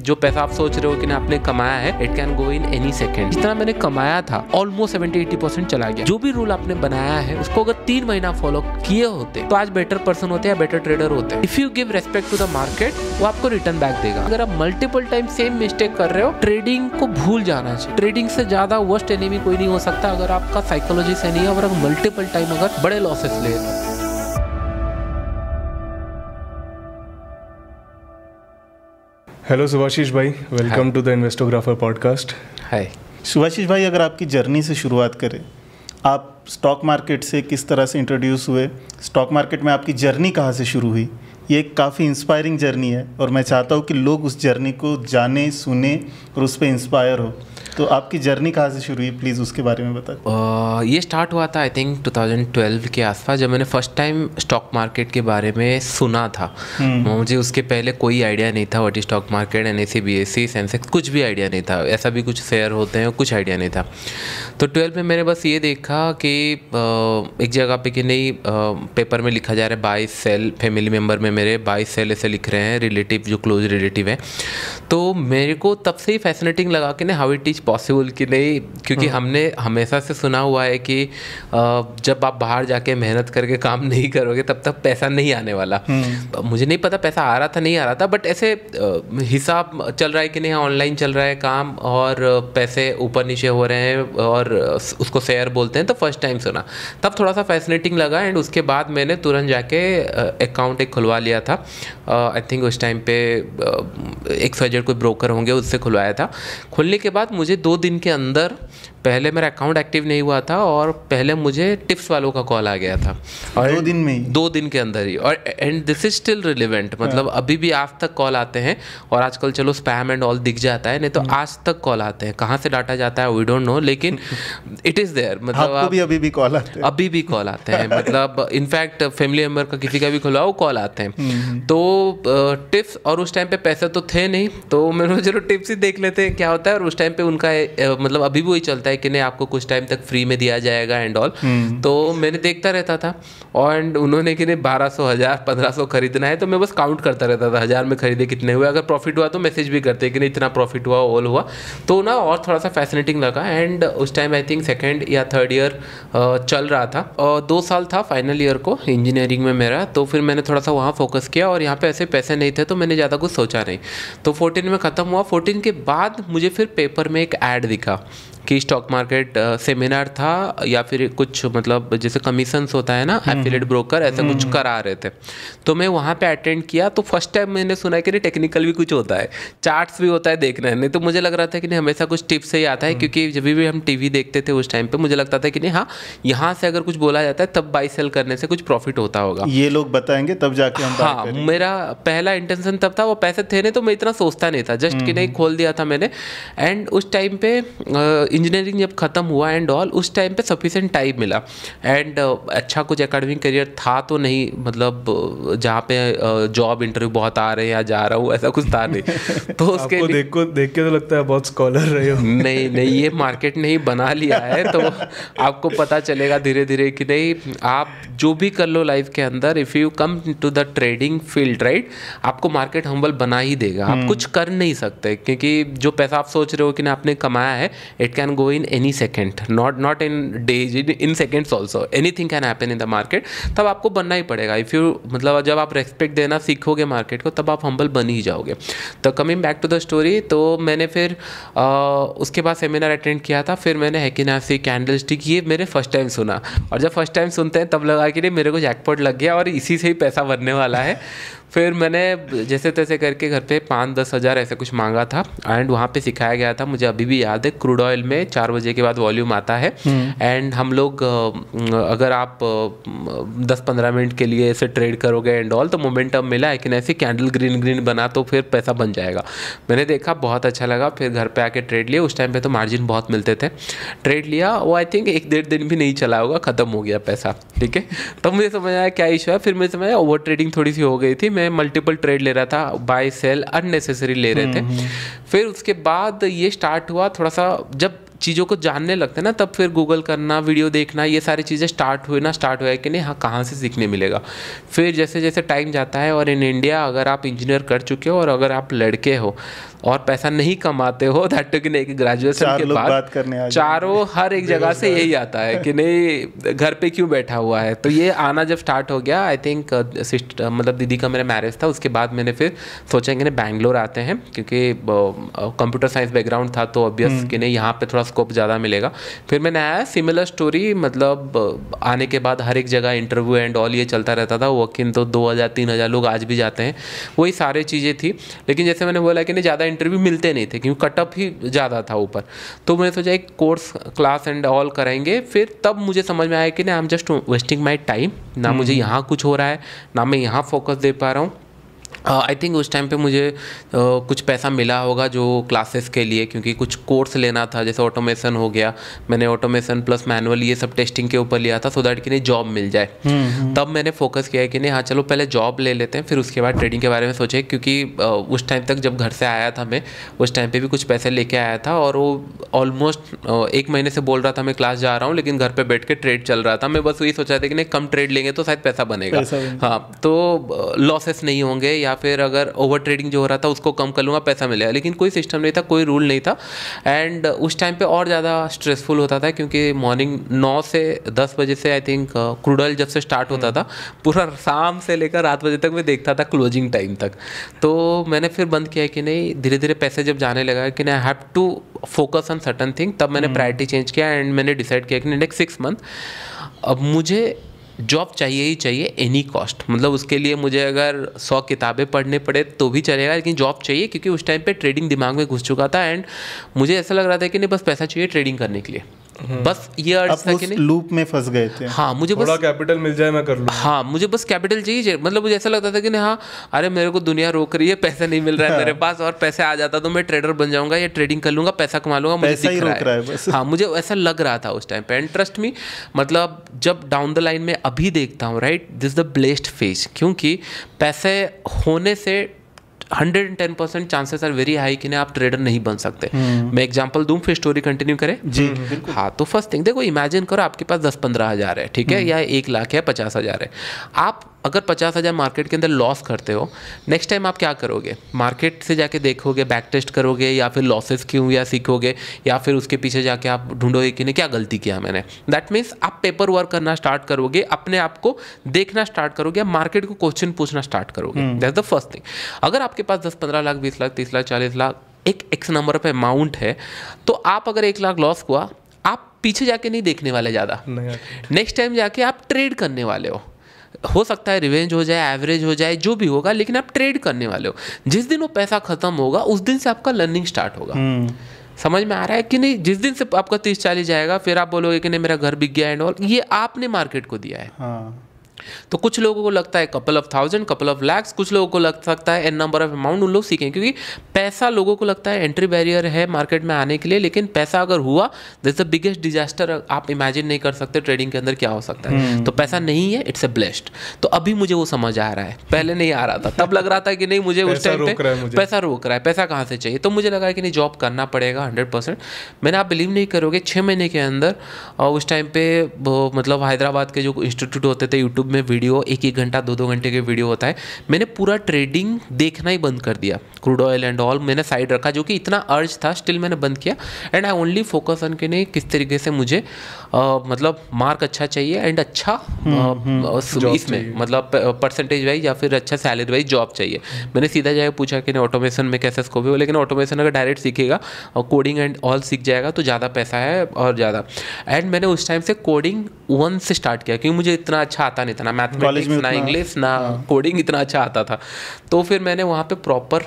जो पैसा आप सोच रहे हो कि ना आपने कमाया है, it can go in any second. जितना मैंने कमाया था ऑलमोस्ट 70-80% चला गया। जो भी रूल आपने बनाया है उसको अगर 3 महीना फॉलो किए होते तो आज बेटर पर्सन होते या बेटर ट्रेडर होते। If you give respect to the market, वो आपको रिटर्न बैक देगा। अगर आप मल्टीपल टाइम सेम मिस्टेक कर रहे हो, ट्रेडिंग को भूल जाना चाहिए। ट्रेडिंग से ज्यादा वर्स्ट एनिमी कोई नहीं हो सकता अगर आपका साइकोलॉजी से नहीं है और मल्टीपल टाइम अगर बड़े लॉसेस ले। हेलो सुभाशीष भाई, वेलकम टू द इन्वेस्टोग्राफर पॉडकास्ट। हाय सुभाशीष भाई, अगर आपकी जर्नी से शुरुआत करें, आप स्टॉक मार्केट से किस तरह से इंट्रोड्यूस हुए, स्टॉक मार्केट में आपकी जर्नी कहाँ से शुरू हुई? ये एक काफ़ी इंस्पायरिंग जर्नी है और मैं चाहता हूँ कि लोग उस जर्नी को जाने, सुने और उस पर इंस्पायर हो। तो आपकी जर्नी कहाँ से शुरू हुई, प्लीज़ उसके बारे में बताएं। ये स्टार्ट हुआ था आई थिंक 2012 के आसपास, जब मैंने फर्स्ट टाइम स्टॉक मार्केट के बारे में सुना था। मुझे उसके पहले कोई आइडिया नहीं था what is stock market, NSE, BSE, Sensex, कुछ भी आइडिया नहीं था। ऐसा भी कुछ शेयर होते हैं, कुछ आइडिया नहीं था। तो 12 में मैंने बस ये देखा कि एक जगह पे कि नहीं, पेपर में लिखा जा रहा है बाय सेल, फैमिली मेम्बर में मेरे बाय सेल ऐसे लिख रहे हैं, रिलेटिव जो क्लोज रिलेटिव है। तो मेरे को तब से ही फैसिनेटिंग लगा कि नहीं हाउ इट इज पॉसिबल कि नहीं, क्योंकि हमने हमेशा से सुना हुआ है कि जब आप बाहर जाके मेहनत करके काम नहीं करोगे तब तक पैसा नहीं आने वाला। मुझे नहीं पता पैसा आ रहा था नहीं आ रहा था, बट ऐसे हिसाब चल रहा है कि नहीं ऑनलाइन चल रहा है काम और पैसे ऊपर नीचे हो रहे हैं और उसको शेयर बोलते हैं। तो फर्स्ट टाइम सुना, तब थोड़ा सा फैसिनेटिंग लगा एंड उसके बाद मैंने तुरंत जाके अकाउंट एक खुलवा लिया था। आई थिंक उस टाइम पे XYZ कोई ब्रोकर होंगे उससे खुलवाया था। खुलने के बाद मुझे 2 दिन के अंदर, पहले मेरा अकाउंट एक्टिव नहीं हुआ था और पहले मुझे टिप्स वालों का कॉल आ गया था। और 2 दिन में ही? 2 दिन के अंदर ही। और and this is still relevant, मतलब अभी भी आज तक कॉल आते हैं। और आजकल चलो स्पैम एंड ऑल दिख जाता है, नहीं तो आज तक कॉल आते हैं। कहाँ से डाटा जाता है वी डोंट नो, लेकिन इट इज़ देयर। मतलब आपको भी अभी भी कॉल आते हैं? अभी भी कॉल आते हैं। मतलब इनफैक्ट फैमिली मेम्बर का किसी का भी खुलवाओ कॉल आते हैं। तो टिप्स, और उस टाइम पे पैसे तो थे नहीं, तो मैंने चलो टिप्स ही देख लेते हैं क्या होता है। और उस टाइम पे उनका मतलब अभी भी वही चलता है कि नहीं आपको कुछ टाइम तक फ्री में दिया जाएगा एंड ऑल। तो मैंने देखता रहता था और उन्होंने कि नहीं 1200, 1000, 1500 खरीदना है, तो मैं बस काउंट करता रहता था 1000 में खरीदे कितने हुए। अगर प्रॉफिट हुआ तो मैसेज भी करते कि नहीं इतना प्रॉफिट हुआ, ऑल हुआ। तो ना और थोड़ा सा फैसिनेटिंग लगा। एंड उस टाइम आई थिंक 2nd या 3rd ईयर चल रहा था और 2 साल था फाइनल ईयर को इंजीनियरिंग में मेरा। तो फिर मैंने थोड़ा सा वहाँ फोकस किया और यहाँ पे ऐसे पैसे नहीं थे तो मैंने ज़्यादा कुछ सोचा नहीं। तो 14 में ख़त्म हुआ। 14 के बाद मुझे फिर पेपर में एक ऐड दिखा कि स्टॉक मार्केट सेमिनार था या फिर कुछ, मतलब जैसे कमीशंस होता है ना, एफिलिएट ब्रोकर ऐसा कुछ करा रहे थे। तो मैं वहाँ पे अटेंड किया। तो फर्स्ट टाइम मैंने सुना है कि नहीं टेक्निकल भी कुछ होता है, चार्ट्स भी होता है देखना है। नहीं तो मुझे लग रहा था कि नहीं हमेशा कुछ टिप्स से ही आता है, क्योंकि जब भी हम टीवी देखते थे उस टाइम पे मुझे लगता था कि नहीं हाँ यहाँ से अगर कुछ बोला जाता है तब बाई सेल करने से कुछ प्रॉफिट होता होगा, ये लोग बताएंगे तब जाके हम हाँ मेरा पहला इंटेंशन तब था। वो पैसे थे नहीं तो मैं इतना सोचता नहीं था, जस्ट कि नहीं खोल दिया था मैंने। एंड उस टाइम पे इंजीनियरिंग जब खत्म हुआ एंड ऑल, उस टाइम पे सफिशिएंट टाइम मिला एंड अच्छा कुछ एकेडमिक करियर था तो नहीं, मतलब जहाँ पे जॉब इंटरव्यू बहुत आ रहे हैं या जा रहा हूँ ऐसा कुछ था नहीं। तो उसके आपको देख के तो लगता है बहुत स्कॉलर रहे हो। नहीं ये मार्केट ने ही बना लिया है, तो आपको पता चलेगा धीरे धीरे कि नहीं आप जो भी कर लो लाइफ के अंदर, if you come to the trading field right, आपको मार्केट हम्बल बना ही देगा। आप कुछ कर नहीं सकते, क्योंकि जो पैसा आप सोच रहे हो कि ना आपने कमाया है, it can go in any second, not in days, in seconds also, anything can happen in the market. तब आपको बनना ही पड़ेगा। इफ़ यू मतलब जब आप रेस्पेक्ट देना सीखोगे मार्केट को, तब आप हम्बल बन ही जाओगे। तो coming back to the story, तो मैंने फिर उसके बाद सेमिनार अटेंड किया था। फिर मैंने हैकिनासी, कैंडलस्टिक, ये मेरे फर्स्ट टाइम सुना। और जब फर्स्ट टाइम सुनते हैं तब लगा कि नहीं मेरे को जैकपॉट लग गया और इसी से ही पैसा बनने वाला है। फिर मैंने जैसे तैसे करके घर पे 5-10 हज़ार ऐसे कुछ मांगा था एंड वहाँ पे सिखाया गया था, मुझे अभी भी याद है, क्रूड ऑयल में 4 बजे के बाद वॉल्यूम आता है एंड हम लोग अगर आप 10-15 मिनट के लिए ऐसे ट्रेड करोगे एंड ऑल, तो मोमेंटम मिला है कि ऐसे कैंडल ग्रीन बना तो फिर पैसा बन जाएगा। मैंने देखा, बहुत अच्छा लगा। फिर घर पे आके ट्रेड लिया। उस टाइम पे तो मार्जिन बहुत मिलते थे। ट्रेड लिया, वो आई थिंक 1-1.5 दिन भी नहीं चला होगा, ख़त्म हो गया पैसा। ठीक है, तब मुझे समझ आया क्या इशू है। फिर मुझे समझ आया ओवर ट्रेडिंग थोड़ी सी हो गई थी, मैं मल्टीपल ट्रेड ले रहा था, बाय सेल अननेसेसरी ले रहे थे। फिर उसके बाद ये स्टार्ट हुआ थोड़ा सा, जब चीज़ों को जानने लगते हैं ना, तब फिर गूगल करना, वीडियो देखना, ये सारी चीज़ें स्टार्ट हुआ कि नहीं हाँ कहाँ से सीखने मिलेगा। फिर जैसे जैसे टाइम जाता है, और इन इंडिया अगर आप इंजीनियर कर चुके हो और अगर आप लड़के हो, और पैसा नहीं कमाते हो, दैट कि नहीं, ग्रेजुएशन के बाद चारों हर एक जगह से यही आता है कि नहीं घर पे क्यों बैठा हुआ है। तो ये आना जब स्टार्ट हो गया, आई थिंक मतलब दीदी का मेरा मैरिज था, उसके बाद मैंने फिर सोचा कि नहीं बैंगलोर आते हैं, क्योंकि कंप्यूटर साइंस बैकग्राउंड था तो ऑब्वियस कि नहीं यहाँ पे थोड़ा स्कोप ज़्यादा मिलेगा। फिर मैंने आया, सिमिलर स्टोरी, मतलब आने के बाद हर एक जगह इंटरव्यू एंड ऑल ये चलता रहता था। वॉक इन तो 2000-3000 लोग आज भी जाते हैं, वही सारी चीज़ें थी। लेकिन जैसे मैंने बोला कि नहीं ज़्यादा इंटरव्यू मिलते नहीं थे क्योंकि कटअप ही ज़्यादा था ऊपर। तो मैंने सोचा एक कोर्स क्लास एंड ऑल कराएंगे। फिर तब मुझे समझ में आया कि नहीं I am just wasting my time, ना मुझे यहाँ कुछ हो रहा है ना मैं यहाँ फोकस दे पा रहा हूँ। आई थिंक उस टाइम पे मुझे कुछ पैसा मिला होगा जो क्लासेस के लिए, क्योंकि कुछ कोर्स लेना था, जैसे ऑटोमेशन हो गया, मैंने ऑटोमेशन प्लस मैनुअल ये सब टेस्टिंग के ऊपर लिया था सो दैट कि नहीं जॉब मिल जाए। तब मैंने फोकस किया कि नहीं हाँ चलो पहले जॉब ले लेते हैं, फिर उसके बाद ट्रेडिंग के बारे में सोचे। क्योंकि उस टाइम तक जब घर से आया था मैं, उस टाइम पर भी कुछ पैसे लेके आया था और वो ऑलमोस्ट 1 महीने से बोल रहा था मैं क्लास जा रहा हूँ, लेकिन घर पर बैठ के ट्रेड चल रहा था। मैं बस वही सोच रहा था कि नहीं कम ट्रेड लेंगे तो शायद पैसा बनेगा, हाँ तो लॉसेस नहीं होंगे, या फिर अगर ओवर ट्रेडिंग जो हो रहा था उसको कम कर लूँगा पैसा मिलेगा। लेकिन कोई सिस्टम नहीं था, कोई रूल नहीं था। एंड उस टाइम पे और ज़्यादा स्ट्रेसफुल होता था क्योंकि मॉर्निंग 9 से 10 बजे से आई थिंक क्रूड ऑयल जब से स्टार्ट होता था, पूरा शाम से लेकर रात बजे तक मैं देखता था क्लोजिंग टाइम तक। तो मैंने फिर बंद किया कि नहीं, धीरे धीरे पैसे जब जाने लगा कि नहीं I have to focus on certain thing, तब मैंने प्रायोरिटी चेंज किया एंड मैंने डिसाइड किया कि नेक्स्ट 6 मंथ अब मुझे जॉब चाहिए ही चाहिए एनी कॉस्ट। मतलब उसके लिए मुझे अगर 100 किताबें पढ़ने पड़े तो भी चलेगा, लेकिन जॉब चाहिए, क्योंकि उस टाइम पे ट्रेडिंग दिमाग में घुस चुका था एंड मुझे ऐसा लग रहा था कि नहीं बस पैसा चाहिए ट्रेडिंग करने के लिए, बस ये अर्थ था कि नहीं लूप में फंस गए थे। हाँ मुझे थोड़ा बस कैपिटल मिल जाए मैं कर लूँ, हाँ मुझे बस कैपिटल चाहिए। मतलब मुझे ऐसा लगता था कि नहीं हाँ अरे मेरे को दुनिया रोक रही है, पैसा नहीं मिल रहा है मेरे पास, और पैसे आ जाता तो मैं ट्रेडर बन जाऊंगा या ट्रेडिंग कर लूंगा, पैसा कमा लूंगा, मुझे दिख रहा है बस। हाँ मुझे ऐसा लग रहा था उस टाइम पे। एंड ट्रस्ट मी, मतलब जब डाउन द लाइन में अभी देखता हूँ right, this the blessed phase, क्योंकि पैसे होने से 110% चांसेस आर वेरी हाई कि नहीं आप ट्रेडर नहीं बन सकते। मैं एग्जांपल दूं फिर स्टोरी कंटिन्यू करें जी बिल्कुल। हाँ तो फर्स्ट थिंग देखो, इमेजिन करो आपके पास 10-15 हज़ार है, ठीक है, या 1 लाख है, 50 हज़ार है। आप अगर 50 हज़ार मार्केट के अंदर लॉस करते हो, नेक्स्ट टाइम आप क्या करोगे? मार्केट से जाके देखोगे, बैक टेस्ट करोगे, या फिर लॉसेस क्यों या सीखोगे, या फिर उसके पीछे जाके आप ढूंढोगे कि नहीं क्या गलती किया मैंने। दैट मीन्स आप पेपर वर्क करना स्टार्ट करोगे, अपने आप को देखना स्टार्ट करोगे, मार्केट को क्वेश्चन पूछना स्टार्ट करोगे। That's the first thing. अगर आपके पास 10-15 लाख, 20 लाख, 30 लाख, 40 लाख एक एक्स नंबर ऑफ अमाउंट है, तो आप अगर 1 लाख लॉस हुआ, आप पीछे जाके नहीं देखने वाले ज़्यादा, नेक्स्ट टाइम जाके आप ट्रेड करने वाले हो सकता है रिवेंज हो जाए, एवरेज हो जाए, जो भी होगा, लेकिन आप ट्रेड करने वाले हो। जिस दिन वो पैसा खत्म होगा उस दिन से आपका लर्निंग स्टार्ट होगा। समझ में आ रहा है कि नहीं? जिस दिन से आपका 30-40 जाएगा फिर आप बोलोगे कि नहीं मेरा घर बिक गया एंड ऑल, ये आपने मार्केट को दिया है। हाँ। तो कुछ लोगों को लगता है couple of thousand, couple of lakhs, कुछ लोगों को लग सकता है एन नंबर ऑफ अमाउंट, उन लोग सीखें, क्योंकि पैसा लोगों को लगता है एंट्री बैरियर है मार्केट में आने के लिए, लेकिन पैसा अगर हुआ दैट्स द बिगेस्ट डिजास्टर। आप इमेजिन नहीं कर सकते ट्रेडिंग के अंदर क्या हो सकता है। तो पैसा नहीं है, इट्स ए ब्लेस्ड। तो अभी मुझे वो समझ आ रहा है, पहले नहीं आ रहा था। तब लग रहा था कि नहीं मुझे उस टाइम पे पैसा रोक रहा है, पैसा कहाँ से चाहिए। तो मुझे लगा कि नहीं जॉब करना पड़ेगा 100%। मैंने, आप बिलीव नहीं करोगे, 6 महीने के अंदर उस टाइम पे मतलब हैदराबाद के जो इंस्टीट्यूट होते थे, यूट्यूब में वीडियो 1-1 घंटा 2-2 घंटे के वीडियो होता है, मैंने पूरा ट्रेडिंग देखना ही बंद कर दिया। क्रूड ऑयल एंड ऑल मैंने साइड रखा, जो कि इतना अर्ज था, स्टिल मैंने बंद किया। And I only focus on कि नहीं किस तरीके से मुझे मतलब मार्क अच्छा चाहिए एंड अच्छा इसमें मतलब परसेंटेज वाइज या फिर अच्छा सैलरी वाइज जॉब चाहिए। मैंने सीधा जाकर पूछा कि नहीं ऑटोमेशन में कैसे स्कोप है, लेकिन ऑटोमेशन अगर डायरेक्ट सीखेगा और कोडिंग एंड ऑल सीख जाएगा तो ज़्यादा पैसा है और ज़्यादा। एंड मैंने उस टाइम से कोडिंग 1 से स्टार्ट किया, क्योंकि मुझे इतना अच्छा आता नहीं था, ना मैथमेटिक्स ना इंग्लिश ना कोडिंग इतना अच्छा आता था। तो फिर मैंने वहाँ पे प्रॉपर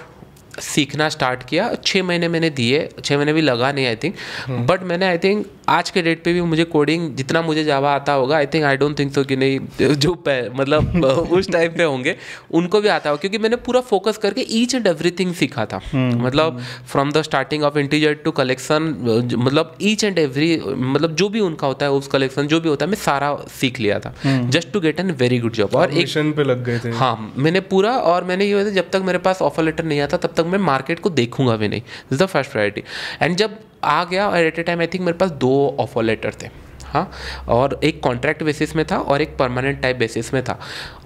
सीखना स्टार्ट किया। 6 महीने मैंने दिए, 6 महीने भी लगा नहीं आई थिंक, बट मैंने आई थिंक आज के डेट पे भी मुझे कोडिंग जितना मुझे जावा आता होगा, I think I don't think so कि नहीं जो मतलब उस टाइम पे होंगे उनको भी आता होगा, क्योंकि मैंने पूरा फोकस करके ईच एंड एवरीथिंग सीखा था। मतलब from the starting of integer to collection, मतलब ईच एंड एवरी, मतलब जो भी उनका होता है उस कलेक्शन जो भी होता है मैं सारा सीख लिया था, just to get an very good job. और एक मिशन पे लग गए थे। हाँ मैंने पूरा, और मैंने ये जब तक मेरे पास ऑफर लेटर नहीं आता तब तक मैं मार्केट को देखूंगा भी नहीं, this the first priority. And जब आ गया, और at a time I think मेरे पास 2 ऑफर लेटर थे। हाँ, और एक कॉन्ट्रैक्ट बेसिस में था और एक परमानेंट टाइप बेसिस में था।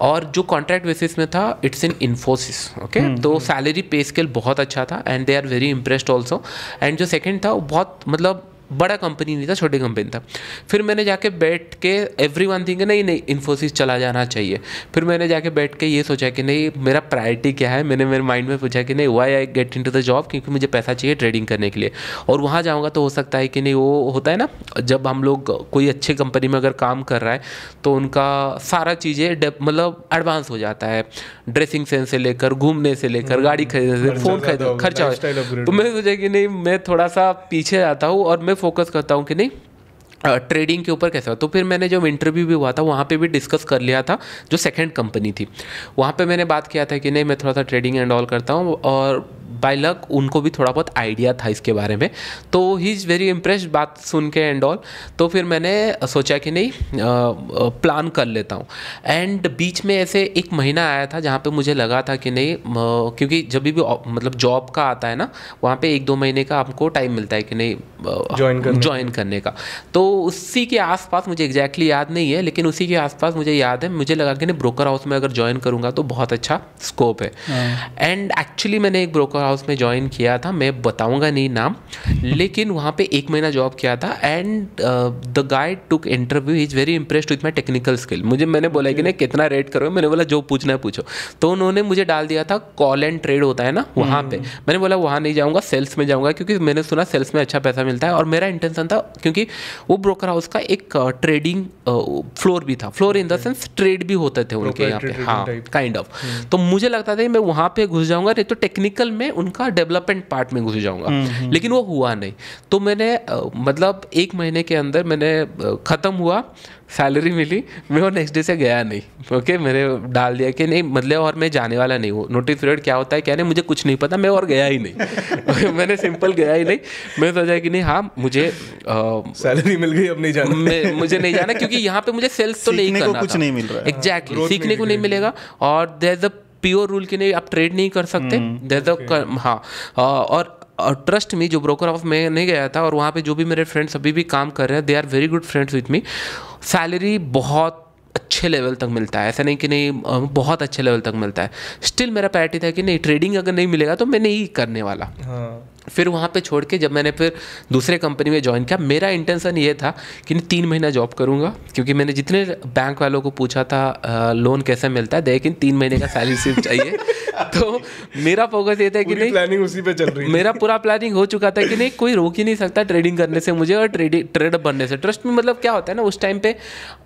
और जो कॉन्ट्रैक्ट बेसिस में था इट्स इन इन्फोसिस, ओके, तो सैलरी पे स्केल बहुत अच्छा था and they are very impressed also. And जो सेकेंड था वो बहुत मतलब बड़ा कंपनी नहीं था, छोटी कंपनी था। फिर मैंने जाके बैठ के एवरीवन थिंक नहीं नहीं इन्फोसिस चला जाना चाहिए। फिर मैंने जाके बैठ के ये सोचा कि नहीं मेरा प्रायोरिटी क्या है। मैंने मेरे माइंड में पूछा कि नहीं why I get into the job, क्योंकि मुझे पैसा चाहिए ट्रेडिंग करने के लिए। और वहाँ जाऊँगा तो हो सकता है कि नहीं, वो होता है ना जब हम लोग कोई अच्छी कंपनी में अगर काम कर रहा है तो उनका सारा चीज़ें मतलब एडवांस हो जाता है, ड्रेसिंग सेंस से लेकर घूमने से लेकर गाड़ी खरीदने से फ़ोन खरीदने खर्चा। तो मैंने सोचा कि नहीं मैं थोड़ा सा पीछे आता हूँ और मैं फोकस करता हूँ कि नहीं ट्रेडिंग के ऊपर कैसा हो। तो फिर मैंने जब इंटरव्यू भी हुआ था वहाँ पे भी डिस्कस कर लिया था, जो सेकंड कंपनी थी वहाँ पे मैंने बात किया था कि नहीं मैं थोड़ा सा ट्रेडिंग एंड ऑल करता हूँ। और बाय लक उनको भी थोड़ा बहुत आइडिया था इसके बारे में, तो ही इज़ वेरी इम्प्रेस्ड बात सुन के एंड ऑल। तो फिर मैंने सोचा कि नहीं प्लान कर लेता हूँ। एंड बीच में ऐसे एक महीना आया था जहाँ पे मुझे लगा था कि नहीं क्योंकि जब भी मतलब जॉब का आता है ना वहाँ पे 1-2 महीने का आपको टाइम मिलता है कि नहीं ज्वाइन करने का। तो उसी के आसपास, मुझे एग्जैक्टली याद नहीं है लेकिन उसी के आसपास मुझे याद है, मुझे लगा कि नहीं ब्रोकर हाउस में अगर ज्वाइन करूँगा तो बहुत अच्छा स्कोप है। एंड एक्चुअली मैंने एक ब्रोकर हाउस में ज्वाइन किया था, मैं बताऊंगा नहीं नाम, लेकिन वहाँ पे 1 महीना जॉब किया था। And the guy took interview, he is very impressed with my technical skill. मैंने बोला कि नहीं कितना रेट करो, मैंने बोला जो पूछना है पूछो। तो उन्होंने मुझे डाल दिया था कॉल एंड ट्रेड होता है ना वहाँ पे। मैंने बोला वहाँ नहीं जाऊँगा, सेल्स में जाऊँगा, क्योंकि मैंने सुना सेल्स में अच्छा पैसा मिलता है। और मेरा इंटेंशन था क्योंकि वो ब्रोकर हाउस का एक ट्रेडिंग फ्लोर भी था, floor in the sense trade भी होते थे उनके यहाँ पे, हाँ काइंड ऑफ। तो मुझे लगता था मैं वहाँ पे घुस जाऊँगा, नहीं तो टेक्निकल में उनका डेवलपमेंट पार्ट में घुस जाऊँगा, लेकिन वो हुआ नहीं। तो मैंने मतलब 1 महीने के अंदर मैंने ख़त्म हुआ, सैलरी मिली, मैं और नेक्स्ट डे से गया नहीं। ओके मैंने डाल दिया कि नहीं मतलब और मैं जाने वाला नहीं हूँ। नोटिस पीरियड क्या होता है क्या नहीं मुझे कुछ नहीं पता, मैं और गया ही नहीं। मैंने सिंपल गया ही नहीं। मैं सोचा कि नहीं हाँ मुझे सैलरी मिल गई, अब नहीं जाना, मुझे नहीं जाना, क्योंकि यहाँ पे मुझे सेल्स तो नहीं करना, कुछ नहीं मिल रहा है एग्जैक्टली, सीखने को नहीं मिलेगा। और there is a pure rule कि नहीं आप ट्रेड नहीं कर सकते, देयर इज अ हाँ। और ट्रस्ट मी जो ब्रोकर हाउस में नहीं गया था और वहाँ पे जो भी मेरे फ्रेंड्स अभी भी काम कर रहे हैं, they are very good friends with me. Salary बहुत अच्छे लेवल तक मिलता है, ऐसा नहीं कि नहीं बहुत अच्छे लेवल तक मिलता है। स्टिल मेरा प्रायोरिटी था कि नहीं ट्रेडिंग अगर नहीं मिलेगा तो मैं नहीं करने वाला। फिर वहाँ पे छोड़ के जब मैंने फिर दूसरे कंपनी में ज्वाइन किया, मेरा इंटेंशन ये था कि 3 महीना जॉब करूँगा, क्योंकि मैंने जितने बैंक वालों को पूछा था लोन कैसे मिलता है, लेकिन 3 महीने का सैलरी सिर्फ चाहिए। तो मेरा फोकस ये था कि नहीं प्लानिंग उसी पे चल रही है। मेरा पूरा प्लानिंग हो चुका था कि नहीं कोई रोक ही नहीं सकता ट्रेडिंग करने से मुझे और ट्रेडर बनने से। ट्रस्ट में मतलब क्या होता है ना उस टाइम पे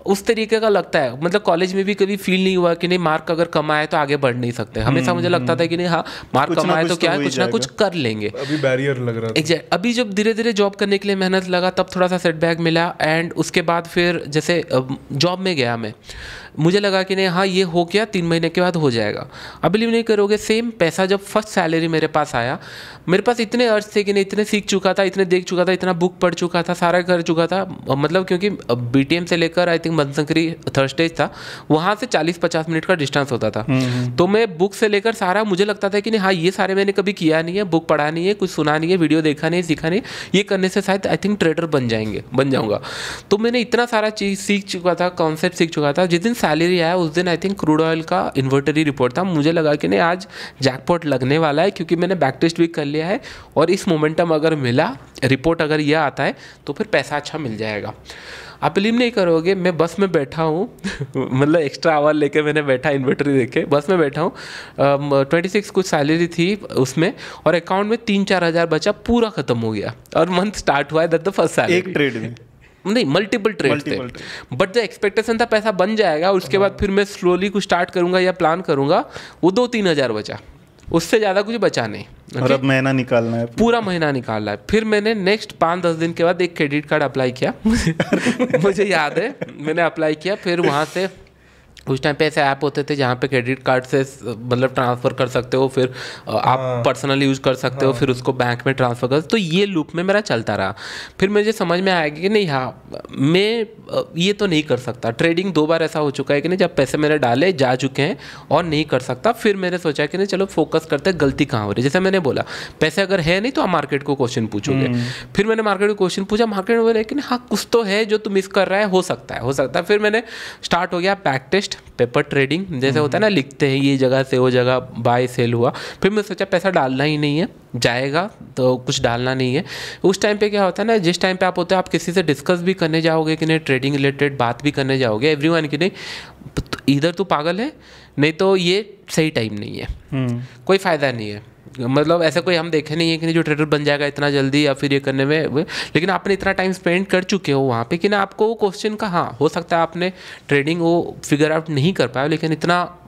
उस तरीके का लगता है, मतलब कॉलेज में भी कभी फील नहीं हुआ कि नहीं मार्क अगर कम आए तो आगे बढ़ नहीं सकते। हमेशा मुझे लगता था कि नहीं हाँ मार्क कम आए तो क्या है, कुछ ना कुछ कर लेंगे। बैरियर लग रहा था एग्जैक्ट। अभी जब धीरे धीरे जॉब करने के लिए मेहनत लगा तब थोड़ा सा सेटबैक मिला। एंड उसके बाद फिर जैसे जॉब में गया मैं, मुझे लगा कि नहीं हाँ ये हो गया, 3 महीने के बाद हो जाएगा। अब बिलीव नहीं करोगे सेम पैसा जब फर्स्ट सैलरी मेरे पास आया, मेरे पास इतने अर्ज थे कि नहीं इतने सीख चुका था, इतने देख चुका था, इतना बुक पढ़ चुका था, सारा कर चुका था। मतलब क्योंकि BTM से लेकर I think Banashankari third stage था, वहाँ से 40-50 मिनट का डिस्टेंस होता था। तो मैं बुक से लेकर सारा मुझे लगता था कि नहीं हाँ ये सारे मैंने कभी किया नहीं है, बुक पढ़ा नहीं है, कुछ सुना नहीं है, वीडियो देखा नहीं, सीखा नहीं, ये करने से शायद आई थिंक ट्रेडर बन जाऊँगा। तो मैंने इतना सारा चीज़ सीख चुका था, कॉन्सेप्ट सीख चुका था। जिस दिन सैलरी आया उस दिन आई थिंक क्रूड ऑयल का इन्वर्टरी रिपोर्ट था। मुझे लगा कि नहीं आज जैकपॉट लगने वाला है, क्योंकि मैंने बैक टेस्ट भी कर लिया है और इस मोमेंटम अगर मिला, रिपोर्ट अगर यह आता है तो फिर पैसा अच्छा मिल जाएगा। आप बिलीव नहीं करोगे, मैं बस में बैठा हूँ मतलब एक्स्ट्रा आवर लेके मैंने बैठा, इन्वर्टरी देखे बस में बैठा हूँ। 26 कुछ सैलरी थी उसमें और अकाउंट में 3-4 हज़ार बचा, पूरा खत्म हो गया और मंथ स्टार्ट हुआ है दैट द फर्स्ट सैलरी। एक ट्रेड में नहीं मल्टीपल ट्रेड थे, बट द एक्सपेक्टेशन था पैसा बन जाएगा। उसके बाद फिर मैं स्लोली कुछ स्टार्ट करूंगा या प्लान करूंगा, वो 2-3 हज़ार बचा, उससे ज़्यादा कुछ बचा नहीं। और अब महीना निकालना है, पूरा महीना निकालना है। फिर मैंने नेक्स्ट 5-10 दिन के बाद एक क्रेडिट कार्ड अप्लाई किया मुझे याद है मैंने अप्लाई किया। फिर वहाँ से उस टाइम पे ऐसे ऐप होते थे जहाँ पे क्रेडिट कार्ड से मतलब ट्रांसफ़र कर सकते हो, फिर आप पर्सनल यूज़ कर सकते हो, फिर उसको बैंक में ट्रांसफ़र कर, तो ये लूप में मेरा चलता रहा। फिर मुझे समझ में आया कि नहीं, हाँ मैं ये तो नहीं कर सकता। ट्रेडिंग 2 बार ऐसा हो चुका है कि नहीं, जब पैसे मेरे डाले जा चुके हैं और नहीं कर सकता। फिर मैंने सोचा कि नहीं चलो फोकस करते हैं, गलती कहाँ हो रही है। जैसे मैंने बोला पैसे अगर है नहीं तो आप मार्केट को क्वेश्चन पूछोगे। फिर मैंने मार्केट को क्वेश्चन पूछा, मार्केट में बोले कि हाँ कुछ तो है जो तू मिस कर रहा है, हो सकता है। फिर मैंने स्टार्ट हो गया बैक टेस्ट, पेपर ट्रेडिंग, जैसे होता है ना, लिखते हैं ये जगह से वो जगह बाय सेल हुआ। फिर मैं सोचा पैसा डालना ही नहीं है, जाएगा तो कुछ डालना नहीं है। उस टाइम पे क्या होता है ना, जिस टाइम पे आप होते हैं आप किसी से डिस्कस भी करने जाओगे कि नहीं, ट्रेडिंग रिलेटेड बात भी करने जाओगे, एवरीवन की नहीं, इधर तू पागल है, नहीं तो ये सही टाइम नहीं है, कोई फ़ायदा नहीं है। मतलब ऐसा कोई हम देखे नहीं है कि नहीं जो ट्रेडर बन जाएगा इतना जल्दी या फिर ये करने में, लेकिन आपने इतना टाइम स्पेंड कर चुके हो वहाँ पे कि ना आपको वो क्वेश्चन का, हाँ हो सकता है आपने ट्रेडिंग वो फिगर आउट नहीं कर पाया, लेकिन इतना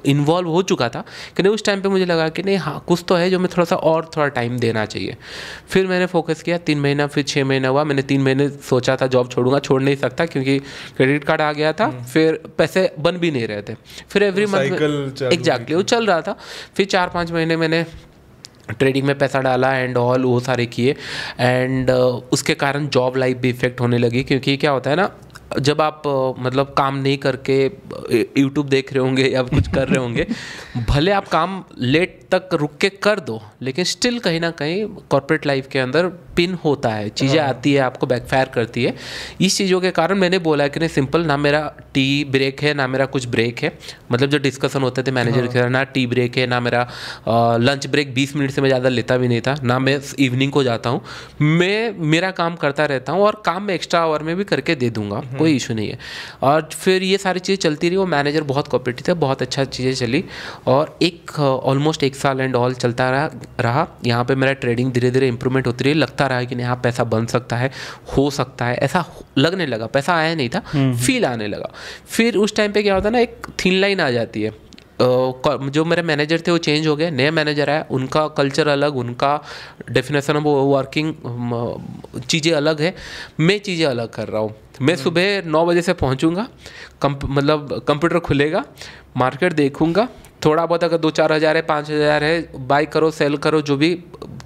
इन्वॉल्व हो चुका था कि नहीं, उस टाइम पे मुझे लगा कि नहीं हाँ कुछ तो है जो मैं थोड़ा टाइम देना चाहिए। फिर मैंने फोकस किया 3 महीना, फिर 6 महीना हुआ। मैंने 3 महीने सोचा था जॉब छोड़ूंगा, छोड़ नहीं सकता क्योंकि क्रेडिट कार्ड आ गया था, फिर पैसे बन भी नहीं रहे थे। फिर एवरी मंथ एग्जैक्टली वो चल रहा था। फिर 4-5 महीने मैंने ट्रेडिंग में पैसा डाला एंड ऑल वो सारे किए, एंड उसके कारण जॉब लाइफ भी इफेक्ट होने लगी। क्योंकि क्या होता है ना, जब आप मतलब काम नहीं करके यूट्यूब देख रहे होंगे या कुछ कर रहे होंगे, भले आप काम लेट तक रुक के कर दो, लेकिन स्टिल कहीं ना कहीं कॉर्पोरेट लाइफ के अंदर पिन होता है, चीज़ें आती है, आपको बैकफायर करती है। इस चीज़ों के कारण मैंने बोला कि नहीं सिंपल, ना मेरा टी ब्रेक है ना मेरा कुछ ब्रेक है, मतलब जो डिस्कशन होते थे मैनेजर के, ना टी ब्रेक है ना मेरा लंच ब्रेक 20 मिनट से मैं ज़्यादा लेता भी नहीं था, ना मैं इवनिंग को जाता हूँ, मैं मेरा काम करता रहता हूँ और काम मैं एक्स्ट्रा आवर में भी करके दे दूँगा, कोई इशू नहीं है। और फिर ये सारी चीज़ें चलती रही। वो मैनेजर बहुत कोऑपरेटिव थे, बहुत अच्छा चीज़ें चली, और ऑलमोस्ट 1 साल एंड ऑल चलता रहा। यहाँ पे मेरा ट्रेडिंग धीरे धीरे इंप्रूवमेंट होती रही, लगता रहा कि नहीं हाँ पैसा बन सकता है, हो सकता है, ऐसा लगने लगा। पैसा आया नहीं था, फील आने लगा। फिर उस टाइम पे क्या होता है ना, एक थिन लाइन आ जाती है। जो मेरे मैनेजर थे वो चेंज हो गए, नए मैनेजर आया, उनका कल्चर अलग, उनका डेफिनेशन ऑफ वर्किंग चीज़ें अलग है, मैं चीज़ें अलग कर रहा हूँ। मैं सुबह 9 बजे से पहुँचूँगा, मतलब कंप्यूटर खुलेगा, मार्केट देखूँगा, थोड़ा बहुत अगर 2-4 हज़ार है, 5 हज़ार है, बाय करो सेल करो जो भी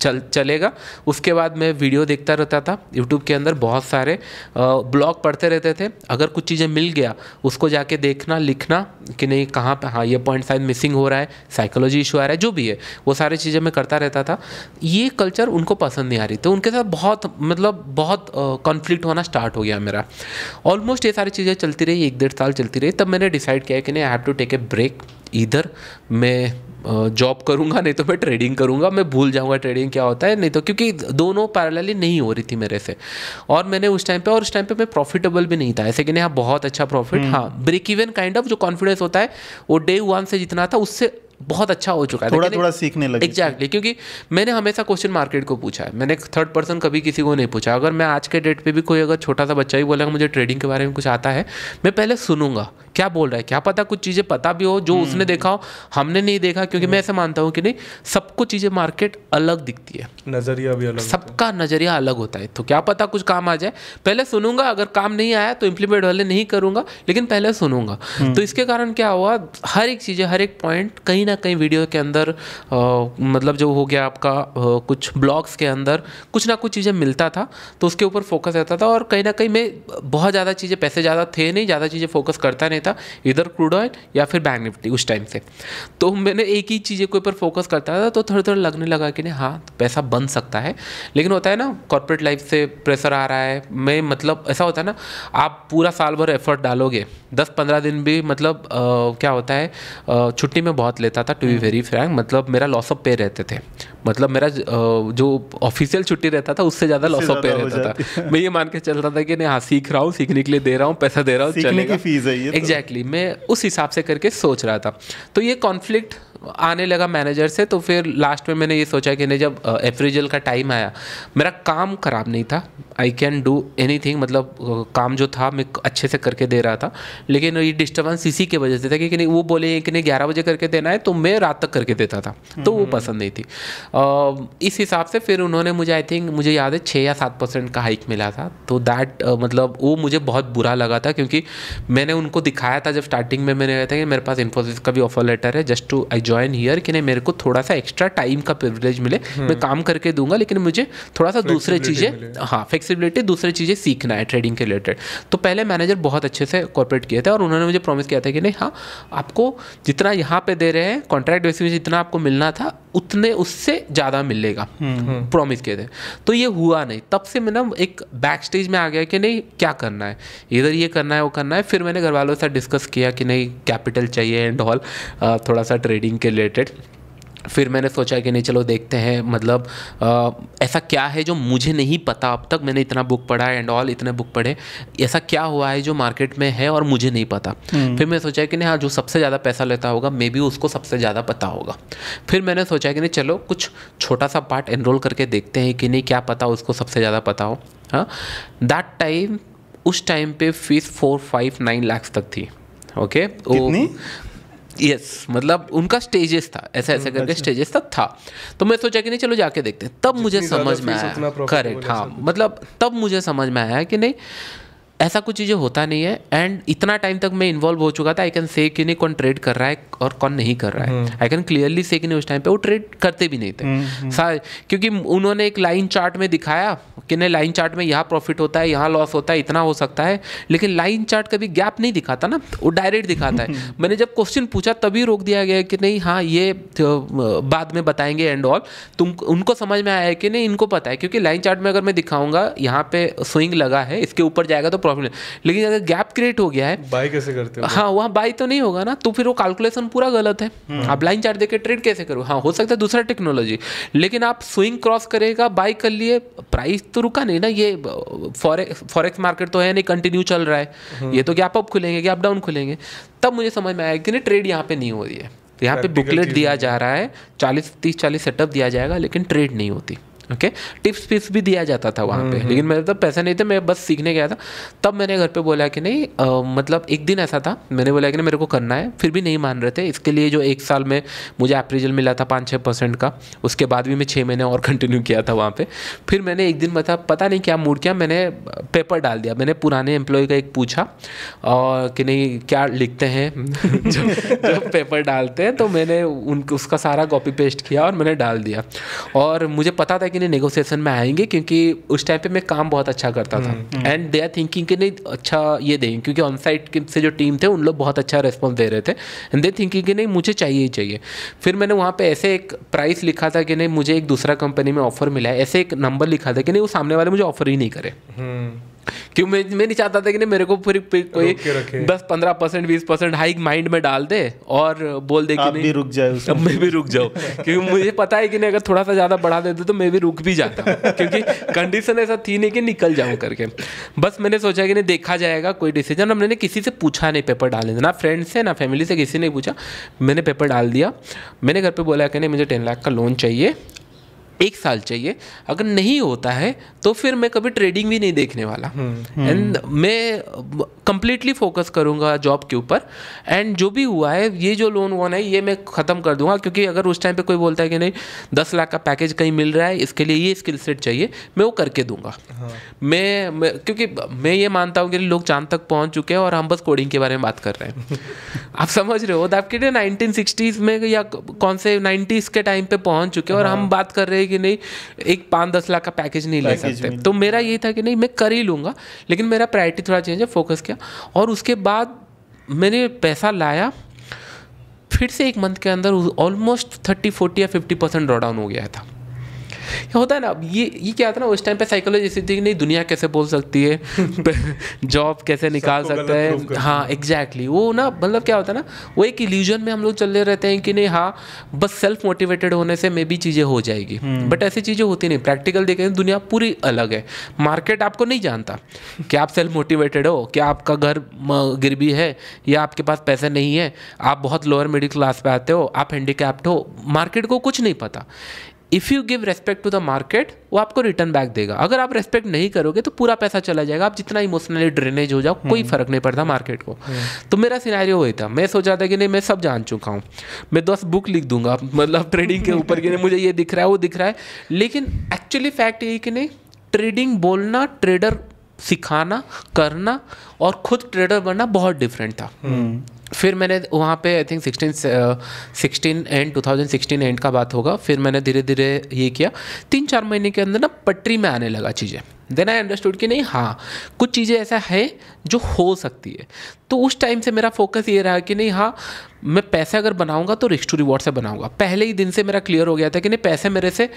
चलेगा। उसके बाद मैं वीडियो देखता रहता था यूट्यूब के अंदर, बहुत सारे ब्लॉग पढ़ते रहते थे। अगर कुछ चीज़ें मिल गया उसको जाके देखना, लिखना कि नहीं कहाँ पे हाँ ये पॉइंट शायद मिसिंग हो रहा है, साइकोलॉजी इशू आ रहा है, जो भी है वो सारी चीज़ें मैं करता रहता था। ये कल्चर उनको पसंद नहीं आ रही, तो उनके साथ बहुत कॉन्फ्लिक्ट होना स्टार्ट हो गया मेरा। ऑलमोस्ट ये सारी चीज़ें चलती रही, 1-1.5 साल चलती रही। तब मैंने डिसाइड किया कि नहीं, I have to take a break, इधर मैं जॉब करूँगा नहीं तो मैं ट्रेडिंग करूँगा। मैं भूल जाऊँगा ट्रेडिंग क्या होता है, नहीं तो, क्योंकि दोनों पैरेलली नहीं हो रही थी मेरे से। और मैंने उस टाइम पे मैं प्रॉफिटेबल भी नहीं था, ऐसे कि नहीं हाँ बहुत अच्छा प्रॉफिट, हाँ ब्रेक इवन काइंड ऑफ जो कॉन्फिडेंस होता है वो डे 1 से जितना था उससे बहुत अच्छा हो चुका है, थोड़ा सीखने लगे। एग्जैक्टली, क्योंकि मैंने हमेशा क्वेश्चन मार्केट को पूछा है, मैंने थर्ड पर्सन कभी किसी को नहीं पूछा। अगर मैं आज के डेट पे भी कोई अगर छोटा सा बच्चा ही बोलेगा मुझे ट्रेडिंग के बारे में कुछ आता है, मैं पहले सुनूंगा क्या बोल रहा है, क्या पता कुछ चीज़ें पता भी हो जो उसने देखा हो हमने नहीं देखा, क्योंकि मैं ऐसे मानता हूँ कि नहीं सबको चीज़ें मार्केट अलग दिखती है, नज़रिया भी अलग, सबका नज़रिया अलग होता है, तो क्या पता कुछ काम आ जाए। पहले सुनूंगा, अगर काम नहीं आया तो इम्प्लीमेंट वाले नहीं करूँगा, लेकिन पहले सुनूंगा। तो इसके कारण क्या हुआ, हर एक चीज़ें, हर एक पॉइंट कहीं ना कहीं वीडियो के अंदर मतलब जो हो गया आपका कुछ ब्लॉग्स के अंदर कुछ ना कुछ चीज़ें मिलता था, तो उसके ऊपर फोकस रहता था। और कहीं ना कहीं मैं बहुत ज़्यादा चीज़ें, पैसे ज़्यादा थे नहीं, ज़्यादा चीज़ें फोकस करता नहीं था, इधर क्रूड ऑयल या फिर बैंक निफ्टी उस टाइम से। तो मैंने एक ही चीज़ के ऊपर फोकस करता था, तो थोड़ा थोड़ा लगने लगा कि नहीं हाँ पैसा बन सकता है। लेकिन होता है ना कॉर्पोरेट लाइफ से प्रेशर आ रहा है, मैं मतलब ऐसा होता है ना, आप पूरा साल भर एफर्ट डालोगे, 10-15 दिन भी मतलब क्या होता है, छुट्टी में बहुत लेता था टू बी वेरी फ्रैंक, मतलब मेरा लॉस ऑफ पे रहते थे, मतलब मेरा जो ऑफिशियल छुट्टी रहता था उससे ज़्यादा लॉस ऑफ पे रहता था। मैं ये मान के चल रहा था कि नहीं हाँ सीख रहा हूँ, सीखने के लिए दे रहा हूँ, पैसा दे रहा हूँ, सीखने की फीस है ये। एग्जैक्टली, मैं उस हिसाब से करके सोच रहा था। तो ये कॉन्फ्लिक्ट आने लगा मैनेजर से, तो फिर लास्ट में मैंने ये सोचा कि नहीं, जब अप्रेजल का टाइम आया, मेरा काम ख़राब नहीं था, आई कैन डू एनीथिंग, मतलब काम जो था मैं अच्छे से करके दे रहा था, लेकिन ये डिस्टर्बेंस इसी की वजह से था कि नहीं वो बोले कि नहीं 11 बजे करके देना है, तो मैं रात तक करके देता था, तो वो पसंद नहीं थी। इस हिसाब से फिर उन्होंने मुझे, आई थिंक मुझे याद है 6 या 7% का हाइक मिला था, तो दैट मतलब वो मुझे बहुत बुरा लगा था, क्योंकि मैंने उनको दिखाया था जब स्टार्टिंग में, मैंने कहा था कि मेरे पास इन्फोसिस का भी ऑफर लेटर है, just to I join here, कि नहीं मेरे को थोड़ा सा एक्स्ट्रा टाइम का प्रिविलेज मिले, मैं काम करके दूंगा, लेकिन मुझे थोड़ा सा दूसरे चीज़ें, हाँ फ्लेक्सिबिलिटी, दूसरी चीज़ें सीखना है ट्रेडिंग के रिलेटेड। तो पहले मैनेजर बहुत अच्छे से कॉर्पोरेट किए थे, और उन्होंने मुझे प्रॉमिस किया था कि नहीं हाँ आपको जितना यहाँ पे दे रहे हैं कॉन्ट्रैक्ट बेसिस में जितना आपको मिलना था उतने उससे ज़्यादा मिलेगा, प्रॉमिस किए थे। तो ये हुआ नहीं, तब से मैं ना एक बैक स्टेज में आ गया कि नहीं क्या करना है, इधर ये करना है वो करना है। फिर मैंने घर वालों से डिस्कस किया कि नहीं कैपिटल चाहिए एंड ऑल, थोड़ा सा ट्रेडिंग के रिलेटेड। फिर मैंने सोचा कि नहीं चलो देखते हैं, मतलब ऐसा क्या है जो मुझे नहीं पता अब तक, मैंने इतना बुक पढ़ा एंड ऑल, इतने बुक पढ़े, ऐसा क्या हुआ है जो मार्केट में है और मुझे नहीं पता। फिर मैं सोचा कि नहीं हाँ जो सबसे ज़्यादा पैसा लेता होगा मे बी उसको सबसे ज़्यादा पता होगा। फिर मैंने सोचा कि नहीं चलो कुछ छोटा सा पार्ट एनरोल करके देखते हैं कि नहीं क्या पता उसको सबसे ज़्यादा पता हो। हाँ दैट टाइम, उस टाइम पे फीस 4-5-9 लाख तक थी। ओके कितनी? यस मतलब उनका स्टेजेस था, ऐसे ऐसे करके स्टेजेस तक था। तो मैं सोचा कि नहीं चलो जाके देखते हैं। तब मुझे समझ में आया, करेक्ट हाँ, मतलब तब मुझे समझ में आया कि नहीं ऐसा कुछ चीज़ें होता नहीं है। एंड इतना टाइम तक मैं इन्वॉल्व हो चुका था, आई कैन से कि नहीं कौन ट्रेड कर रहा है और कौन नहीं कर रहा है। आई कैन क्लियरली से कि नहीं उस टाइम पे वो ट्रेड करते भी नहीं थे क्योंकि उन्होंने एक लाइन चार्ट में दिखाया कि नहीं लाइन चार्ट में यहाँ प्रॉफिट होता है, यहाँ लॉस होता है, इतना हो सकता है, लेकिन लाइन चार्ट कभी गैप नहीं दिखाता ना, वो डायरेक्ट दिखाता है। मैंने जब क्वेश्चन पूछा तभी रोक दिया गया कि नहीं हाँ ये बाद में बताएंगे एंड ऑल। उनको समझ में आया कि नहीं इनको पता है, क्योंकि लाइन चार्ट में अगर मैं दिखाऊंगा यहाँ पे स्विंग लगा है, इसके ऊपर जाएगा तो प्रॉफिट, लेकिन अगर गैप क्रिएट हो गया है, बाय कैसे करते हो? हाँ वहाँ बाय तो नहीं होगा ना, तो फिर वो कैलकुलेशन पूरा गलत है। आप लाइन चार्ट देके ट्रेड कैसे करो? हाँ हो सकता है दूसरा टेक्नोलॉजी, लेकिन आप स्विंग क्रॉस करेगा, बाय कर लिए, प्राइस तो रुका नहीं ना, ये फॉरेक्स मार्केट तो है नहीं, कंटिन्यू चल रहा है, ये तो गैप अप खुलेंगे गैप डाउन खुलेंगे। तब मुझे समझ में आया कि नहीं ट्रेड यहाँ पे नहीं हो रही है, यहाँ पे बुकलेट दिया जा रहा है, 40-30-40 सेटअप दिया जाएगा, लेकिन ट्रेड नहीं होती। ओके टिप्स पिप्स भी दिया जाता था वहाँ पे, लेकिन मेरे तो पैसे नहीं थे, मैं बस सीखने गया था। तब मैंने घर पे बोला कि नहीं मतलब एक दिन ऐसा था, मैंने बोला कि नहीं मेरे को करना है, फिर भी नहीं मान रहे थे। इसके लिए जो 1 साल में मुझे अप्रेजल मिला था 5-6% का, उसके बाद भी मैं 6 महीने और कंटिन्यू किया था वहाँ पे। फिर मैंने एक दिन पता नहीं क्या मूड किया, मैंने पेपर डाल दिया। मैंने पुराने एम्प्लॉय का एक पूछा और कि नहीं क्या लिखते हैं जब पेपर डालते हैं, तो मैंने उसका सारा कॉपी पेस्ट किया और मैंने डाल दिया। और मुझे पता था कि नहीं नेगोशिएशन में आएंगे, क्योंकि उस टाइम पे मैं काम बहुत अच्छा करता था एंड दे आर थिंकिंग कि नहीं अच्छा ये देंगे, क्योंकि ऑन साइट से जो टीम थे उन लोग बहुत अच्छा रिस्पॉन्स दे रहे थे एंड दे थिंकिंग कि नहीं मुझे चाहिए ही चाहिए। फिर मैंने वहाँ पे ऐसे एक प्राइस लिखा था कि नहीं मुझे एक दूसरा कंपनी में ऑफर मिला है, ऐसे एक नंबर लिखा था कि नहीं वो सामने वाले मुझे ऑफर ही नहीं करे, क्यों मैं नहीं चाहता था कि नहीं मेरे को फिर कोई 10-15% 20% हाइक माइंड में डाल दे और बोल दे कि नहीं रुक जाए, अब मैं भी रुक जाऊँ, क्योंकि मुझे पता है कि नहीं अगर थोड़ा सा ज़्यादा बढ़ा देते तो मैं भी रुक भी जाता हूँ, क्योंकि कंडीशन ऐसा थी नहीं कि निकल जाऊँ करके। बस मैंने सोचा कि नहीं देखा जाएगा कोई डिसीजन। अब मैंने किसी से पूछा नहीं पेपर डालने, ना फ्रेंड से ना फैमिली से, किसी ने पूछा, मैंने पेपर डाल दिया। मैंने घर पर बोला कि नहीं मुझे 10 लाख का लोन चाहिए, 1 साल चाहिए, अगर नहीं होता है तो फिर मैं कभी ट्रेडिंग भी नहीं देखने वाला एंड मैं कंप्लीटली फोकस करूंगा जॉब के ऊपर। एंड जो भी हुआ है ये जो लोन वोन है ये मैं ख़त्म कर दूंगा, क्योंकि अगर उस टाइम पे कोई बोलता है कि नहीं 10 लाख का पैकेज कहीं मिल रहा है, इसके लिए ये स्किल सेट चाहिए, मैं वो करके दूंगा। मैं क्योंकि मैं ये मानता हूँ कि लोग चांद तक पहुँच चुके हैं और हम बस कोडिंग के बारे में बात कर रहे हैं। आप समझ रहे हो, आपके 1960s में या कौन से 90s के टाइम पे पहुँच चुके हैं और हम बात कर रहे हैं कि नहीं एक 5-10 लाख का पैकेज नहीं ले सकते। तो मेरा ये था कि नहीं मैं कर ही लूँगा, लेकिन मेरा प्रायोरिटी थोड़ा चेंज है, फोकस किया। और उसके बाद मैंने पैसा लाया, फिर से 1 मंथ के अंदर ऑलमोस्ट 30-40 या 50% ड्रॉ डाउन हो गया था। होता है ना, ये क्या था ना, उस टाइम पे साइकोलॉजी ऐसी थी कि नहीं दुनिया कैसे बोल सकती है, जॉब कैसे निकाल सकता है। हाँ एग्जैक्टली, वो ना मतलब क्या होता है ना, वो एक इल्यूजन में हम लोग चले रहते हैं कि नहीं हाँ बस सेल्फ मोटिवेटेड होने से मे भी चीज़ें हो जाएगी, बट ऐसी चीज़ें होती नहीं। प्रैक्टिकल देखें दुनिया पूरी अलग है, मार्केट आपको नहीं जानता कि आप सेल्फ मोटिवेटेड हो, क्या आपका घर गिरवी है या आपके पास पैसे नहीं है, आप बहुत लोअर मिडिल क्लास पे आते हो, आप हैंडीकैप्ड हो, मार्केट को कुछ नहीं पता। If you give respect to the market, वो आपको रिटर्न बैक देगा। अगर आप रेस्पेक्ट नहीं करोगे तो पूरा पैसा चला जाएगा, आप जितना इमोशनली ड्रेनेज हो जाओ, कोई फर्क नहीं पड़ता मार्केट को। तो मेरा सिनेरियो वही था, मैं सोचा था कि नहीं मैं सब जान चुका हूँ, मैं 10 बुक लिख दूंगा मतलब ट्रेडिंग के ऊपर कि नहीं मुझे ये दिख रहा है वो दिख रहा है, लेकिन एक्चुअली फैक्ट ये कि नहीं, ट्रेडिंग बोलना, ट्रेडर सिखाना करना और खुद ट्रेडर बनना बहुत डिफरेंट था। फिर मैंने वहाँ पे आई थिंक 2016 एंड का बात होगा, फिर मैंने धीरे धीरे ये किया, 3-4 महीने के अंदर ना पटरी में आने लगा चीज़ें। देन आई अंडरस्टूड कि नहीं हाँ कुछ चीज़ें ऐसा है जो हो सकती है। तो उस टाइम से मेरा फोकस ये रहा कि नहीं हाँ मैं पैसे अगर बनाऊंगा तो रिस्क टू रिवॉर्ड से बनाऊंगा। पहले ही दिन से मेरा क्लियर हो गया था कि नहीं पैसे मेरे से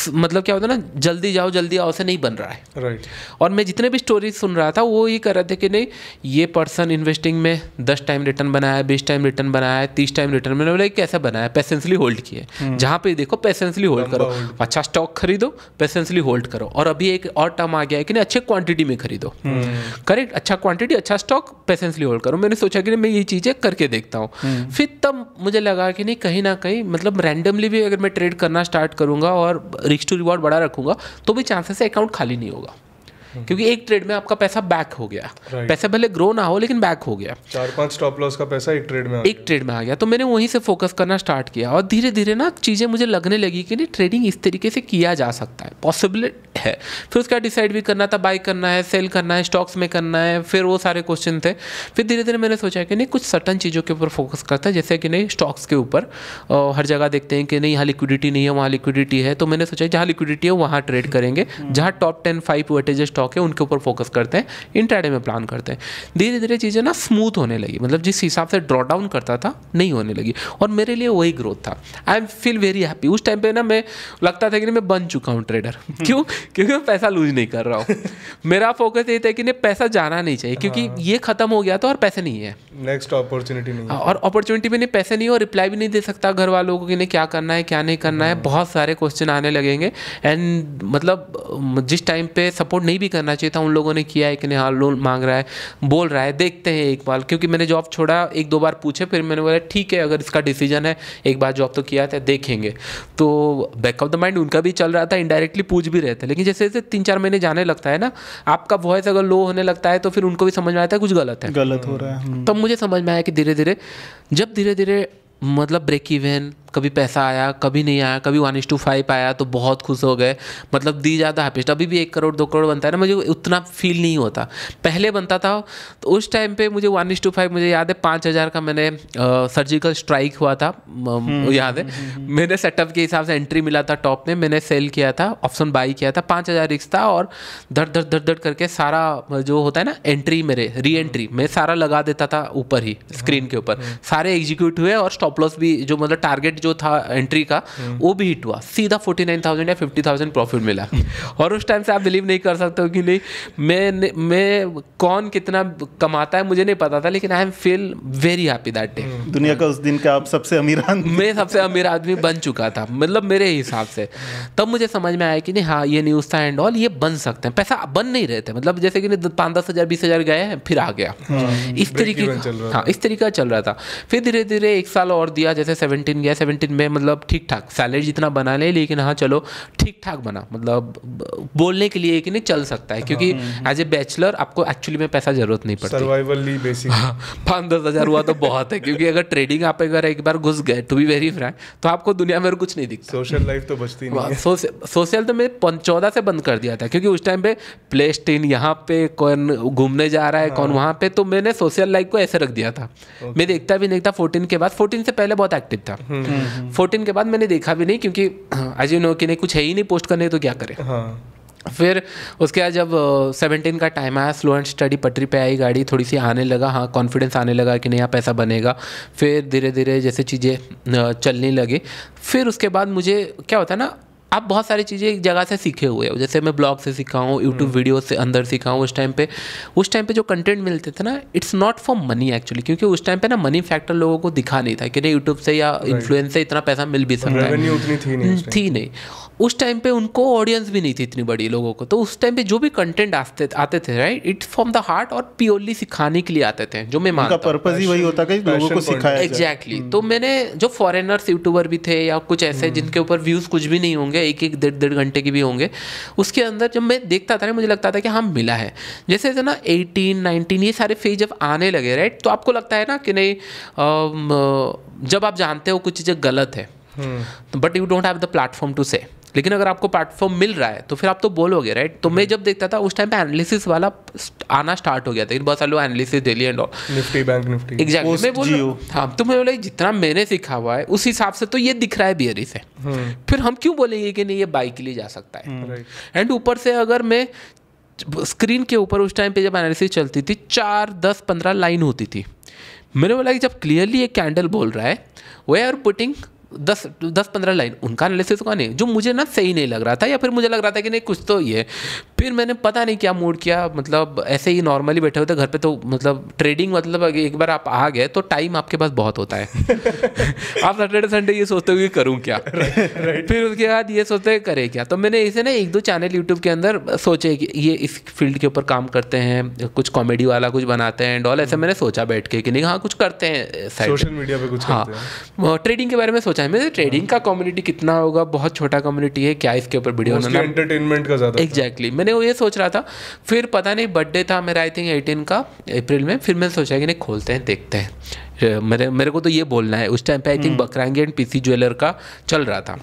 मतलब क्या होता है ना, जल्दी जाओ जल्दी आओ से नहीं बन रहा है। राइट। और मैं जितने भी स्टोरीज सुन रहा था वो ये कर रहे थे कि नहीं ये पर्सन इन्वेस्टिंग में 10 टाइम रिटर्न बनाया, 20 टाइम रिटर्न बनाया, 30 टाइम रिटर्न। मैंने बोला कैसे बनाया, पेशेंसली होल्ड किए, जहाँ पे देखो पेशेंसली होल्ड करो, अच्छा स्टॉक खरीदो, पेशेंसली होल्ड करो। और अभी एक और टर्म आ गया है कि नहीं अच्छे क्वांटिटी में खरीदो, करेक्ट, अच्छा क्वांटिटी अच्छा स्टॉक, पेशेंसली होल्ड करो। मैंने सोचा कि मैं ये चीज़ें करके देखता हूँ। फिर तब मुझे लगा कि नहीं कहीं ना कहीं मतलब रैंडमली भी अगर मैं ट्रेड करना स्टार्ट करूँगा और रिस्क टू रिवॉर्ड बड़ा रखूँगा तो भी चांसेस है अकाउंट खाली नहीं होगा, क्योंकि एक ट्रेड में आपका पैसा बैक हो गया। पैसे भले ग्रो ना हो लेकिन बैक हो गया। 4-5 स्टॉप लॉस का पैसा एक ट्रेड में आ गया। तो मैंने वहीं से फोकस करना स्टार्ट किया और धीरे धीरे ना चीज़ें मुझे लगने लगी कि नहीं ट्रेडिंग इस तरीके से किया जा सकता है, पॉसिबल है। फिर उसका डिसाइड भी करना था, बाई करना है, सेल करना है, स्टॉक्स में करना है, फिर वो सारे क्वेश्चन थे। फिर धीरे धीरे मैंने सोचा कि नहीं कुछ सर्टन चीज़ों के ऊपर फोकस करता है, जैसे कि नहीं स्टॉक्स के ऊपर हर जगह देखते हैं कि नहीं यहाँ लिक्विडिटी नहीं है, वहाँ लिक्विडिटी है। तो मैंने सोचा जहाँ लिक्विडिटी है वहाँ ट्रेड करेंगे, जहाँ टॉप 10-5 वेटेज स्टॉक है उनके ऊपर फोकस करते हैं, इंट्राडे में प्लान करते हैं। धीरे धीरे चीज़ें ना स्मूथ होने लगी, मतलब जिस हिसाब से ड्रॉ डाउन करता था नहीं होने लगी, और मेरे लिए वही ग्रोथ था। I feel very happy. उस टाइम पे ना मैं लगता था कि मैं बन चुका हूँ ट्रेडर। क्यों? क्योंकि मैं पैसा लूज नहीं कर रहा हूँ। मेरा फोकस ये था कि नहीं पैसा जाना नहीं चाहिए, क्योंकि ये खत्म हो गया था और पैसे नहीं है, नेक्स्ट अपॉर्चुनिटी नहीं है। और अपॉर्चुनिटी भी नहीं, पैसे नहीं, और रिप्लाई भी नहीं दे सकता घर वालों को कि नहीं क्या करना है क्या नहीं करना है। बहुत सारे क्वेश्चन आने लगेंगे, एंड मतलब जिस टाइम पे सपोर्ट नहीं भी करना चाहिए था उन लोगों ने किया है कि नहीं हाँ लोन मांग रहा है, बोल रहा है, देखते हैं एक बार। क्योंकि मैंने जॉब छोड़ा 1-2 बार पूछे, फिर मैंने बोला ठीक है अगर इसका डिसीजन है, एक बार जॉब तो किया था देखेंगे। तो बैक ऑफ द माइंड उनका भी चल रहा था, इनडायरेक्टली पूछ भी रहे थे। लेकिन जैसे जैसे 3-4 महीने जाने लगता है ना, आपका वॉइस अगर लो होने लगता है तो फिर उनको भी समझ में आता है कुछ गलत हो रहा है। तब मुझे समझ में आया कि धीरे धीरे जब धीरे धीरे मतलब ब्रेक इवन, कभी पैसा आया कभी नहीं आया, कभी 1:5 आया तो बहुत खुश हो गए, मतलब दी ज़्यादा हैप्पीस्ट। अभी भी 1 करोड़ 2 करोड़ बनता है ना, मुझे उतना फील नहीं होता, पहले बनता था। तो उस टाइम पे मुझे 1:5 मुझे याद है 5,000 का मैंने सर्जिकल स्ट्राइक हुआ था, याद है। मैंने सेटअप के हिसाब से एंट्री मिला था टॉप में, मैंने सेल किया था, ऑप्शन बाई किया था, 5,000 रिस्क था, और धड़ करके सारा जो होता है ना एंट्री मेरे री एंट्री मैं सारा लगा देता था ऊपर ही स्क्रीन के ऊपर, सारे एग्जीक्यूट हुए, और स्टॉप लॉस भी जो मतलब टारगेट जो था एंट्री का वो भी हिट हुआ, सीधा 49,000 या 50,000 प्रॉफिट मिला। और उस टाइम से आप बिलीव नहीं कर सकते हो कि नहीं मैं कौन कितना कमाता है मुझे नहीं पता था, लेकिन I am feel very happy that day. दुनिया का उस दिन का आप सबसे अमीर आदमी, मैं सबसे अमीर आदमी बन चुका था, मतलब मेरे हिसाब से। तब मुझे समझ में आया कि नहीं हाँ ये न्यूज़ था एंड ऑल, ये बन सकते हैं। पैसा बन नहीं रहे थे, मतलब जैसे कि 5-10 हज़ार 20 हज़ार गए हैं फिर आ गया, इस तरीके हाँ इस तरीके का चल रहा था। फिर धीरे धीरे 1 साल और दिया, जैसे 17 गया, 17 में मतलब ठीक ठाक सैलरी जितना बना ले, लेकिन हाँ चलो ठीक ठाक बना, मतलब बोलने के लिए कि नहीं चल सकता है, क्योंकि एज ए बैचलर आपको एक्चुअली में पैसा जरूरत नहीं पड़ती, सर्वाइवली बेसिक। 5-10 हज़ार हुआ तो बहुत है, क्योंकि अगर ट्रेडिंग आप अगर एक बार घुस गए टू बी वेरी फ्रैंक तो आपको दुनिया में कुछ नहीं दिखता। सोशल लाइफ तो बचती नहीं है। सोशल तो मैं 14 से बंद कर दिया था, क्योंकि उस टाइम पे प्ले स्टेशन यहाँ पे कौन घूमने जा रहा है कौन वहाँ पे, तो मैंने सोशल लाइफ को ऐसे रख दिया था। मैं देखता भी नहीं था 14 के बाद, 14 से पहले बहुत एक्टिव था, 14 के बाद मैंने देखा भी नहीं, क्योंकि एज यू नो कि नहीं कुछ है ही नहीं पोस्ट करने तो क्या करें। फिर उसके बाद जब 17 का टाइम आया, स्लो एंड स्टडी पटरी पे आई गाड़ी, थोड़ी सी आने लगा, हाँ कॉन्फिडेंस आने लगा कि नहीं यहाँ पैसा बनेगा। फिर धीरे धीरे जैसे चीज़ें चलने लगी, फिर उसके बाद मुझे क्या होता है ना, आप बहुत सारी चीज़ें एक जगह से सीखे हुए हो, जैसे मैं ब्लॉग से सीखा हूँ, यूट्यूब वीडियो से अंदर सीखा हूँ। उस टाइम पे जो कंटेंट मिलते थे ना, it's not for money actually, क्योंकि उस टाइम पे ना मनी फैक्टर लोगों को दिखा नहीं था कि नहीं यूट्यूब से या इन्फ्लुएंस से इतना पैसा मिल भी सकता है, रेवेन्यू उतनी थी नहीं उस टाइम पे उनको ऑडियंस भी नहीं थी इतनी बड़ी लोगों को। तो उस टाइम पे जो भी कंटेंट आते थे right, it's from the heart और प्योरली सिखाने के लिए आते थे, जो मैं मानता हूँ। पर्पस ही वही होता है कि लोगों को सिखाया जाए। एग्जैक्टली। तो मैंने जो फॉरेनर्स यूट्यूबर भी थे या कुछ ऐसे जिनके ऊपर व्यूज़ कुछ भी नहीं होंगे, एक डेढ़ घंटे के भी होंगे, उसके अंदर जब मैं देखता था ना, मुझे लगता था कि हाँ मिला है। जैसे ना 18, 19 ये सारे फेज जब आने लगे राइट, तो आपको लगता है ना कि नहीं, जब आप जानते हो कुछ चीज़ें गलत है, but you don't have the platform to say, लेकिन अगर आपको प्लेटफॉर्म मिल रहा है तो फिर आप तो बोलोगे राइट। तो मैं जब देखता था उस टाइम पे एनालिसिस वाला आना स्टार्ट हो गया था, बहुत सारे लोग analysis daily and all, Nifty bank Nifty exactly. मैं बोल हाँ, तो मैं बोला जितना मैंने सीखा हुआ है उस हिसाब से तो ये दिख रहा है बियरी से, फिर हम क्यों बोलेंगे कि नहीं ये बाई के लिए जा सकता है। एंड ऊपर से अगर मैं स्क्रीन के ऊपर उस टाइम पे जब एनालिसिस चलती थी 4, 10, 15 लाइन होती थी, मैंने बोला कि जब क्लियरली एक कैंडल बोल रहा है, वे आर पुटिंग 10-15 लाइन, उनका एनालिसिस का नहीं, जो मुझे ना सही नहीं लग रहा था, या फिर मुझे लग रहा था कि नहीं कुछ तो ये। फिर मैंने पता नहीं क्या मूड किया, मतलब ऐसे ही नॉर्मली बैठे होते घर पे, तो मतलब ट्रेडिंग मतलब एक बार आप आ गए तो टाइम आपके पास बहुत होता है। आप सैटरडे संडे ये सोचते हो कि करूँ क्या, फिर उसके बाद ये सोचते हैं करे क्या। तो मैंने इसे ना 1-2 चैनल यूट्यूब के अंदर सोचे कि ये इस फील्ड के ऊपर काम करते हैं, कुछ कॉमेडी वाला कुछ बनाते हैं एंड ऑल, ऐसे मैंने सोचा बैठ के कि नहीं हाँ कुछ करते हैं सोशल मीडिया पे कुछ करते हैं। ट्रेडिंग के बारे में सोचा है मैंने, ट्रेडिंग का कम्युनिटी कितना होगा, बहुत छोटा कम्युनिटी है, क्या इसके ऊपर वीडियो बनाना, एंटरटेनमेंट का ज़्यादा। एग्जैक्टली, मैंने वो ये सोच रहा था। फिर पता नहीं बर्थडे था मेरा आई थिंक 18 का अप्रैल में, फिर मैंने सोचा कि नहीं खोलते हैं देखते हैं, मेरे को तो ये बोलना है। उस टाइम पे आई थिंक बकरांगी एंड पीसी ज्वेलर का चल रहा था,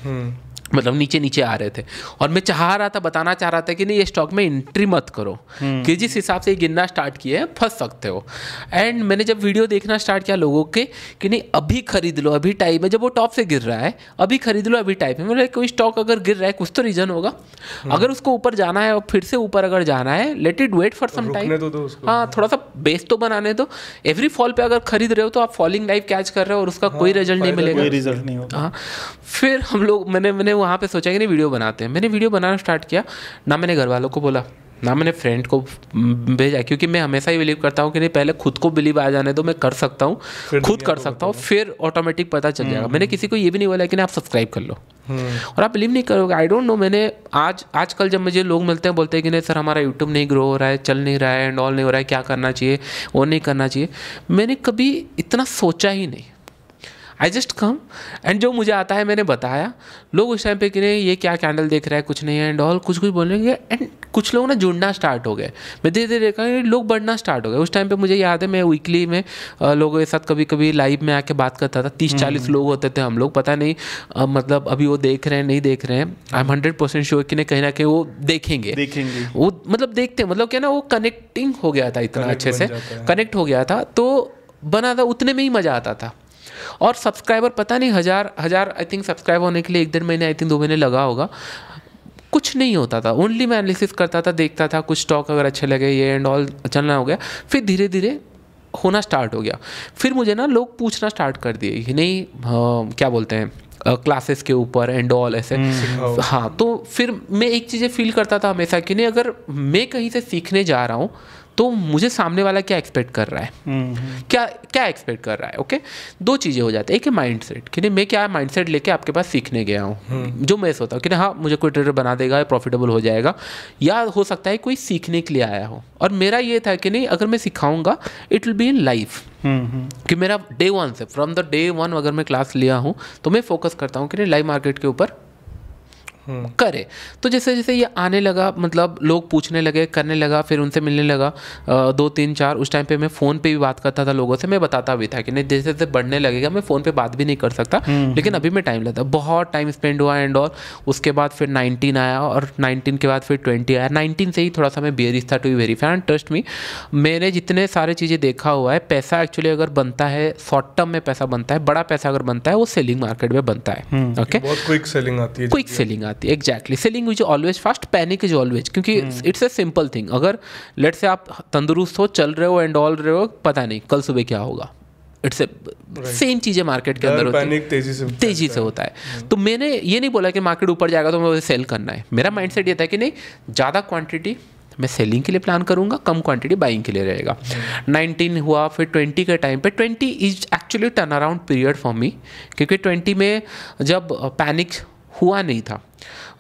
मतलब नीचे नीचे आ रहे थे, और मैं बताना चाह रहा था कि नहीं ये स्टॉक में एंट्री मत करो, कि जिस हिसाब से गिनना स्टार्ट किए हैं फंस सकते हो। एंड मैंने जब वीडियो देखना स्टार्ट किया लोगों के कि नहीं अभी खरीद लो, अभी टाइम है, जब वो टॉप से गिर रहा है अभी खरीद लो, अभी टाइम है। मतलब कोई स्टॉक अगर गिर रहा है कुछ तो रीजन होगा, अगर उसको ऊपर जाना है और फिर से ऊपर अगर जाना है, let it wait for some time, हाँ थोड़ा सा बेस तो बनाने दो। एवरी फॉल पे अगर खरीद रहे हो तो आप फॉलिंग लाइफ कैच कर रहे हो और उसका कोई रिजल्ट नहीं मिलेगा, कोई रिजल्ट नहीं होगा। हाँ, फिर हम लोग मैंने वहाँ पे सोचा कि नहीं वीडियो बनाते हैं। मैंने वीडियो बनाना स्टार्ट किया, ना मैंने घर वालों को बोला ना मैंने फ्रेंड को भेजा, क्योंकि मैं हमेशा ही बिलीव करता हूँ कि नहीं पहले खुद को बिलीव आ जाने दो, मैं कर सकता हूँ, खुद कर सकता हूँ, फिर ऑटोमेटिक पता चल जाएगा। मैंने किसी को ये भी नहीं बोला कि नहीं आप सब्सक्राइब कर लो, और आप बिलीव नहीं करोगे, आई डोंट नो, मैंने आजकल जब मुझे लोग मिलते हैं बोलते हैं कि नहीं सर हमारा यूट्यूब नहीं ग्रो हो रहा है, चल नहीं रहा है एंड ऑल नहीं हो रहा है, क्या करना चाहिए वो नहीं करना चाहिए, मैंने कभी इतना सोचा ही नहीं। आई जस्ट कम एंड जो मुझे आता है मैंने बताया। लोग उस टाइम पे कि नहीं ये क्या कैंडल देख रहा है, कुछ नहीं है एंड ऑल, कुछ बोलेंगे, एंड कुछ लोग ना जुड़ना स्टार्ट हो गए। मैं धीरे धीरे देखा लोग बढ़ना स्टार्ट हो गए। उस टाइम पे मुझे याद है मैं वीकली में लोगों के साथ कभी कभी लाइव में आके बात करता था, 30-40 लोग होते थे हम लोग, पता नहीं मतलब अभी वो देख रहे हैं नहीं देख रहे हैं, आई एम 100% श्योर कि नहीं कहीं ना कहीं वो देखेंगे वो, मतलब देखते, मतलब क्या ना वो कनेक्टिंग हो गया था, इतना अच्छे से कनेक्ट हो गया था, तो बना था, उतने में ही मज़ा आता था। और सब्सक्राइबर पता नहीं हजार आई थिंक सब्सक्राइब होने के लिए 1-1.5 महीने आई थिंक 2 महीने लगा होगा, कुछ नहीं होता था, ओनली मैं एनालिसिस करता था, देखता था, कुछ स्टॉक अगर अच्छे लगे ये एंड ऑल चलना हो गया। फिर धीरे धीरे होना स्टार्ट हो गया। फिर मुझे ना लोग पूछना स्टार्ट कर दिए कि नहीं क्या बोलते हैं क्लासेस के ऊपर एंड ऑल ऐसे, हाँ। तो फिर मैं एक चीज़ें फील करता था हमेशा कि नहीं अगर मैं कहीं से सीखने जा रहा हूँ तो मुझे सामने वाला क्या एक्सपेक्ट कर रहा है, क्या एक्सपेक्ट कर रहा है। ओके, 2 चीज़ें हो जाती है, एक है माइंडसेट कि नहीं मैं क्या माइंडसेट लेके आपके पास सीखने गया हूँ, जो मैं सोचता हूँ कि नहीं हाँ मुझे कोई ट्रेडर बना देगा, प्रॉफिटेबल हो जाएगा, या हो सकता है कोई सीखने के लिए आया हो। और मेरा ये था कि नहीं अगर मैं सिखाऊंगा it will be in life, कि मेरा डे 1 से फ्रॉम द डे 1 अगर मैं क्लास लिया हूँ तो मैं फोकस करता हूँ कि नहीं लाइव मार्केट के ऊपर करे। तो जैसे जैसे ये आने लगा, मतलब लोग पूछने लगे, करने लगा, फिर उनसे मिलने लगा 2-3-4। उस टाइम पे मैं फ़ोन पे भी बात करता था लोगों से, मैं बताता भी था कि नहीं जैसे जैसे बढ़ने लगेगा मैं फ़ोन पे बात भी नहीं कर सकता, लेकिन अभी मैं टाइम लेता, बहुत टाइम स्पेंड हुआ एंड और उसके बाद फिर 19 आया, और 19 के बाद फिर 20 आया। 19 से ही थोड़ा सा मैं बेरिश था, to be very fan, trust me. मैंने जितने सारे चीज़ें देखा हुआ है, पैसा एक्चुअली अगर बनता है शॉर्ट टर्म में पैसा बनता है, बड़ा पैसा अगर बनता है वो सेलिंग मार्केट में बनता है। ओके, बहुत क्विक सेलिंग आती है, क्विक सेलिंग आती है, exactly. Selling is always fast, panic is always, क्योंकि इट्स ए सिंपल थिंग। अगर लेट से आप तंदुरुस्त हो, चल रहे हो एंड ऑल रहे हो, पता नहीं कल सुबह क्या होगा, इट्स सेम चीज़ें मार्केट के अंदर होती है, पैनिक तेजी से होता है। तो मैंने ये नहीं बोला कि मार्केट ऊपर जाएगा तो मुझे सेल करना है। मेरा माइंडसेट ये था कि नहीं, ज़्यादा क्वांटिटी मैं सेलिंग के लिए प्लान करूंगा, कम क्वांटिटी बाइंग के लिए रहेगा। 19 हुआ, फिर 20 के टाइम पे 20 is actually turn around period for me, क्योंकि 20 में जब पैनिक हुआ नहीं था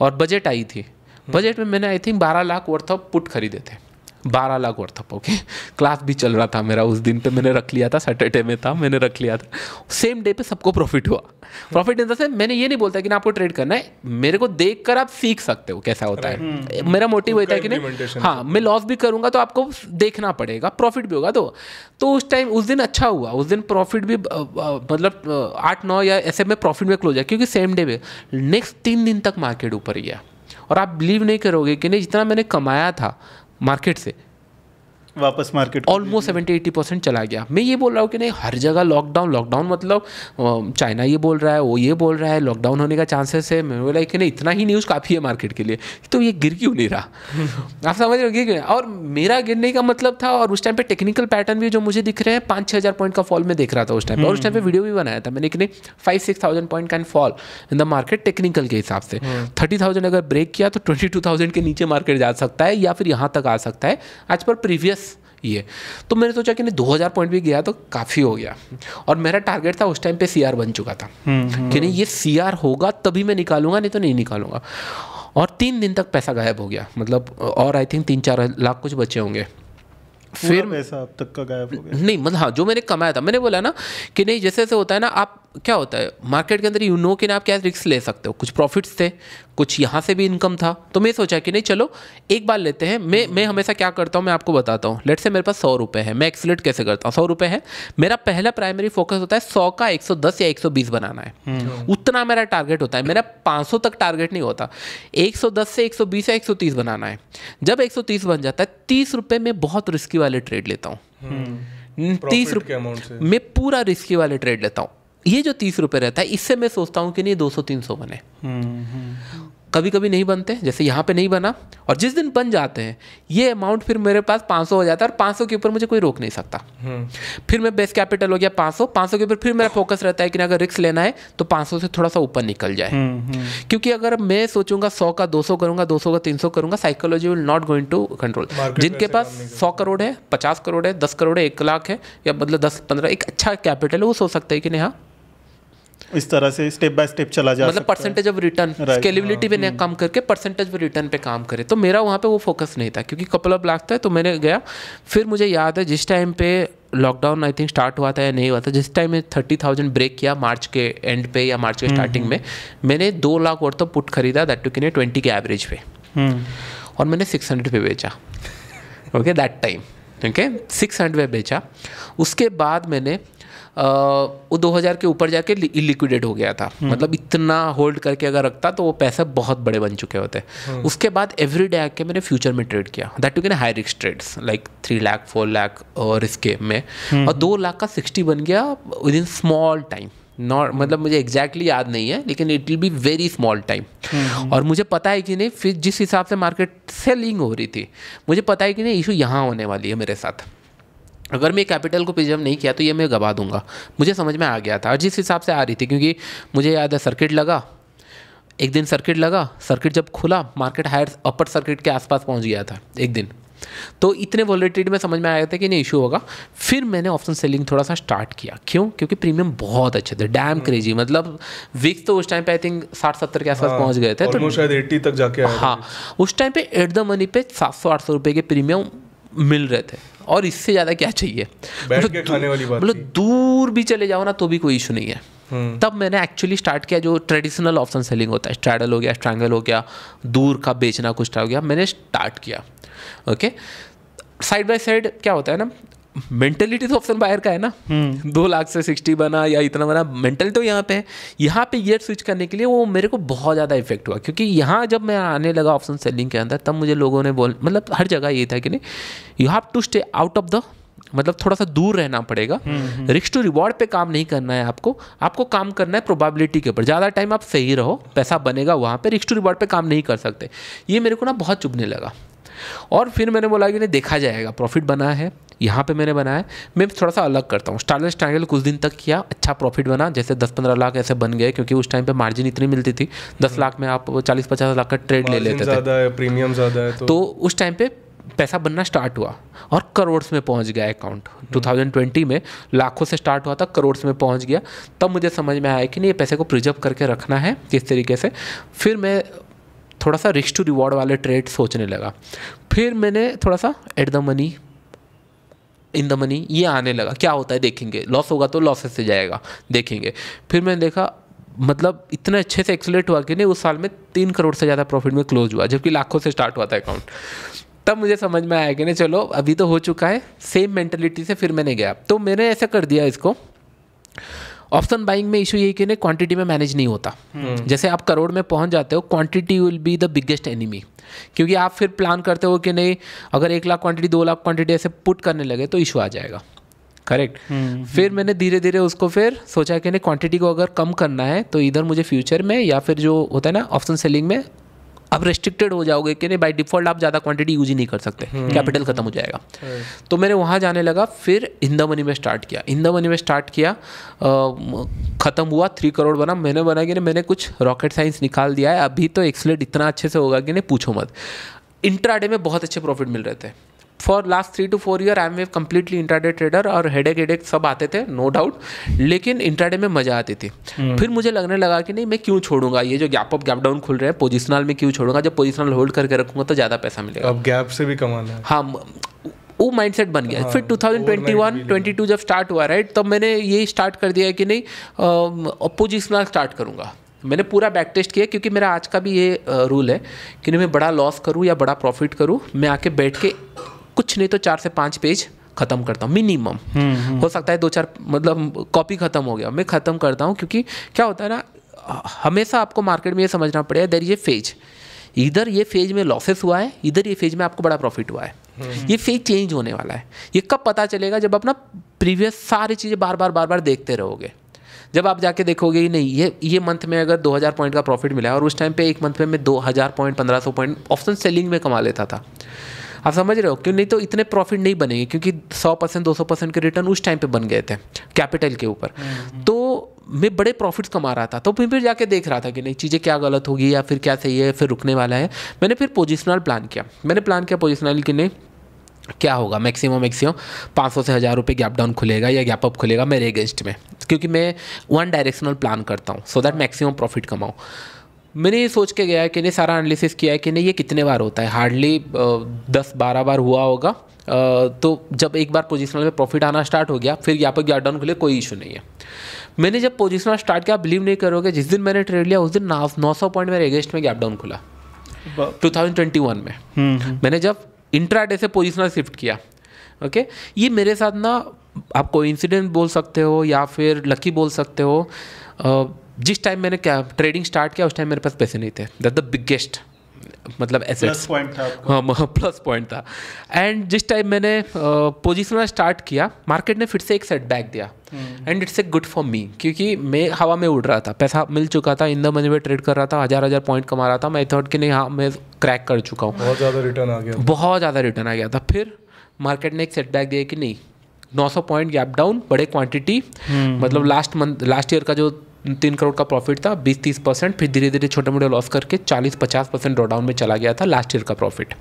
और बजट आई थी, बजट में मैंने I think 12 lakh worth of put खरीदे थे, 12 lakh worth of. Okay, class भी चल रहा था मेरा उस दिन पे, मैंने रख लिया था, सैटरडे में था, मैंने रख लिया था। सेम डे पे सबको प्रॉफिट हुआ। प्रॉफिट इन द सेंस, मैंने ये नहीं बोलता कि ना आपको ट्रेड करना है, मेरे को देख कर आप सीख सकते हो कैसा होता है। मेरा मोटिव होता है कि नहीं, हाँ मैं लॉस भी करूंगा तो आपको देखना पड़ेगा, प्रॉफिट भी होगा। तो उस टाइम उस दिन अच्छा हुआ, उस दिन प्रॉफिट भी मतलब 8-9 या ऐसे में प्रॉफिट में क्लोज है, क्योंकि सेम डे पे नेक्स्ट 3 दिन तक मार्केट ऊपर ही गया। और आप बिलीव नहीं करोगे कि नहीं, जितना मैंने कमाया था मार्केट से, वापस मार्केट ऑलमोस्ट 70-80% चला गया। मैं ये बोल रहा हूँ कि नहीं, हर जगह लॉकडाउन मतलब चाइना ये बोल रहा है, वो ये बोल रहा है, लॉकडाउन होने का चांसेस है। मैं बोला कि नहीं, इतना ही न्यूज़ काफ़ी है मार्केट के लिए, तो ये गिर क्यों नहीं रहा? आप समझ रहे हो? और मेरा गिरने का मतलब था, और उस टाइम पे टेक्निकल पैटर्न भी जो मुझे दिख रहे हैं, 5-6 हज़ार पॉइंट का फॉल में देख रहा था उस टाइम पे। और उस टाइम पे वीडियो भी बनाया था मैंने कि नहीं, 5-6,000 point can fall in the market technical के हिसाब से। 30,000 अगर ब्रेक किया तो 22,000 के नीचे मार्केट जा सकता है, या फिर यहाँ तक आ सकता है आज पर प्रीवियस ये। तो मैंने सोचा कि नहीं, 2,000 पॉइंट भी गया तो काफ़ी हो गया। और मेरा टारगेट था उस टाइम पे CR बन चुका था कि नहीं, ये CR होगा तभी मैं निकालूंगा, नहीं तो नहीं निकालूंगा। और 3 दिन तक पैसा गायब हो गया, मतलब और आई थिंक 3-4 लाख कुछ बचे होंगे। फिर पैसा अब तक का गायब हो गया? नहीं, मतलब हाँ, जो मैंने कमाया था, मैंने बोला ना कि नहीं, जैसे जैसे होता है ना, आप क्या होता है मार्केट के अंदर, यू नो कि ना आप क्या रिस्क ले सकते हो। कुछ प्रॉफिट्स थे, कुछ यहाँ से भी इनकम था, तो मैं सोचा कि नहीं चलो एक बार लेते हैं। मैं हमेशा क्या करता हूँ, मैं आपको बताता हूँ। लेट्स से मेरे पास 100 रुपये है, मैं एक्सलेट कैसे करता हूँ। 100 रुपये है, मेरा पहला प्राइमरी फोकस होता है 100 का 110 या 120 बनाना है, उतना मेरा टारगेट होता है। मेरा 500 तक टारगेट नहीं होता, 110 से 120 या 130 बनाना है। जब 130 बन जाता है, 30 रुपये में बहुत रिस्की वाले ट्रेड लेता हूँ। 30 रुपये मैं पूरा रिस्की वाले ट्रेड लेता हूँ। ये जो 30 रुपये रहता है, इससे मैं सोचता हूँ कि नहीं 200-300 बने। कभी कभी नहीं बनते, जैसे यहाँ पे नहीं बना, और जिस दिन बन जाते हैं ये अमाउंट फिर मेरे पास 500 हो जाता है, और 500 के ऊपर मुझे कोई रोक नहीं सकता। फिर मैं बेस कैपिटल हो गया 500 के ऊपर फिर मेरा फोकस रहता है कि अगर रिस्क लेना है तो 500 से थोड़ा सा ऊपर निकल जाए। क्योंकि अगर मैं सोचूंगा 100 का 200 करूंगा, 200 का 300 करूंगा, psychology will not going to control. जिनके पास 100 करोड़ है, 50 करोड़ है, 10 करोड़ है, 1 लाख है, या मतलब 10-15 एक अच्छा कैपिटल है, वो सोच सकते हैं कि नहीं हाँ इस तरह से स्टेप बाय स्टेप चला जा मतलब परसेंटेज ऑफ रिटर्न, स्केलेबिलिटी पे काम करके परसेंटेज ऑफ रिटर्न पे काम करे। तो मेरा वहाँ पे वो फोकस नहीं था, क्योंकि कपल ऑफ लाख था। तो मैंने गया, फिर मुझे याद है जिस टाइम पे लॉकडाउन आई थिंक स्टार्ट हुआ था या नहीं हुआ था, जिस टाइम में 30,000 ब्रेक किया मार्च के एंड पे या मार्च के स्टार्टिंग में, मैंने 2 लाख वर्थ ऑफ पुट खरीदा, दैट टू कि 20 के एवरेज पे, और मैंने 600 पे बेचा। ओके, दैट टाइम ओके 600 पे बेचा। उसके बाद मैंने वो 2,000 के ऊपर जाके इलिक्विडेट हो गया था। मतलब इतना होल्ड करके अगर रखता तो वो पैसे बहुत बड़े बन चुके होते। उसके बाद एवरी डे आके मैंने फ्यूचर में ट्रेड किया, that to can high risk trades like 3 lakh 4 lakh और इसके में, और 2 लाख का 60 बन गया with in small time. Not मतलब मुझे एग्जैक्टली याद नहीं है, लेकिन it will be very small time. और मुझे पता है कि नहीं, फिर जिस हिसाब से मार्केट सेलिंग हो रही थी, मुझे पता है कि नहीं इशू यहाँ होने वाली है मेरे साथ। अगर मैं कैपिटल को प्रिजर्व नहीं किया तो ये मैं गवा दूंगा। मुझे समझ में आ गया था, और जिस हिसाब से आ रही थी, क्योंकि मुझे याद है सर्किट लगा, एक दिन सर्किट लगा, सर्किट जब खुला मार्केट हायर अपर सर्किट के आसपास पहुंच गया था एक दिन। तो इतने वॉलेटिलिटी में समझ में आया था कि नहीं इशू होगा। फिर मैंने ऑप्शन सेलिंग थोड़ा सा स्टार्ट किया। क्यों? क्योंकि प्रीमियम बहुत अच्छे थे, डैम क्रेजी। मतलब विक्स तो उस टाइम पे आई थिंक 60-70 के आसपास पहुंच गए थे, तो शायद 80 तक जाके आया। हाँ, उस टाइम पे एट द मनी पे 700-800 रुपये के प्रीमियम मिल रहे थे, और इससे ज़्यादा क्या चाहिए? बैठ के खाने वाली बात। मतलब दूर भी चले जाओ ना तो भी कोई इशू नहीं है। तब मैंने एक्चुअली स्टार्ट किया जो ट्रेडिशनल ऑप्शन सेलिंग होता है, स्ट्रैडल हो गया, स्ट्रैंगल हो गया, दूर का बेचना कुछ हो गया, मैंने स्टार्ट किया। ओके, साइड बाय साइड क्या होता है ना, मेंटेलिटी तो ऑप्शन बायर का है ना, 2 लाख से 60 बना या इतना बना, मेंटल तो यहाँ पे है। यहाँ पे ईयर स्विच करने के लिए वो मेरे को बहुत ज़्यादा इफेक्ट हुआ, क्योंकि यहाँ जब मैं आने लगा ऑप्शन सेलिंग के अंदर, तब मुझे लोगों ने मतलब हर जगह ये था कि नहीं, you have to stay out of the, मतलब थोड़ा सा दूर रहना पड़ेगा। रिस्क टू रिवॉर्ड पे काम नहीं करना है आपको काम करना है प्रोबेबिलिटी के ऊपर। ज़्यादा टाइम आप सही रहो, पैसा बनेगा वहाँ पे, रिस्क टू रिवॉर्ड पे काम नहीं कर सकते। ये मेरे को ना बहुत चुभने लगा। और फिर मैंने बोला कि नहीं देखा जाएगा, प्रॉफिट बना है यहाँ पे मैंने बनाया, मैं थोड़ा सा अलग करता हूँ। स्टारलेस ट्रायंगल कुछ दिन तक किया, अच्छा प्रॉफिट बना, जैसे 10-15 लाख ऐसे बन गए, क्योंकि उस टाइम पे मार्जिन इतनी मिलती थी, 10 लाख में आप 40-50 लाख का ट्रेड ले लेते थे, ज़्यादा है, प्रीमियम ज़्यादा है, तो उस टाइम पे पैसा बनना स्टार्ट हुआ और करोड़ में पहुंच गया अकाउंट। 2020 में लाखों से स्टार्ट हुआ था, करोड़ में पहुंच गया। तब मुझे समझ में आया कि नहीं, ये पैसे को प्रिजर्व करके रखना है किस तरीके से। फिर मैं थोड़ा सा रिस्क टू रिवॉर्ड वाले ट्रेड सोचने लगा। फिर मैंने थोड़ा सा at the money, in the money ये आने लगा, क्या होता है देखेंगे, लॉस होगा तो लॉसेस से जाएगा, देखेंगे। फिर मैंने देखा मतलब इतना अच्छे से एक्सेलेरेट हुआ कि नहीं, उस साल में 3 करोड़ से ज़्यादा प्रॉफिट में क्लोज हुआ, जबकि लाखों से स्टार्ट हुआ था अकाउंट। तब मुझे समझ में आया कि नहीं चलो अभी तो हो चुका है, सेम मेंटलिटी से फिर मैंने गया। तो मैंने ऐसा कर दिया इसको। ऑप्शन बाइंग में इशू ये कि नहीं, क्वांटिटी में मैनेज नहीं होता। जैसे आप करोड़ में पहुंच जाते हो, quantity will be the biggest enemy, क्योंकि आप फिर प्लान करते हो कि नहीं अगर 1 लाख क्वांटिटी 2 लाख क्वांटिटी ऐसे पुट करने लगे तो इशू आ जाएगा, करेक्ट। फिर मैंने धीरे धीरे उसको फिर सोचा कि नहीं क्वांटिटी को अगर कम करना है तो इधर मुझे फ्यूचर में या फिर जो होता है ना ऑप्शन सेलिंग में अब रेस्ट्रिक्टेड हो जाओगे कि नहीं, बाय डिफ़ॉल्ट आप ज़्यादा क्वांटिटी यूज ही नहीं कर सकते, कैपिटल खत्म हो जाएगा। तो मैंने वहाँ जाने लगा। फिर इन द मनी में स्टार्ट किया, इन द मनी में स्टार्ट किया, ख़त्म हुआ, 3 करोड़ बना। मैंने बना कि नहीं मैंने कुछ रॉकेट साइंस निकाल दिया है, अभी तो एक्सलेट इतना अच्छे से होगा कि नहीं पूछो मत। इंट्राडे में बहुत अच्छे प्रॉफिट मिल रहे थे। For last 3 to 4 year I am a completely intraday trader, और हेडेक सब आते थे नो डाउट, लेकिन इंट्राडे में मज़ा आती थी। फिर मुझे लगने लगा कि नहीं मैं क्यों छोड़ूंगा, ये जो गैप अप गैप डाउन खुल रहे हैं पोजिशनल में क्यों छोड़ूंगा, जब पोजिशनल होल्ड करके रखूंगा तो ज़्यादा पैसा मिलेगा। अब गैप से भी कमाना है। हाँ, वो माइंडसेट बन गया। फिर 2021-22 जब स्टार्ट हुआ राइट, तब मैंने ये स्टार्ट कर दिया कि नहीं पोजिशनल स्टार्ट करूँगा। मैंने पूरा बैक टेस्ट किया, क्योंकि मेरा आज का भी ये रूल है कि नहीं मैं बड़ा लॉस करूँ या बड़ा प्रॉफिट करूँ, मैं आके बैठ के कुछ नहीं तो 4 से 5 पेज ख़त्म करता हूँ मिनिमम। हो सकता है 2-4 मतलब कॉपी ख़त्म हो गया, मैं ख़त्म करता हूँ। क्योंकि क्या होता है ना, हमेशा आपको मार्केट में ये समझना पड़ेगा देयर ये फेज, इधर ये फेज में लॉसेस हुआ है, इधर ये फेज में आपको बड़ा प्रॉफिट हुआ है। ये फेज चेंज होने वाला है। ये कब पता चलेगा, जब अपना प्रीवियस सारी चीज़ें बार बार देखते रहोगे। जब आप जाके देखोगे कि नहीं ये मंथ में अगर 2000 पॉइंट का प्रॉफिट मिला है, और उस टाइम पे एक मंथ में मैं 2000 पॉइंट 1500 पॉइंट ऑप्शन सेलिंग में कमा लेता था। आप समझ रहे हो, क्यों नहीं तो इतने प्रॉफिट नहीं बनेंगे, क्योंकि 100% 200% के रिटर्न उस टाइम पे बन गए थे कैपिटल के ऊपर। तो मैं बड़े प्रॉफिट्स कमा रहा था। तो फिर जाके देख रहा था कि नहीं चीज़ें क्या गलत होगी या फिर क्या सही है, फिर रुकने वाला है। मैंने फिर पोजिशनल प्लान किया। मैंने प्लान किया पोजिशनल कि नहीं क्या होगा, मैक्सिमम 500 से 1000 रुपये गैप डाउन खुलेगा या गैप अप खुलेगा मेरे अगेंस्ट में, क्योंकि मैं 1 डायरेक्शनल प्लान करता हूँ सो दैट मैक्सिमम प्रॉफिट कमाऊँ। मैंने ये सोच के गया है कि नहीं सारा एनालिसिस किया है कि नहीं ये कितने बार होता है, हार्डली 10-12 बार हुआ होगा। तो जब एक बार पोजिशनल में प्रॉफिट आना स्टार्ट हो गया, फिर यहाँ पर गैप डाउन खुले कोई इशू नहीं है। मैंने जब पोजिशनल स्टार्ट किया, बिलीव नहीं करोगे, जिस दिन मैंने ट्रेड लिया उस दिन 900 पॉइंट मेरे अगेंस्ट में गैप डाउन खुला 2021 में। मैंने जब इंट्राडे से पोजिशनल शिफ्ट किया, ओके, ये मेरे साथ ना आप कोइंसिडेंस बोल सकते हो या फिर लकी बोल सकते हो। जिस टाइम मैंने क्या ट्रेडिंग स्टार्ट किया उस टाइम मेरे पास पैसे नहीं थे। दैट द बिगेस्ट मतलब एसेट्स प्लस पॉइंट था। एंड जिस टाइम मैंने पोजिशनल स्टार्ट किया, मार्केट ने फिर से एक सेटबैक दिया and it's a good for me, क्योंकि मैं हवा में उड़ रहा था, पैसा मिल चुका था, इन द मनी में ट्रेड कर रहा था, 1000 पॉइंट कमा रहा था। मैं थॉट कि नहीं हाँ मैं क्रैक कर चुका हूँ, बहुत ज़्यादा रिटर्न आ गया, बहुत ज़्यादा रिटर्न आ गया था। फिर मार्केट ने एक सेटबैक दिया कि नहीं 900 पॉइंट गैप डाउन, बड़े क्वांटिटी, मतलब लास्ट ईयर का जो 3 करोड़ का प्रॉफिट था 20-30%, फिर धीरे धीरे छोटे मोटे लॉस करके 40-50% ड्रॉडाउन में चला गया था लास्ट ईयर का प्रॉफिट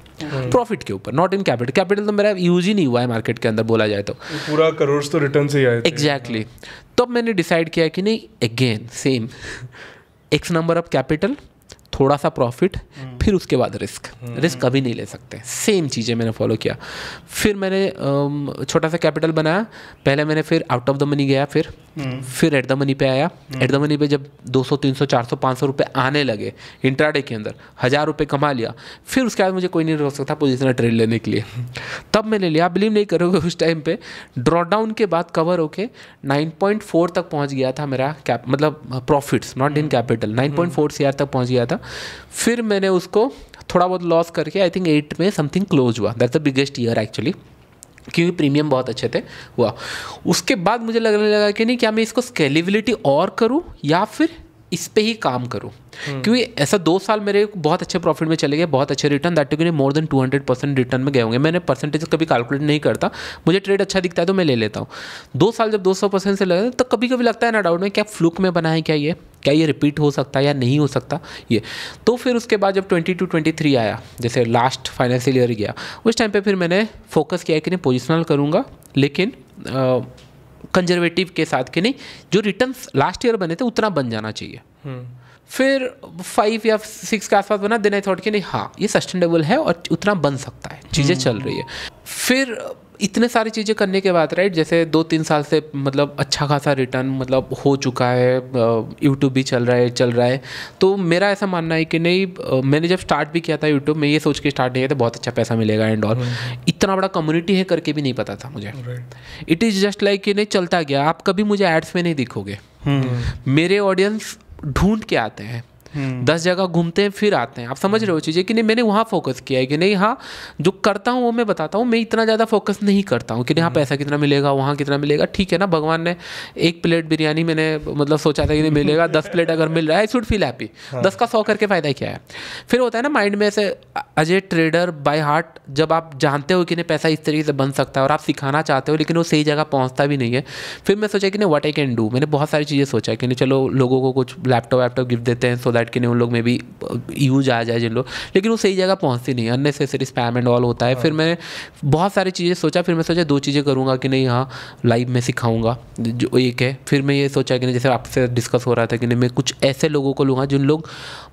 के ऊपर, नॉट इन कैपिटल। कैपिटल तो मेरा यूज ही नहीं हुआ है मार्केट के अंदर बोला जाए तो, पूरा करोड़ तो रिटर्न से ही आए थे। एग्जैक्टली। तब मैंने डिसाइड किया कि नहीं again same x number of capital, थोड़ा सा प्रॉफिट, फिर उसके बाद रिस्क कभी नहीं ले सकते। सेम चीज़ें मैंने फॉलो किया। फिर मैंने छोटा सा कैपिटल बनाया, पहले मैंने फिर आउट ऑफ द मनी गया, फिर एट द मनी पे आया। एट द मनी पे जब 200 300 400 500 रुपये आने लगे इंट्राडे के अंदर, 1000 रुपये कमा लिया, फिर उसके बाद मुझे कोई नहीं रोक सकता पोजिशनल ट्रेड लेने के लिए। तब मैंने लिया, बिलीव नहीं करोगे उस टाइम पे ड्रॉडाउन के बाद कवर होके 9.4 तक पहुंच गया था मेरा मतलब profits, not in capital, 9.4 CR तक पहुंच गया था। फिर मैंने उसको थोड़ा बहुत लॉस करके आई थिंक 8 में समथिंग क्लोज हुआ। That's the biggest year actually, क्योंकि प्रीमियम बहुत अच्छे थे हुआ। उसके बाद मुझे लगने लगा कि नहीं क्या मैं इसको स्केलेबिलिटी और करूं या फिर इस पे ही काम करूँ, क्योंकि ऐसा 2 साल मेरे बहुत अच्छे प्रॉफिट में चले गए, बहुत अच्छे return, that to more than 200% return में गए होंगे। मैंने परसेंटेज कभी कैलकुलेट नहीं करता, मुझे ट्रेड अच्छा दिखता है तो मैं ले लेता हूँ। 2 साल जब 200% से लगे तो कभी कभी लगता है ना डाउट में, क्या फ्लूक में बना है, क्या ये रिपीट हो सकता है या नहीं हो सकता ये। तो फिर उसके बाद जब 22-23 आया, जैसे लास्ट फाइनेंशियल ईयर गया, उस टाइम पे फिर मैंने फोकस किया कि नहीं पोजिशनल करूँगा, लेकिन कंजर्वेटिव के साथ कि नहीं जो रिटर्न्स लास्ट ईयर बने थे उतना बन जाना चाहिए। फिर 5 या 6 के आसपास बना, देन आई थॉट कि नहीं हाँ ये सस्टेनेबल है और उतना बन सकता है, चीज़ें चल रही है। फिर इतने सारी चीज़ें करने के बाद राइट, जैसे 2-3 साल से मतलब अच्छा खासा रिटर्न मतलब हो चुका है, यूट्यूब भी चल रहा है। तो मेरा ऐसा मानना है कि नहीं, मैंने जब स्टार्ट भी किया था यूट्यूब में ये सोच के स्टार्ट किया था बहुत अच्छा पैसा मिलेगा एंड ऑल, इतना बड़ा कम्युनिटी है करके भी नहीं पता था मुझे। इट इज़ जस्ट लाइक कि नहीं चलता गया। आप कभी मुझे एड्स में नहीं दिखोगे, मेरे ऑडियंस ढूंढ के आते हैं, 10 जगह घूमते हैं फिर आते हैं। आप समझ रहे हो चीज़ें कि नहीं, मैंने वहाँ फोकस किया है कि नहीं हाँ जो करता हूँ वो मैं बताता हूँ, मैं इतना ज़्यादा फोकस नहीं करता हूँ कि नहीं हाँ पैसा कितना मिलेगा, वहाँ कितना मिलेगा। ठीक है ना, भगवान ने 1 प्लेट बिरयानी मैंने मतलब सोचा था कि नहीं मिलेगा, 10 प्लेट अगर मिल रहा है आई शुड फील हैप्पी। 10 का 100 करके फ़ायदा क्या है। फिर होता है ना माइंड में ऐसे अजय ट्रेडर बाय हार्ट, जब आप जानते हो कि नहीं पैसा इस तरीके से बन सकता है और आप सिखाना चाहते हो लेकिन वो सही जगह पहुँचता भी नहीं है। फिर मैं सोचा कि नहीं व्हाट आई कैन डू, मैंने बहुत सारी चीज़ें सोचा कि नहीं चलो लोगों को कुछ लैपटॉप गिफ्ट देते हैं सो दैट कि नहीं उन लोग में भी यूज आ जाए जिन लोग, लेकिन वो सही जगह पहुंचती नहीं, अननेसेसरी स्पैम एंड ऑल होता है। फिर मैंने बहुत सारी चीज़ें सोचा, फिर मैं सोचा 2 चीज़ें करूँगा कि नहीं हाँ लाइव में सिखाऊंगा, जो एक है। फिर मैं ये सोचा कि नहीं जैसे आपसे डिस्कस हो रहा था कि नहीं मैं कुछ ऐसे लोगों को लूँगा जिन लोग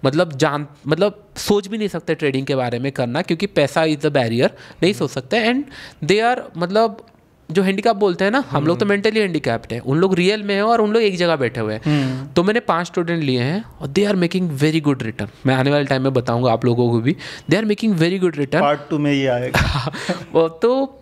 मतलब सोच भी नहीं सकते ट्रेडिंग के बारे में करना, क्योंकि पैसा इज़ द बैरियर, नहीं सोच सकते एंड दे आर मतलब जो हैंडीकैप बोलते हैं ना, हम लोग तो मेंटली हैंडीकैप्ड हैं, उन लोग रियल में हैं और उन लोग एक जगह बैठे हुए हैं। तो मैंने 5 स्टूडेंट लिए हैं और they are making very good return. मैं आने वाले टाइम में बताऊंगा आप लोगों को भी, they are making very good return. Part 2 में ये आएगा। तो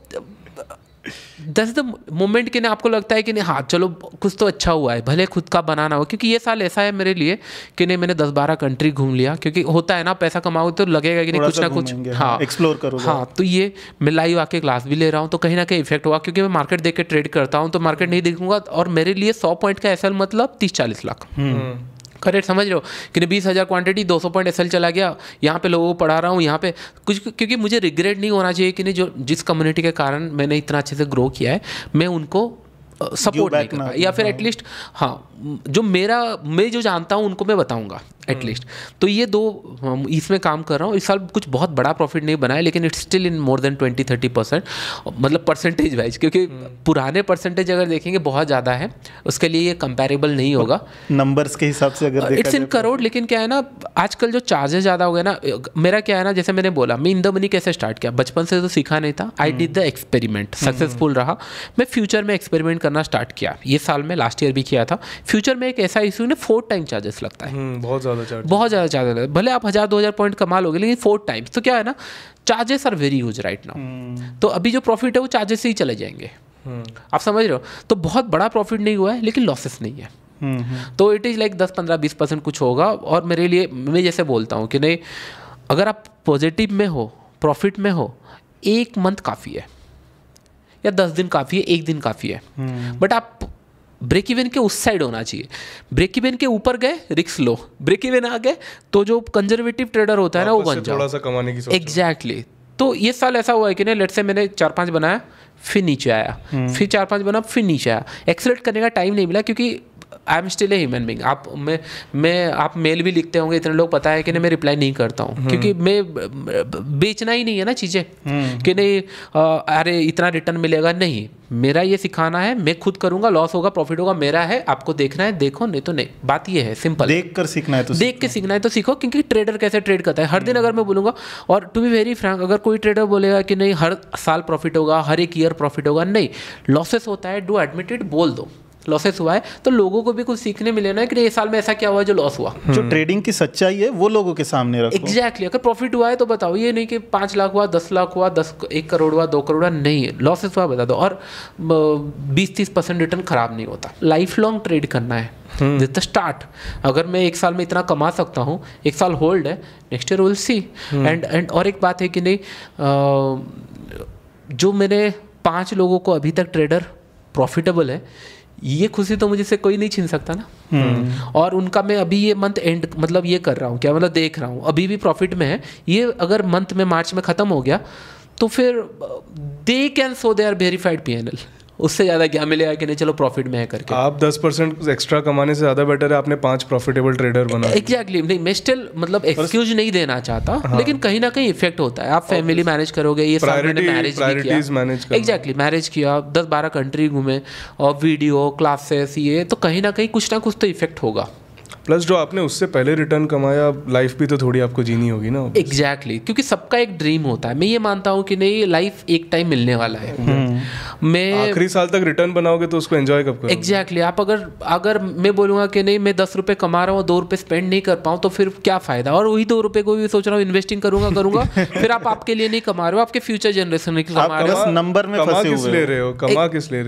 दैट्स द मोमेंट कि नहीं आपको लगता है कि नहीं हाँ चलो कुछ तो अच्छा हुआ है, भले खुद का बनाना हो। क्योंकि ये साल ऐसा है मेरे लिए कि नहीं मैंने 10-12 कंट्री घूम लिया, क्योंकि होता है ना पैसा कमाओ तो लगेगा कि नहीं कुछ ना कुछ हाँ एक्सप्लोर करोगे। हाँ तो ये मैं लाइव आके क्लास भी ले रहा हूँ तो कहीं ना कहीं इफेक्ट हुआ, क्योंकि मैं मार्केट देख के ट्रेड करता हूँ तो मार्केट नहीं देखूंगा और मेरे लिए 100 पॉइंट का एसएल मतलब 30-40 लाख। करेक्ट समझ रहे हो कि 20,000 क्वांटिटी 200 पॉइंट एसएल चला गया, यहाँ पे लोगों को पढ़ा रहा हूँ यहाँ पे कुछ, क्योंकि मुझे रिग्रेट नहीं होना चाहिए कि नहीं जो जिस कम्युनिटी के कारण मैंने इतना अच्छे से ग्रो किया है मैं उनको सपोर्ट नहीं कर पाया, या फिर एटलीस्ट हाँ जो मैं जो जानता हूँ उनको मैं बताऊँगा एटलीस्ट। तो ये 2 इसमें काम कर रहा हूँ। इस साल कुछ बहुत बड़ा प्रॉफिट नहीं बनाया, लेकिन it's still in more than 20-30% मतलब परसेंटेज वाइज, क्योंकि पुराने परसेंटेज अगर देखेंगे बहुत ज़्यादा है, उसके लिए ये कंपेरेबल नहीं होगा नंबर्स के हिसाब से अगर इट्स इन करोड़। लेकिन क्या है ना आजकल जो चार्जेस ज़्यादा हो गए ना, मेरा क्या है ना जैसे मैंने बोला मैं इन द मनी कैसे स्टार्ट किया, बचपन से तो सीखा नहीं था, I did the experiment, successful रहा। मैं फ्यूचर में एक्सपेरिमेंट करना स्टार्ट किया, ये साल में लास्ट ईयर भी किया था। फ्यूचर में एक ऐसा इशू है 4 टाइम चार्जेस लगता है, बहुत ज़्यादा चार्जेस, भले आप 1,000-2,000 पॉइंट कमा लोगे लेकिन 4 टाइम्स। तो क्या है ना charges are very huge right now. तो अभी जो प्रॉफिट है वो चार्जेस से ही चले जाएंगे, आप समझ रहे हो। तो बहुत बड़ा प्रॉफिट नहीं हुआ है लेकिन लॉसेस नहीं है। तो इट इज़ लाइक 10-15-20% कुछ होगा। और मेरे लिए मैं जैसे बोलता हूँ कि नहीं अगर आप पॉजिटिव में हो, प्रॉफिट में हो, 1 मंथ काफ़ी है या 10 दिन काफ़ी है, 1 दिन काफ़ी है, बट आप ब्रेक इवन के उस साइड होना चाहिए। ब्रेक इवन के ऊपर गए रिस्क लो, ब्रेक इवन आ गए तो जो कंजर्वेटिव ट्रेडर होता है ना वो बन जाओ, थोड़ा सा कमाने की सोचो। एग्जैक्टली। तो ये साल ऐसा हुआ है कि नहीं लेट से मैंने 4-5 बनाया फिर नीचे आया, फिर 4-5 बना फिर नीचे आया। एक्सेलेरेट करने का टाइम नहीं मिला क्योंकि I am still a human being. आप मेल भी लिखते होंगे, इतने लोग पता है कि नहीं मैं रिप्लाई नहीं करता हूँ क्योंकि मैं बेचना ही नहीं है ना चीज़ें कि नहीं अरे इतना रिटर्न मिलेगा, नहीं। मेरा ये सिखाना है, मैं खुद करूँगा, लॉस होगा प्रॉफिट होगा मेरा है, आपको देखना है देखो, नहीं तो नहीं। बात ये है सिंपल, देख कर सीखना है तो देख के सीखना है तो सीखो। क्योंकि ट्रेडर कैसे ट्रेड करता है हर दिन अगर मैं बोलूँगा, और टू बी वेरी फ्रैंक अगर कोई ट्रेडर बोलेगा कि नहीं हर साल प्रॉफिट होगा, हर एक ईयर प्रॉफिट होगा, नहीं, लॉसेस होता है, डू एडमिट इट, बोल दो लॉसेस हुआ है, तो लोगों को भी कुछ सीखने मिले ना कि ये साल में ऐसा क्या हुआ जो लॉस हुआ। जो ट्रेडिंग की सच्चाई है वो लोगों के सामने रखो। एग्जैक्टली। अगर प्रॉफिट हुआ है तो बताओ, ये नहीं कि 5 लाख हुआ, 10 लाख हुआ, 1 करोड़ हुआ, 2 करोड़ हुआ, नहीं है, लॉसेस हुआ बता दो। और 20-30% रिटर्न खराब नहीं होता। लाइफ लॉन्ग ट्रेड करना है, दिस द स्टार्ट। अगर मैं 1 साल में इतना कमा सकता हूँ, 1 साल होल्ड है, next year will see. And और एक बात है कि नहीं जो मैंने 5 लोगों को अभी तक ट्रेडर प्रॉफिटेबल है, ये खुशी तो मुझे से कोई नहीं छीन सकता ना। और उनका मैं अभी ये मंथ एंड मतलब ये कर रहा हूँ, क्या मतलब देख रहा हूँ अभी भी प्रॉफिट में है। ये अगर मंथ में मार्च में ख़त्म हो गया तो फिर they can show their verified PNL, उससे ज़्यादा क्या मिलेगा कि नहीं चलो प्रॉफिट में है करके। आप 10% एक्स्ट्रा कमाने से ज़्यादा बेटर है आपने 5 प्रॉफिटेबल ट्रेडर बना। एग्जैक्टली नहीं, मैं स्टिल मतलब एक्सक्यूज नहीं देना चाहता, लेकिन कहीं ना कहीं इफेक्ट होता है। आप फैमिली मैनेज करोगे, ये साल मैंने मैनेज भी किया, एग्जैक्टली मैनेज किया, 10-12 कंट्री घूमे और वीडियो क्लासेस, ये तो कहीं ना कुछ तो इफेक्ट होगा। प्लस जो आपने उससे पहले रिटर्न कमाया, लाइफ भी तो थोड़ी आपको जीनी होगी ना। एग्जैक्टली क्योंकि सबका एक ड्रीम होता है। मैं ये मानता हूँ कि नहीं, लाइफ एक टाइम मिलने वाला है। मैं आखिरी साल तक रिटर्न बनाओगे तो उसको एंजॉय कब करोगे? एग्जैक्टली आप अगर मैं बोलूँगा कि नहीं मैं 10 रुपये कमा रहा हूँ, 2 रुपये स्पेंड नहीं कर पाऊँ तो फिर क्या फ़ायदा। और वही 2 रुपये को भी सोच रहा हूँ इन्वेस्टिंग करूँगा फिर आप आपके लिए नहीं कमा रहे हो, आपके फ्यूचर जनरेशन के कमा रहे हो। नंबर में कमा किस ले रहे हो? कमा किस ले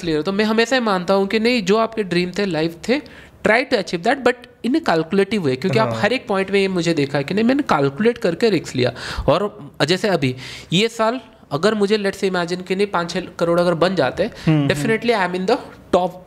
रहे हो? तो मैं हमेशा ही मानता हूँ कि नहीं, जो आपके ड्रीम थे, लाइफ थे, try to achieve that but in a calculative way. क्योंकि आप हर एक पॉइंट में ये मुझे देखा है कि नहीं मैंने कैलकुलेट करके रिस्क लिया। और जैसे अभी ये साल अगर मुझे लेट्स से इमेजिन कि नहीं 5-6 करोड़ अगर बन जाते हैं, definitely I am in the top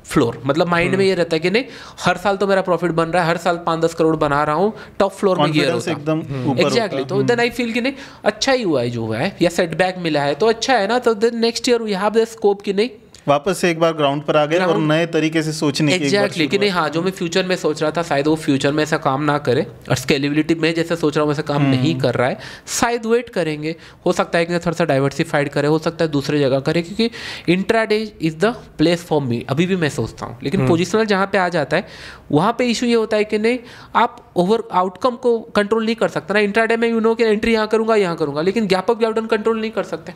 floor. मतलब माइंड में ये रहता है कि नहीं हर साल तो मेरा प्रॉफिट बन रहा है, हर साल 5-10 करोड़ बना रहा हूँ, टॉप फ्लोर में गियर होता है। एग्जैक्टली, तो देन आई फील कि नहीं अच्छा ही हुआ है जो हुआ है, या सेटबैक मिला है तो अच्छा है ना। तो then next year we have the scope कि नहीं वापस से एक बार ग्राउंड पर आ गए और नए तरीके से सोचने की एग्जैक्टली कि नहीं हाँ जो मैं फ्यूचर में सोच रहा था शायद वो फ्यूचर में ऐसा काम ना करे, और स्केलेबिलिटी में जैसे सोच रहा हूँ वैसे काम नहीं कर रहा है, शायद वेट करेंगे। हो सकता है कि थोड़ा सा डाइवर्सिफाइड करे, हो सकता है दूसरे जगह करे, क्योंकि intraday is the place for me अभी भी मैं सोचता हूँ। लेकिन पोजिशनल जहाँ पे आ जाता है वहाँ पे इशू ये होता है कि नहीं आप ओवर आउटकम को कंट्रोल नहीं कर सकते ना। इंट्राडे में यू नो कि एंट्री यहाँ करूँगा, लेकिन gap up gap down control नहीं कर सकते।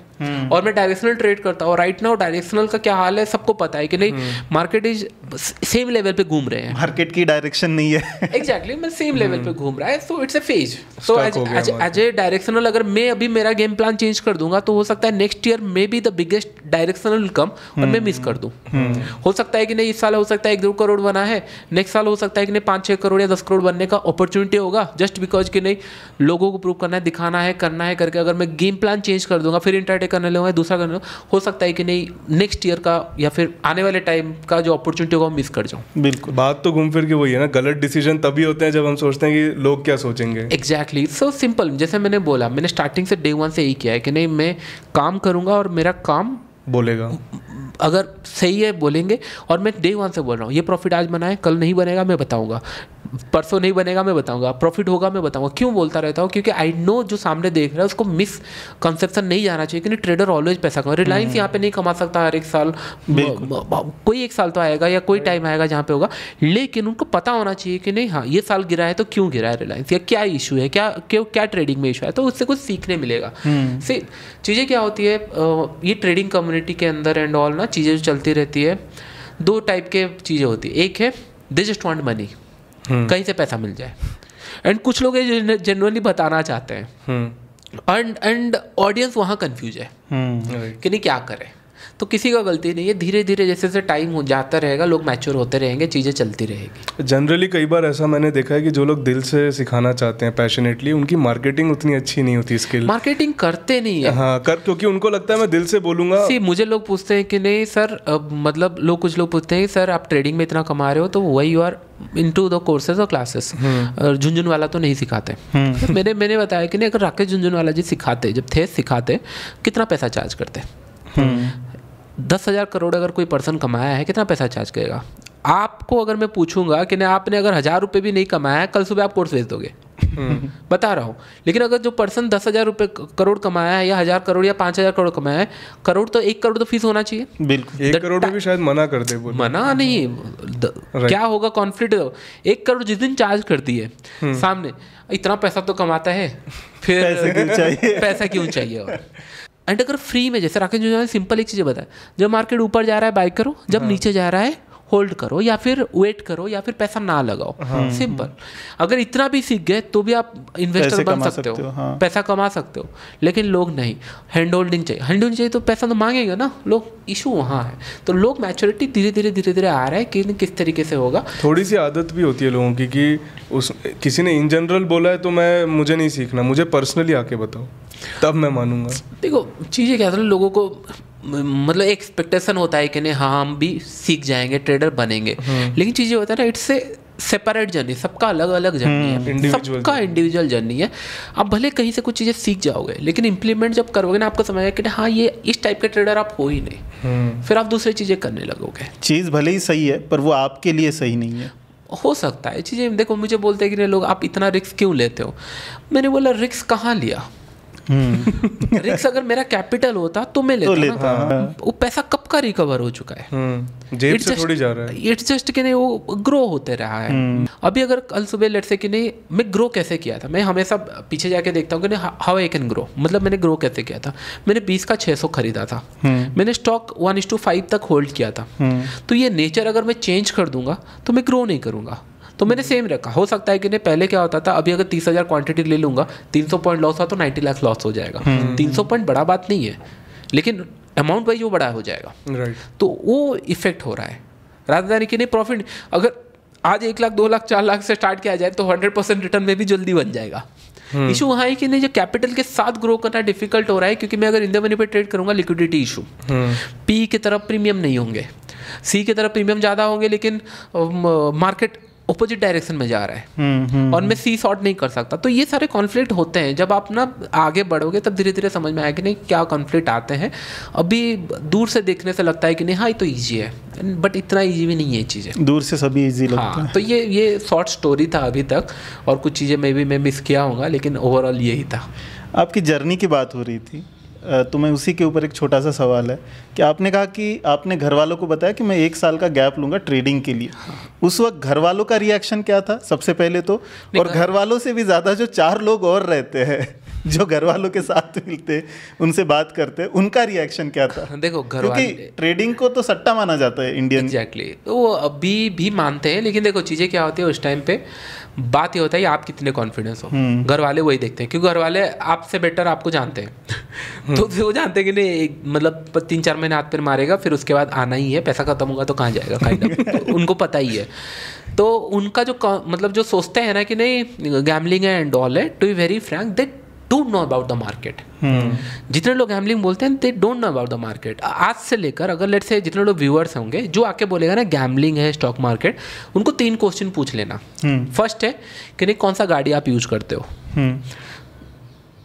और मैं डायरेक्शनल ट्रेड करता हूँ, राइट नाउ डायरेक्शनल का क्या हाल है सबको पता है कि नहीं, मार्केट इज सेम लेवल पे घूम रहे हैं, मार्केट की डायरेक्शन नहीं है। एग्जैक्टली मैं सेम लेवल पे घूम रहा है, so it's a phase. So as a directional अगर मैं अभी मेरा गेम प्लान चेंज कर दूंगा तो हो सकता है next year may be the biggest directional will come और मैं मिस कर दूं। हो सकता है कि नहीं इस साल हो सकता है 1-2 करोड़ बना है, नेक्स्ट साल हो सकता है कि नहीं 5-6 करोड़ या 10 करोड़ बनने का अपॉर्चुनिटी होगा, जस्ट बिकॉज कि नहीं लोगों को प्रूव करना है, दिखाना है, करना है करके अगर मैं गेम प्लान चेंज कर दूंगा, फिर इंट्राडे करने लगूंगा, दूसरा करने लगूंगा, हो सकता है कि नहीं नेक्स्ट ईयर का या फिर आने वाले टाइम का जो अपॉर्चुनिटी होगा मिस कर जाऊं। बिल्कुल, बात तो घूम फिर के वही है ना, गलत डिसीजन तभी होते हैं जब हम सोचते हैं कि लोग क्या सोचेंगे। Exactly, so simple. जैसे मैंने बोला, मैंने स्टार्टिंग से डे 1 से यही किया है कि नहीं मैं काम करूंगा और मेरा काम बोलेगा, अगर सही है बोलेंगे। और मैं डे 1 से बोल रहा हूँ ये प्रॉफिट आज बना है, कल नहीं बनेगा मैं बताऊंगा, परसों नहीं बनेगा मैं बताऊंगा, प्रॉफिट होगा मैं बताऊंगा। क्यों बोलता रहता हूँ? क्योंकि आई नो जो सामने देख रहा है उसको मिस कंसेप्शन नहीं जाना चाहिए कि नहीं ट्रेडर ऑलवेज पैसा कमा। रिलायंस यहाँ पे नहीं कमा सकता हर एक साल, कोई एक साल तो आएगा या कोई टाइम आएगा जहाँ पे होगा, लेकिन उनको पता होना चाहिए कि नहीं हाँ ये साल गिरा है तो क्यों गिरा है रिलायंस, या क्या इशू है, क्या ट्रेडिंग में इशू है, तो उससे कुछ सीखने मिलेगा। से चीज़ें क्या होती है ये ट्रेडिंग कम्युनिटी के अंदर एंड ऑल ना, चीज़ें जो चलती रहती है 2 टाइप के चीज़ें होती है। एक है दे जस्ट वांट मनी, कहीं से पैसा मिल जाए, एंड कुछ लोग जनरली बताना चाहते हैं, एंड ऑडियंस वहाँ कंफ्यूज है कि नहीं क्या करें। तो किसी का गलती नहीं है, धीरे धीरे जैसे जैसे टाइम हो जाता रहेगा, लोग मैच्योर होते रहेंगे, चीज़ें चलती रहेगी। जनरली कई बार ऐसा मैंने देखा है कि जो लोग दिल से सिखाना चाहते हैं पैशनेटली, उनकी मार्केटिंग उतनी अच्छी नहीं होती, स्किल मार्केटिंग करते नहीं है। हाँ क्योंकि उनको लगता है मैं दिल से बोलूँगा। मुझे लोग पूछते हैं कि नहीं सर मतलब कुछ लोग पूछते हैं कि सर आप ट्रेडिंग में इतना कमा रहे हो तो वही you are into the courses और क्लासेस, झुंझुनवाला तो नहीं सिखाते। मैंने बताया कि नहीं अगर राकेश झुंझुनवाला जी सिखाते कितना पैसा चार्ज करते? 10,000 करोड़ अगर कोई पर्सन कमाया है कितना पैसा चार्ज करेगा? आपको अगर मैं पूछूंगा कि नहीं आपने अगर 1,000 रुपये भी नहीं कमाया है, कल सुबह आप कोर्स भेज दोगे? बता रहा हूँ। लेकिन अगर जो पर्सन 10,000 करोड़ कमाया है या 1,000 करोड़ या 5,000 करोड़ कमाया है, 1 करोड़ तो फीस होना चाहिए। बिल्कुल, 1 करोड़ में भी शायद मना कर दे, मना नहीं, क्या होगा कॉन्फ्लिक्ट। 1 करोड़ जिस दिन चार्ज कर दिए सामने, इतना पैसा तो कमाता है, फिर पैसा क्यों चाहिए? और एंड अगर फ्री में, जैसे राकेश ने सिंपल एक चीज़ बताया, जब मार्केट ऊपर जा रहा है बाय करो, जब नीचे जा रहा है होल्ड करो, या फिर वेट करो, या फिर पैसा ना लगाओ। सिंपल। अगर इतना भी सीख गए तो भी आप इन्वेस्टर बन सकते हो, पैसा कमा सकते हो। लेकिन लोग नहीं, हैंड होल्डिंग चाहिए तो पैसा तो मांगेंगे ना लोग, इशू वहाँ है। तो लोग मैच्योरिटी धीरे धीरे आ रहा है कि किस तरीके से होगा। थोड़ी सी आदत भी होती है लोगों की कि किसी ने इन जनरल बोला है तो मुझे नहीं सीखना, मुझे पर्सनली आके बताओ तब मैं मानूंगा। देखो चीज़ें क्या था, लोगों को मतलब एक्सपेक्टेशन होता है कि नहीं हाँ हम भी सीख जाएंगे, ट्रेडर बनेंगे, लेकिन चीज़ें होता है ना, इट्स ए सेपरेट जर्नी, सबका अलग अलग जर्नी है, सबका इंडिविजुअल जर्नी है। आप भले कहीं से कुछ चीज़ें सीख जाओगे, लेकिन इम्प्लीमेंट जब करोगे ना आपको समझ आएगा कि हाँ ये इस टाइप के ट्रेडर आप हो ही नहीं, फिर आप दूसरी चीज़ें करने लगोगे। चीज़ भले ही सही है पर वो आपके लिए सही नहीं है। हो सकता है चीज़ें, देखो मुझे बोलते हैं कि लोग आप इतना रिस्क क्यों लेते हो, मैंने बोला रिस्क कहाँ लिया, रिस्क अगर मेरा कैपिटल होता तो मैं लेता ना। वो पैसा कब का रिकवर हो चुका है, जेब से थोड़ी जा रहा है, इट्स जस्ट कि नहीं वो ग्रो होते रहा है। अभी अगर कल सुबह लेट से कि नहीं मैं ग्रो कैसे किया था, मैं हमेशा पीछे जाके देखता हूँ कि नहीं हाउ आई कैन ग्रो, मतलब मैंने ग्रो कैसे किया था। मैंने 20 का 600 खरीदा था, मैंने स्टॉक 1:5 तक होल्ड किया था। तो ये नेचर अगर मैं चेंज कर दूंगा तो मैं ग्रो नहीं करूंगा, तो मैंने सेम रखा। हो सकता है कि नहीं पहले क्या होता था, अभी अगर 30,000 क्वांटिटी ले लूंगा, 300 पॉइंट लॉस हुआ तो 90 लाख लॉस हो जाएगा। 300 पॉइंट बड़ा बात नहीं है, लेकिन अमाउंट वाइज वो बड़ा हो जाएगा, राइट। तो वो इफेक्ट हो रहा है राजधानी कि नहीं प्रॉफिट। अगर आज 1 लाख 2 लाख 4 लाख से स्टार्ट किया जाए तो 100% रिटर्न में भी जल्दी बन जाएगा। इशू वहाँ है कि नहीं जो कैपिटल के साथ ग्रो करना डिफिकल्ट हो रहा है, क्योंकि मैं अगर इन द मनी पे ट्रेड करूंगा लिक्विडिटी इशू, पी की तरफ प्रीमियम नहीं होंगे, सी की तरफ प्रीमियम ज़्यादा होंगे, लेकिन मार्केट ऑपोजिट डायरेक्शन में जा रहा है और मैं सी शॉर्ट नहीं कर सकता। तो ये सारे कॉन्फ्लिक्ट होते हैं। जब आप ना आगे बढ़ोगे तब धीरे धीरे समझ में आएगा कि नहीं क्या कॉन्फ्लिक्ट आते हैं। अभी दूर से देखने से लगता है कि नहीं हाँ ये तो ईजी है, बट इतना ईजी भी नहीं है चीज़ें, दूर से सभी ईजी लगता है। तो ये शॉर्ट स्टोरी था अभी तक, और कुछ चीज़ें मैं मिस किया होगा, लेकिन ओवरऑल यही था। आपकी जर्नी की बात हो रही थी, तो मैं उसी के ऊपर एक छोटा सा सवाल है कि आपने कहा कि आपने घर वालों को बताया कि मैं 1 साल का गैप लूँगा ट्रेडिंग के लिए। उस वक्त घर वालों का रिएक्शन क्या था सबसे पहले तो, और घर वालों से भी ज़्यादा जो 4 लोग और रहते हैं जो घर वालों के साथ मिलते उनसे बात करते, उनका रिएक्शन क्या था? देखो घर वाले, क्योंकि ट्रेडिंग को तो सट्टा माना जाता है इंडियन। एग्जैक्टली, वो अभी भी मानते हैं, लेकिन देखो चीज़ें क्या होती है उस टाइम पे, बात ये होता है आप कितने कॉन्फिडेंस हो। घर वाले वही देखते हैं, क्योंकि घर वाले आपसे बेटर आपको जानते हैं। तो वो जानते हैं कि नहीं मतलब 3-4 महीने हाथ पैर मारेगा, फिर उसके बाद आना ही है, पैसा खत्म होगा तो कहाँ जाएगा काइंड ऑफ, तो उनको पता ही है। तो उनका जो मतलब जो सोचते हैं ना कि नहीं गैम्बलिंग है एंड ऑल है, to be very frank they don't know about the market. जितने लोग गैम्बलिंग बोलते हैं they don't know about the market. आज से लेकर अगर लेट्स से जितने लोग व्यूअर्स होंगे जो आके बोलेगा ना गैम्बलिंग है स्टॉक मार्केट, उनको 3 क्वेश्चन पूछ लेना। फर्स्ट है कि नहीं कौन सा गाड़ी आप यूज करते हो,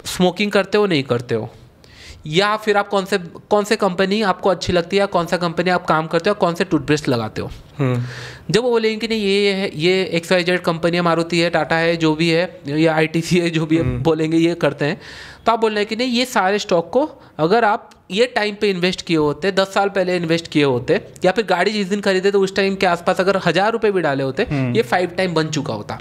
स्मोकिंग करते हो नहीं करते हो, या फिर आप कौन से कंपनी आपको अच्छी लगती है, या कौन सा कंपनी आप काम करते हो, कौन से टूथपेस्ट लगाते हो। जब वो बोलेंगे कि नहीं ये XYZ कंपनी है, मारुति है, टाटा है, जो भी है, या ITC है, जो भी है, बोलेंगे ये करते हैं, तो आप बोल रहे हैं कि नहीं ये सारे स्टॉक को अगर आप ये टाइम पे इन्वेस्ट किए होते, 10 साल पहले इन्वेस्ट किए होते, या फिर गाड़ी जिस दिन खरीदे तो उस टाइम के आसपास अगर 1000 रुपये भी डाले होते, ये 5 टाइम बन चुका होता।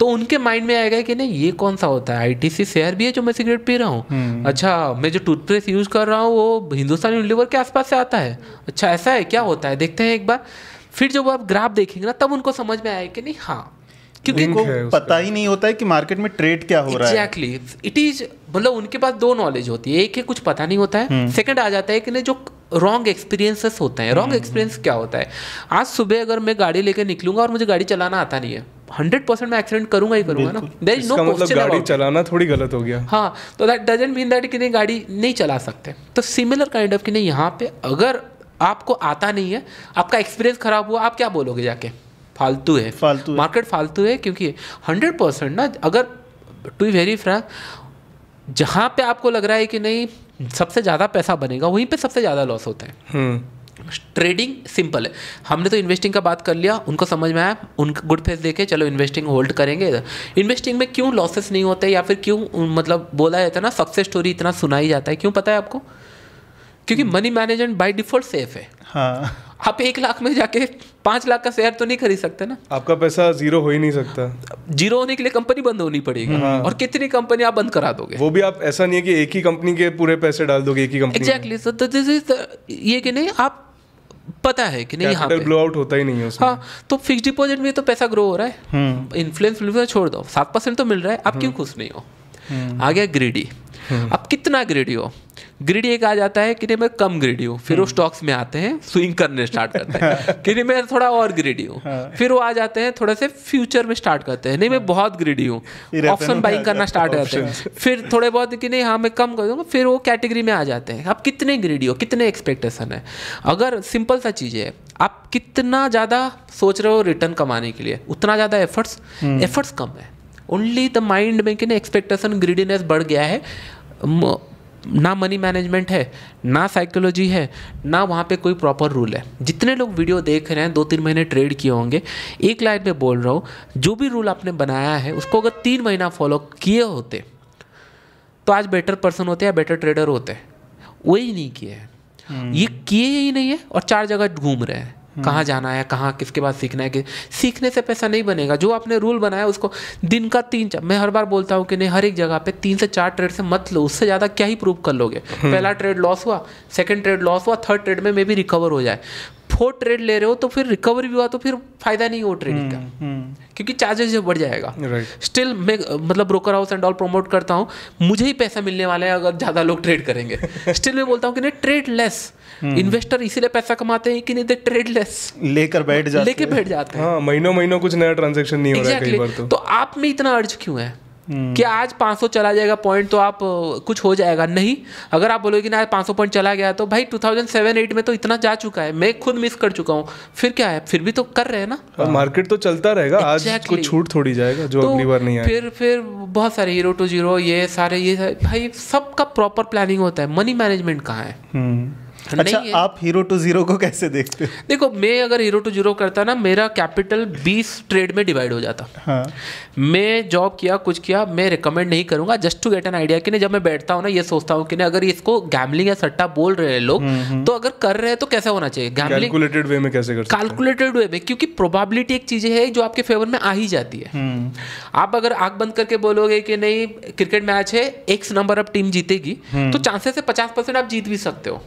तो उनके माइंड में आएगा कि नहीं ये कौन सा होता है, ITC शेयर भी है जो मैं सिगरेट पी रहा हूँ, अच्छा मैं जो टूथपेस्ट यूज़ कर रहा हूँ वो हिंदुस्तान यूनिलीवर के आसपास से आता है, अच्छा ऐसा है क्या होता है, देखते हैं एक बार। फिर जब आप ग्राफ देखेंगे ना तब उनको समझ में आएगा कि नहीं हाँ, क्योंकि उनको पता ही नहीं होता है कि मार्केट में ट्रेड क्या हो रहा है। एग्जैक्टली, इट इज मतलब उनके पास 2 नॉलेज होती है, एक है कुछ पता नहीं होता है, सेकंड आ जाता है कि नहीं जो रॉन्ग एक्सपीरियंसेस होते हैं। रॉन्ग एक्सपीरियंस क्या होता है, आज सुबह अगर मैं गाड़ी लेकर निकलूंगा और मुझे गाड़ी चलाना आता नहीं है, 100% मैं एक्सीडेंट करूंगा ही करूंगा ना, देयर इज नो क्वेश्चन। गाड़ी चलाना थोड़ी गलत हो गया, हाँ, तो दैट डजंट मीन दैट कि नहीं गाड़ी नहीं चला सकते। तो सिमिलर काइंड ऑफ कि नहीं यहाँ पे अगर आपको आता नहीं है, आपका एक्सपीरियंस खराब हुआ, आप क्या बोलोगे जाके, फालतू है मार्केट, फालतू है। क्योंकि 100% ना, अगर टू बी वेरी फ्रैंक, जहाँ पे आपको लग रहा है कि नहीं सबसे ज़्यादा पैसा बनेगा वहीं पे सबसे ज़्यादा लॉस होता है। ट्रेडिंग सिंपल है, हमने तो इन्वेस्टिंग का बात कर लिया, उनको समझ में आया, उनका गुड फेस देखे चलो इन्वेस्टिंग होल्ड करेंगे। इन्वेस्टिंग में क्यों लॉसेस नहीं होते, या फिर क्यों मतलब बोला जाता है ना सक्सेस स्टोरी इतना सुनाई जाता है, क्यों पता है आपको? क्योंकि money management by default safe है। हाँ, आप 1 लाख में जाके 5 लाख का शेयर तो नहीं खरीद सकते ना, आपका पैसा जीरो हो ही नहीं सकता। जीरो होने के लिए कंपनी बंद होनी पड़ेगी। और कितनी कंपनी आप बंद करा दोगे, वो भी आप ऐसा नहीं है कि एक ही कंपनी के पूरे पैसे डाल दोगे एक ही कंपनी। एग्जैक्टली, सो दिस इज ये कि नहीं आप पता है कि नहीं यहाँ पे ब्लो आउट होता ही नहीं है उसमें। हाँ, तो फिक्स डिपॉजिट में तो पैसा ग्रो हो रहा है, इन्फ्लुएंस छोड़ दो, 7% तो मिल रहा है, आप क्यों खुश नहीं हो? आ गया ग्रीडी। अब कितना ग्रीडी हो, ग्रीडी एक आ जाता है कि नहीं मैं कम ग्रीडी हूँ, फिर वो स्टॉक्स में आते हैं स्विंग करने स्टार्ट करते हैं कि नहीं मैं थोड़ा और ग्रीडी हूँ, फिर वो आ जाते हैं थोड़े से फ्यूचर में स्टार्ट करते हैं, नहीं मैं बहुत ग्रीडी हूँ, ऑप्शन बाइंग करना स्टार्ट करते हैं, फिर थोड़े बहुत कि नहीं हाँ मैं कम कर दूँगा, फिर वो कैटेगरी में आ जाते हैं। अब कितने ग्रीडी हो, कितने एक्सपेक्टेशन है। अगर सिंपल सा चीज़ है, आप कितना ज़्यादा सोच रहे हो रिटर्न कमाने के लिए, उतना ज़्यादा एफर्ट्स कम है। ओनली द माइंड में कि ना एक्सपेक्टेशन ग्रीडीनेस बढ़ गया है, ना मनी मैनेजमेंट है, ना साइकोलॉजी है, ना वहाँ पे कोई प्रॉपर रूल है। जितने लोग वीडियो देख रहे हैं 2-3 महीने ट्रेड किए होंगे, एक लाइन में बोल रहा हूँ, जो भी रूल आपने बनाया है उसको अगर 3 महीना फॉलो किए होते तो आज बेटर पर्सन होते या बेटर ट्रेडर होते। वही नहीं किए हैं, ये किए ही नहीं है और 4 जगह घूम रहे हैं, कहाँ जाना है, कहाँ किसके बाद सीखना है। कि सीखने से पैसा नहीं बनेगा। जो आपने रूल बनाया उसको दिन का 3-4, मैं हर बार बोलता हूँ कि नहीं हर एक जगह पे 3 से 4 ट्रेड से मत लो, उससे ज़्यादा क्या ही प्रूव कर लोगे। पहला ट्रेड लॉस हुआ, सेकंड ट्रेड लॉस हुआ, थर्ड ट्रेड में मे भी रिकवर हो जाए, 4 ट्रेड ले रहे हो तो फिर रिकवरी भी हुआ तो फिर फायदा नहीं हो ट्रेडिंग का, क्योंकि चार्जेस बढ़ जाएगा। स्टिल मैं मतलब broker house and all promote करता हूँ, मुझे ही पैसा मिलने वाला है अगर ज़्यादा लोग ट्रेड करेंगे। स्टिल मैं बोलता हूँ कि नहीं ट्रेड लेस। इन्वेस्टर इसीलिए पैसा कमाते हैं कि नहीं, दे ट्रेड लेस, लेके बैठ जाते हैं। हाँ, महीनों कुछ नया ट्रांजैक्शन नहीं हो रहा है कई बार तो आप में इतना अर्ज क्यों है कि आज 500 चला जाएगा पॉइंट तो आप कुछ हो जाएगा? नहीं, अगर आप बोलोगे कि ना 500 पॉइंट चला गया तो भाई 2007-8 में तो इतना जा चुका है, मैं खुद मिस कर चुका हूँ, फिर क्या है, फिर भी तो कर रहे हैं ना। और मार्केट तो चलता रहेगा, आज कुछ छूट थोड़ी जाएगा जो अगली बार नहीं आएगा। फिर बहुत सारे हीरो टू जीरो ये सारे भाई सबका प्रॉपर प्लानिंग होता है, मनी मैनेजमेंट कहाँ है? अच्छा, आप हीरो टू जीरो को कैसे देखते हो? देखो, मैं अगर हीरो टू जीरो करता ना, मेरा कैपिटल 20 ट्रेड में डिवाइड हो जाता। हाँ। मैं जॉब किया, कुछ किया, मैं रिकमेंड नहीं करूंगा, just to get an idea कि नहीं जब मैं बैठता हूँ ना ये सोचता हूँ कि नहीं अगर इसको गैम्बलिंग या सट्टा बोल रहे हैं लोग तो अगर कर रहे हैं तो कैसे होना चाहिए, गैम्बलिंग कैलकुलेटेड वे में कैसे कर सकते हैं? कैलकुलेटेड वे में, क्योंकि प्रोबेबिलिटी एक चीज़ है जो आपके फेवर में आ ही जाती है। आप अगर आंख बंद करके बोलोगे कि नहीं क्रिकेट मैच है एक्स नंबर ऑफ टीम जीतेगी तो चांसेस है 50% आप जीत भी सकते हो।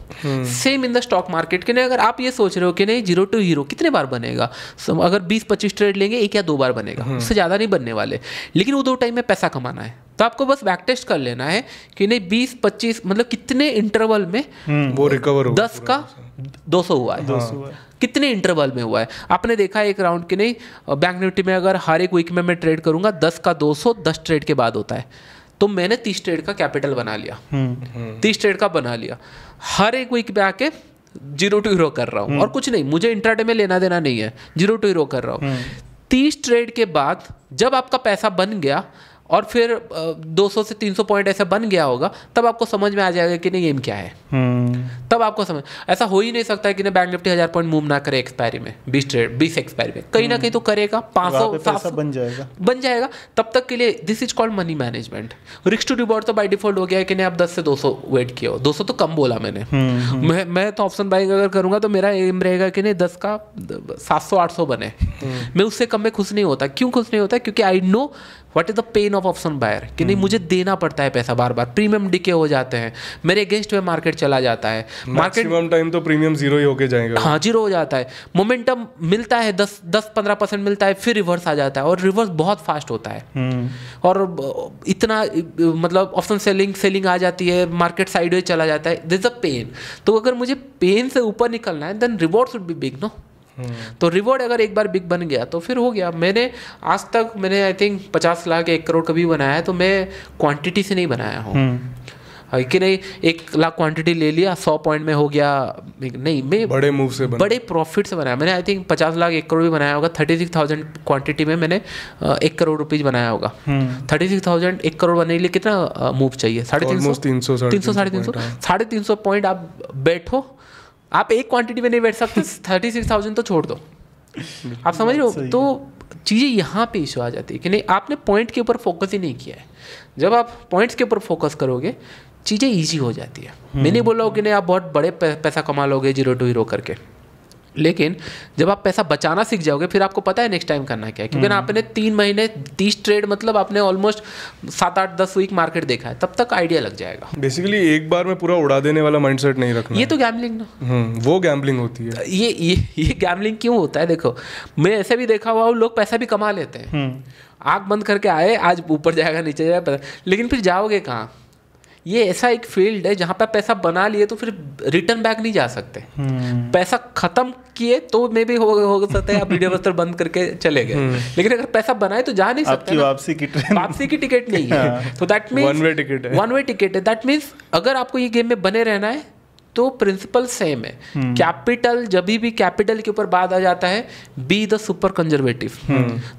Same in the stock market के नहीं, अगर आप ये सोच रहे हो कि नहीं जीरो टू हीरो कितने बार बनेगा, अगर 20-25 ट्रेड लेंगे 1 या 2 बार बनेगा, उससे ज़्यादा नहीं बनने वाले, लेकिन वो 2 टाइम में पैसा कमाना है तो आपको बस बैक टेस्ट कर लेना है कि नहीं 20-25 मतलब कितने इंटरवल में वो रिकवर 10 का 200 हुआ है, कितने इंटरवल में हुआ है। आपने देखा एक राउंड की नहीं, बैंक निफ्टी में अगर हर एक वीक में मैं ट्रेड करूंगा 10 का 200 10 ट्रेड के बाद होता है, तो मैंने 30 ट्रेड का कैपिटल बना लिया, 30 ट्रेड का बना लिया, हर एक वीक पे आके जीरो टू हीरो कर रहा हूँ और कुछ नहीं, मुझे इंट्राडे में लेना देना नहीं है, जीरो टू हीरो कर रहा हूँ। 30 ट्रेड के बाद जब आपका पैसा बन गया और फिर 200 से 300 पॉइंट ऐसा बन गया होगा, तब आपको समझ में आ जाएगा कि नहीं एम क्या है। तब आपको समझ, ऐसा हो ही नहीं सकता है कि बैंक निफ्टी 1000 पॉइंट मूव ना करे एक्सपायरी में, 20 एक्सपायरी में, कहीं ना कहीं तो करेगा, 500 बन जाएगा। तब तक के लिए this is called money management. Risk to reward तो बाय डिफॉल्ट हो गया है कि नहीं आप 10 से 200 वेट किया हो, 200 तो कम बोला मैंने। मैं तो ऑप्शन बाइंग अगर करूंगा तो मेरा एम रहेगा कि नहीं 10 का 700-800 बने, मैं उससे कम में खुश नहीं होता। क्यों खुश नहीं होता? क्योंकि I know what is the pain of option buyer, कि नहीं मुझे देना पड़ता है पैसा बार बार, प्रीमियम डिके हो जाते हैं, मेरे अगेंस्ट में मार्केट चला जाता है, मैक्सिमम टाइम तो प्रीमियम जीरो ही होके जाएगा। हाँ, जीरो हो जाता है, मोमेंटम मिलता है 10-15% मिलता है, फिर रिवर्स आ जाता है और रिवर्स बहुत फास्ट होता है और इतना मतलब ऑप्शन सेलिंग आ जाती है, मार्केट साइडवेज चला जाता है, दिस अ पेन। तो अगर मुझे पेन से ऊपर निकलना है then reward should be big, no. तो रिवॉर्ड अगर एक बार बिग बन गया तो फिर हो गया। मैंने आज तक आई थिंक 50 लाख 1 करोड़ कभी बनाया है तो मैं क्वांटिटी से नहीं बनाया हूँ कि नहीं 1 लाख क्वांटिटी ले लिया 100 पॉइंट में हो गया, नहीं, मैं बड़े मूव से बड़े प्रॉफिट से बनाया। मैंने आई थिंक 50 लाख 1 करोड़ भी बनाया होगा, 36,000 क्वांटिटी में मैंने 1 करोड़ रुपीज बनाया होगा। 36,000 1 करोड़ बनने के लिए कितना मूव चाहिए? 350 पॉइंट आप बैठो, आप एक क्वांटिटी में नहीं बैठ सकते, 36,000 तो छोड़ दो। आप समझ रहे हो? तो चीज़ें यहाँ पे इशू आ जाती है कि नहीं आपने पॉइंट के ऊपर फोकस ही नहीं किया है। जब आप पॉइंट्स के ऊपर फोकस करोगे चीज़ें ईजी हो जाती है। मैं नहीं बोल रहा हूँ कि नहीं आप बहुत बड़े पैसा कमा लोगे जीरो टू हीरो करके, लेकिन जब आप पैसा बचाना सीख जाओगे फिर आपको पता है नेक्स्ट टाइम करना क्या है। क्योंकि ना आपने 3 महीने 30 ट्रेड मतलब आपने ऑलमोस्ट 7-8-10 वीक मार्केट देखा है, तब तक आइडिया लग जाएगा। बेसिकली एक बार में पूरा उड़ा देने वाला माइंडसेट नहीं रखना, ये तो गैम्बलिंग ना, वो गैम्बलिंग होती है। ये गैम्बलिंग क्यों होता है? देखो, मैं ऐसे भी देखा हुआ लोग पैसा भी कमा लेते हैं, आँख बंद करके आए आज ऊपर जाएगा नीचे जाएगा, लेकिन फिर जाओगे कहाँ? ये ऐसा एक फील्ड है जहाँ पे पैसा बना लिए तो फिर रिटर्न बैक नहीं जा सकते। पैसा खत्म किए तो मे भी हो सकता है आप वीडियो बस्तर बंद करके चले गए, लेकिन अगर पैसा बनाए तो जा नहीं सकते। वापसी की टिकट नहीं है, तो that means one way ticket है। दैट मीन्स अगर आपको ये गेम में बने रहना है तो प्रिंसिपल सेम है। कैपिटल, जब भी कैपिटल के ऊपर बात आ जाता है, बी द सुपर कंजर्वेटिव।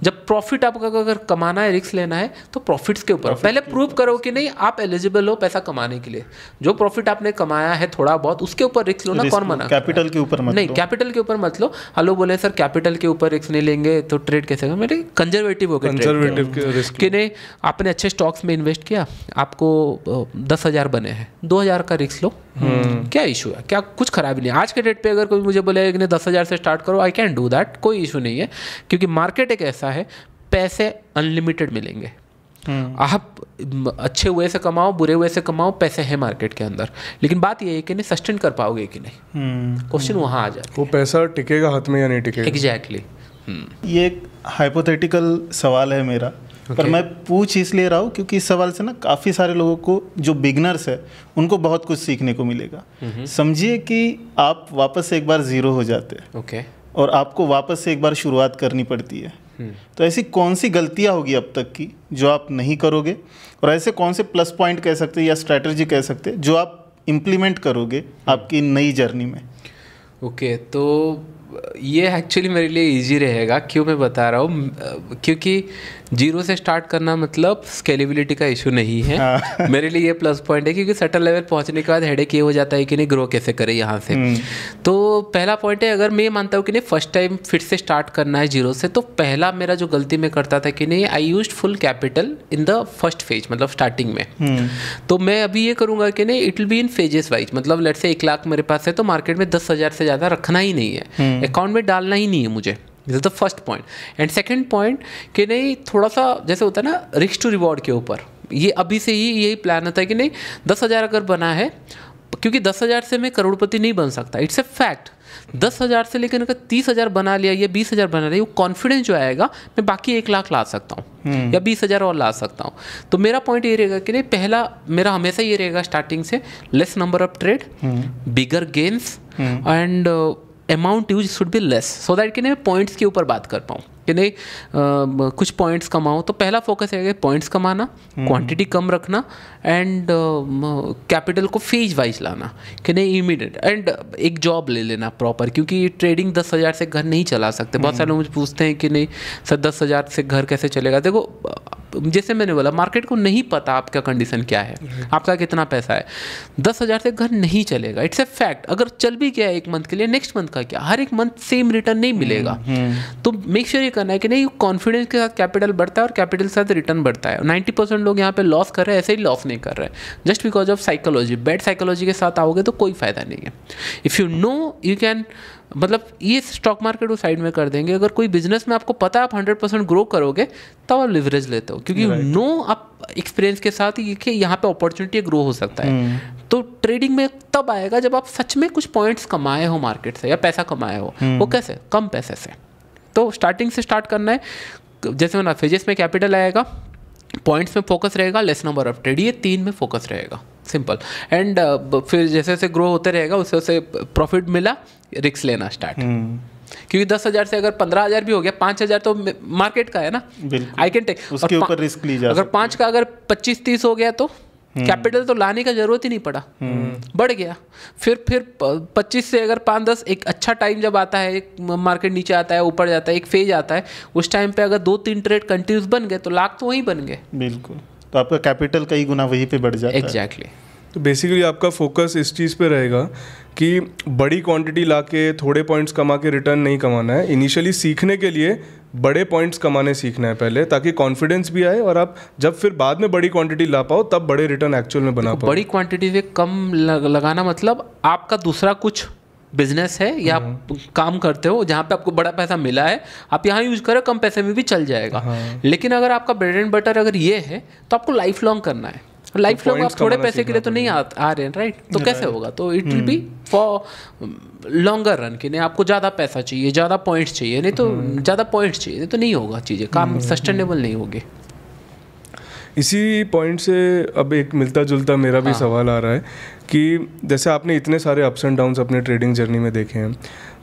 जब प्रॉफिट आपको अगर कमाना है, रिस्क लेना है, तो प्रॉफिट्स के ऊपर पहले प्रूव करो कि नहीं आप एलिजिबल हो पैसा कमाने के लिए। जो प्रॉफिट आपने कमाया है थोड़ा बहुत, उसके ऊपर रिस्क लो ना, कौन मना? कैपिटल के ऊपर मत नहीं, कैपिटल के ऊपर मत लो। हेलो बोले सर कैपिटल के ऊपर रिस्क नहीं लेंगे तो ट्रेड कैसे होगा? मेरे कंजर्वेटिव हो गए कि नहीं, आपने अच्छे स्टॉक्स में इन्वेस्ट किया, आपको 10,000 बने हैं, 2,000 का रिस्क लो, क्या इशू है? क्या कुछ खराबी नहीं है। आज के डेट पे अगर कोई मुझे बोले कि 10,000 से स्टार्ट करो, आई कैन डू दैट, कोई इशू नहीं है, क्योंकि मार्केट एक ऐसा है, पैसे अनलिमिटेड मिलेंगे। आप अच्छे वे से कमाओ, बुरे वे से कमाओ, पैसे हैं मार्केट के अंदर, लेकिन बात ये है कि नहीं सस्टेन कर पाओगे कि नहीं, क्वेश्चन वहाँ आ जाए। वो पैसा टिकेगा हाथ में या नहीं टिकेगा? एग्जैक्टली। ये एक हाइपोथेटिकल सवाल है मेरा, पर मैं पूछ इसलिए रहा हूँ क्योंकि इस सवाल से ना काफ़ी सारे लोगों को, जो बिगनर्स है, उनको बहुत कुछ सीखने को मिलेगा। समझिए कि आप वापस से एक बार ज़ीरो हो जाते हैं, ओके, और आपको वापस से एक बार शुरुआत करनी पड़ती है। तो ऐसी कौन सी गलतियाँ होगी अब तक की जो आप नहीं करोगे, और ऐसे कौन से प्लस पॉइंट कह सकते हैं या स्ट्रैटेजी कह सकते हैं जो आप इम्प्लीमेंट करोगे आपकी नई जर्नी में? ओके, तो ये एक्चुअली मेरे लिए इजी रहेगा। क्यों मैं बता रहा हूँ? क्योंकि जीरो से स्टार्ट करना मतलब स्केलेबिलिटी का इशू नहीं है। मेरे लिए ये प्लस पॉइंट है, क्योंकि सर्टेन लेवल पहुंचने के बाद हेडेक ये हो जाता है कि नहीं ग्रो कैसे करें यहाँ से। तो पहला पॉइंट है, अगर मैं मानता हूँ कि नहीं फर्स्ट टाइम फिर से स्टार्ट करना है जीरो से, तो पहला मेरा जो गलती मैं करता था कि नहीं, I used full capital in the first phase, मतलब स्टार्टिंग में। तो मैं अभी ये करूँगा कि नहीं, it will be in phases wise, मतलब लेट्स से 1 लाख मेरे पास है तो मार्केट में 10,000 से ज़्यादा रखना ही नहीं है, अकाउंट में डालना ही नहीं है मुझे। This is the first point. And second point कि नहीं, थोड़ा सा जैसे होता है ना रिस्क टू रिवॉर्ड के ऊपर, ये अभी से ही यही प्लान होता है कि नहीं 10,000 अगर बना है, क्योंकि 10,000 से मैं करोड़पति नहीं बन सकता, इट्स ए फैक्ट। 10,000 से लेकर अगर 30,000 बना लिया या 20,000 बना लिया, वो कॉन्फिडेंस जो आएगा, मैं बाकी 1 लाख ला सकता हूँ या 20,000 और ला सकता हूँ। तो मेरा पॉइंट ये रहेगा कि नहीं, पहला मेरा हमेशा ये रहेगा स्टार्टिंग से, less number of trade, bigger gains, and amount use should be less, so that कि नहीं पॉइंट्स के ऊपर बात कर पाऊँ कि नहीं कुछ पॉइंट्स कमाओ। तो पहला फोकस है पॉइंट्स कमाना, क्वांटिटी कम रखना, एंड कैपिटल को फेज वाइज लाना कि नहीं इमीडिएट, एंड एक जॉब ले लेना प्रॉपर, क्योंकि ट्रेडिंग 10,000 से घर नहीं चला सकते। बहुत सारे लोग मुझे पूछते हैं कि नहीं सर 10,000 से घर कैसे चलेगा? देखो, जैसे मैंने बोला, मार्केट को नहीं पता आपका कंडीशन क्या है, आपका कितना पैसा है। 10,000 से घर नहीं चलेगा, इट्स ए फैक्ट। अगर चल भी गया 1 मंथ के लिए, नेक्स्ट मंथ का क्या? हर एक मंथ सेम रिटर्न नहीं मिलेगा। तो मेक श्योर ये करना है कि नहीं कॉन्फिडेंस के साथ कैपिटल बढ़ता है और कैपिटल के साथ रिटर्न बढ़ता है। 90% लोग यहाँ पे लॉस कर रहे हैं, ऐसे ही लॉस नहीं कर रहे हैं, just because of psychology. Bad psychology के साथ आओगे तो कोई फायदा नहीं है। If you know you can, मतलब ये स्टॉक मार्केट को साइड में कर देंगे। अगर कोई बिजनेस में आपको पता है आप 100% ग्रो करोगे, तब आप लिवरेज लेते हो, क्योंकि नो आप एक्सपीरियंस के साथ ही कि यहाँ पे अपॉर्चुनिटी ग्रो हो सकता है। तो ट्रेडिंग में तब आएगा जब आप सच में कुछ पॉइंट्स कमाए हो मार्केट से या पैसा कमाए हो। वो कैसे? कम पैसे से। तो स्टार्टिंग से स्टार्ट करना है। जैसे मैंने फेजेस में कैपिटल आएगा, पॉइंट्स में फोकस रहेगा, लेस नंबर ऑफ ट्रेड, ये 3 में फोकस रहेगा, सिंपल। एंड फिर जैसे जैसे ग्रो होते रहेगा उससे उससे प्रॉफिट मिला, रिस्क लेना स्टार्ट। क्योंकि 10,000 से अगर 15,000 भी हो गया, 5,000 तो मार्केट का है ना, आई कैन टेक, उसके ऊपर रिस्क ली जा अगर 5 का अगर 25-30 हो गया तो कैपिटल तो लाने का जरूरत ही नहीं पड़ा, बढ़ गया। फिर 25 से अगर 5-10, एक अच्छा टाइम जब आता है, एक मार्केट नीचे आता है, ऊपर जाता है, एक फेज आता है, उस टाइम पे अगर 2-3 ट्रेड कंटिन्यूस बन गए तो लाख तो वहीं बन गए। बिल्कुल, तो आपका कैपिटल कई गुना वहीं पे बढ़ जाता है। एग्जैक्टली। तो बेसिकली आपका फोकस इस चीज़ पे रहेगा कि बड़ी क्वांटिटी लाके थोड़े पॉइंट्स कमा के रिटर्न नहीं कमाना है। इनिशियली सीखने के लिए बड़े पॉइंट्स कमाने सीखना है पहले, ताकि कॉन्फिडेंस भी आए और आप जब फिर बाद में बड़ी क्वांटिटी ला पाओ तब बड़े रिटर्न एक्चुअल में बना पाओ। बड़ी क्वांटिटी से कम लगाना मतलब आपका दूसरा कुछ बिजनेस है या आप काम करते हो जहाँ पे आपको बड़ा पैसा मिला है, आप यहाँ यूज करो, कम पैसे में भी चल जाएगा। लेकिन अगर आपका ब्रेड एंड बटर अगर ये है तो आपको लाइफ लॉन्ग करना है। लाइफ लॉन्ग आप थोड़े पैसे के लिए तो नहीं आ रहे हैं, राइट? तो कैसे होगा? तो it will be for longer run कि नहीं आपको ज़्यादा पैसा चाहिए, ज़्यादा पॉइंट्स चाहिए, नहीं तो ज़्यादा पॉइंट्स चाहिए, नहीं तो नहीं होगा, चीज़ें काम सस्टेनेबल नहीं होगी। इसी पॉइंट से अब एक मिलता जुलता मेरा भी सवाल आ रहा है कि जैसे आपने इतने सारे अप्स एंड डाउन्स अपने ट्रेडिंग जर्नी में देखे हैं,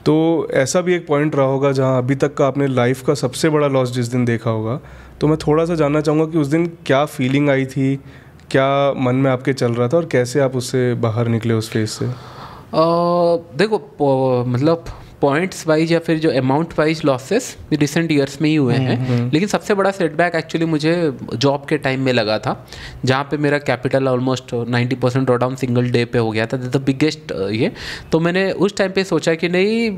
तो ऐसा भी एक पॉइंट रहा होगा जहाँ अभी तक का आपने लाइफ का सबसे बड़ा लॉस जिस दिन देखा होगा, तो मैं थोड़ा सा जानना चाहूँगा कि उस दिन क्या फीलिंग आई थी, क्या मन में आपके चल रहा था और कैसे आप उससे बाहर निकले उस फेज से? देखो मतलब पॉइंट्स वाइज या फिर जो amount wise losses recent years में ही हुए हैं, लेकिन सबसे बड़ा सेटबैक एक्चुअली मुझे जॉब के टाइम में लगा था, जहाँ पे मेरा capital almost 90% draw down single day पे हो गया था, द बिगेस्ट ये। तो मैंने उस टाइम पे सोचा कि नहीं,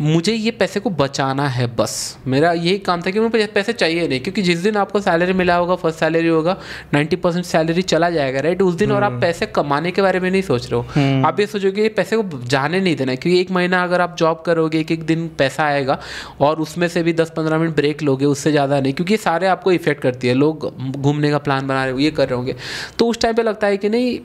मुझे ये पैसे को बचाना है, बस मेरा यही काम था कि मुझे पैसे चाहिए नहीं, क्योंकि जिस दिन आपको सैलरी मिला होगा, फर्स्ट सैलरी होगा, 90% सैलरी चला जाएगा, राइट, उस दिन, और आप पैसे कमाने के बारे में नहीं सोच रहे हो, आप ये सोचोगे ये पैसे को जाने नहीं देना, क्योंकि एक महीना अगर आप जॉब करोगे, एक दिन पैसा आएगा और उसमें से भी 10-15 मिनट ब्रेक लोगे, उससे ज़्यादा नहीं, क्योंकि सारे आपको इफेक्ट करती है। लोग घूमने का प्लान बना रहे हो, ये कर रहे होंगे, तो उस टाइम पे लगता है कि नहीं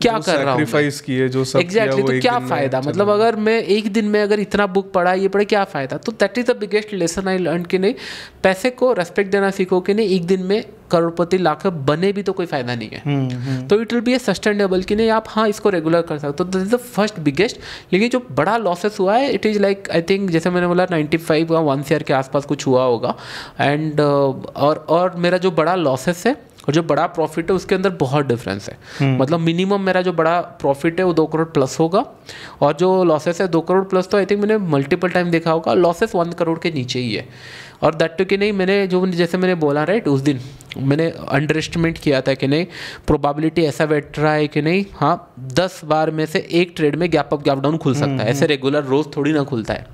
क्या कर रहा हूँ, सैक्रिफाइस किए जो सब एग्जैक्टली, तो क्या फ़ायदा, मतलब अगर मैं एक दिन में अगर इतना बुक पढ़ा, ये पढ़े, क्या फ़ायदा। तो that is the biggest lesson I learn कि नहीं, पैसे को रेस्पेक्ट देना सीखो कि नहीं, एक दिन में करोड़पति लाख बने भी तो कोई फ़ायदा नहीं है। तो it will be A sustainable कि नहीं, आप हाँ इसको रेगुलर कर सकते हो। तो this is the first biggest. लेकिन जो बड़ा लॉसेस हुआ है, it is like I think जैसे मैंने बोला 95 या 1 ईयर के आसपास कुछ हुआ होगा। एंड और मेरा जो बड़ा लॉसेस है और जो बड़ा प्रॉफिट है उसके अंदर बहुत डिफरेंस है। मतलब मिनिमम मेरा जो बड़ा प्रॉफिट है वो 2 करोड़ प्लस होगा, और जो लॉसेस है 2 करोड़ प्लस, तो आई थिंक मैंने मल्टीपल टाइम देखा होगा लॉसेस 1 करोड़ के नीचे ही है। और दैट टू कि नहीं, मैंने जो जैसे मैंने बोला राइट, उस दिन मैंने अंडर एस्टिमेट किया था कि नहीं प्रोबेबिलिटी ऐसा बैठ रहा है कि नहीं, हाँ 10 बार में से एक ट्रेड में गैप अप गैप डाउन खुल सकता है, ऐसे रेगुलर रोज थोड़ी ना खुलता है।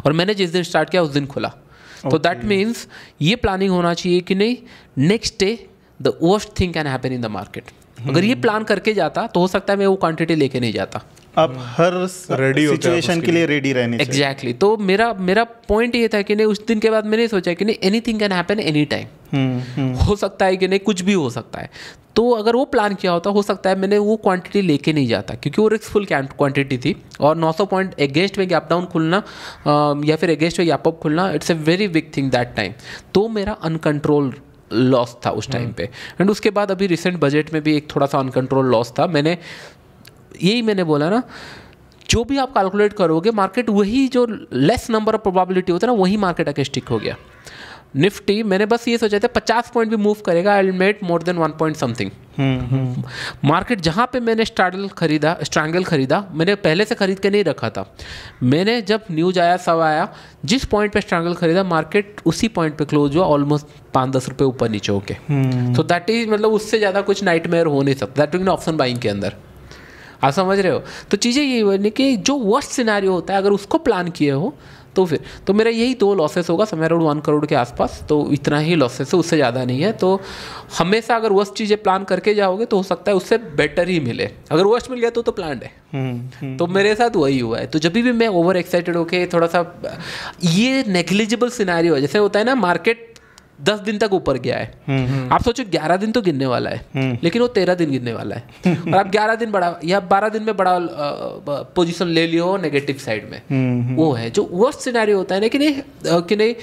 और मैंने जिस दिन स्टार्ट किया उस दिन खुला। तो दैट मीन्स ये प्लानिंग होना चाहिए कि नहीं next day the worst thing can happen in the market. अगर ये प्लान करके जाता तो हो सकता है मैं वो क्वांटिटी लेके नहीं जाता। आप हर सिचुएशन के लिए रेडी रहने चाहिए। एग्जैक्टली। तो मेरा पॉइंट ये था कि नहीं, उस दिन के बाद मैंने सोचा कि नहीं anything can happen any time, हो सकता है कि नहीं कुछ भी हो सकता है। तो अगर वो प्लान किया होता, हो सकता है मैंने वो क्वांटिटी लेके नहीं जाता, क्योंकि वो रिस्कफुल क्वांटिटी थी। और 900 पॉइंट अगेंस्ट में गैप डाउन खुलना या फिर अगेंस्ट में gap up Khulna, it's a very big thing that time. तो मेरा अनकंट्रोल लॉस था उस टाइम पे। एंड उसके बाद अभी रिसेंट बजट में भी एक थोड़ा सा अनकंट्रोल लॉस था। मैंने बोला ना, जो भी आप कैलकुलेट करोगे मार्केट वही जो लेस नंबर ऑफ प्रोबेबिलिटी होता है ना, वही मार्केट आके स्टिक हो गया। निफ्टी मैंने बस ये सोचा था 50 पॉइंट भी मूव करेगा, I will make more than 1 point something. Market जहाँ पे मैंने स्ट्रैंगल खरीदा, मैंने पहले से खरीद के नहीं रखा था। मैंने जब न्यूज आया सब आया, जिस पॉइंट पे स्ट्रैंगल खरीदा मार्केट उसी पॉइंट पे क्लोज हुआ, ऑलमोस्ट 5-10 रुपये ऊपर नीचे होके। तो दैट इज मतलब उससे ज़्यादा कुछ नाइटमेयर हो नहीं सकता दैट ऑप्शन बाइंग के अंदर। आप समझ रहे हो? तो चीज़ें ये हुई कि जो वर्स्ट सिनेरियो होता है अगर उसको प्लान किए हो तो मेरा यही 2 लॉसेस होगा, समवेयर अराउंड 1 करोड़ के आसपास। तो इतना ही लॉसेस है, उससे ज़्यादा नहीं है। तो हमेशा अगर वर्स्ट चीज़ें प्लान करके जाओगे तो हो सकता है उससे बेटर ही मिले। अगर वर्स्ट मिल गया तो प्लान्ड है। तो मेरे साथ वही हुआ है। तो जब भी मैं ओवर एक्साइटेड होके थोड़ा सा ये नेग्लिजिबल सिनेरियो है, जैसे होता है ना मार्केट 10 दिन तक ऊपर गया है, आप सोचो 11 दिन तो गिरने वाला है, लेकिन वो 13 दिन गिरने वाला है। और आप 11 दिन बड़ा या 12 दिन में बड़ा पोजीशन ले लियो नेगेटिव साइड में, वो है जो वर्स्ट सिनेरियो होता है ना कि नहीं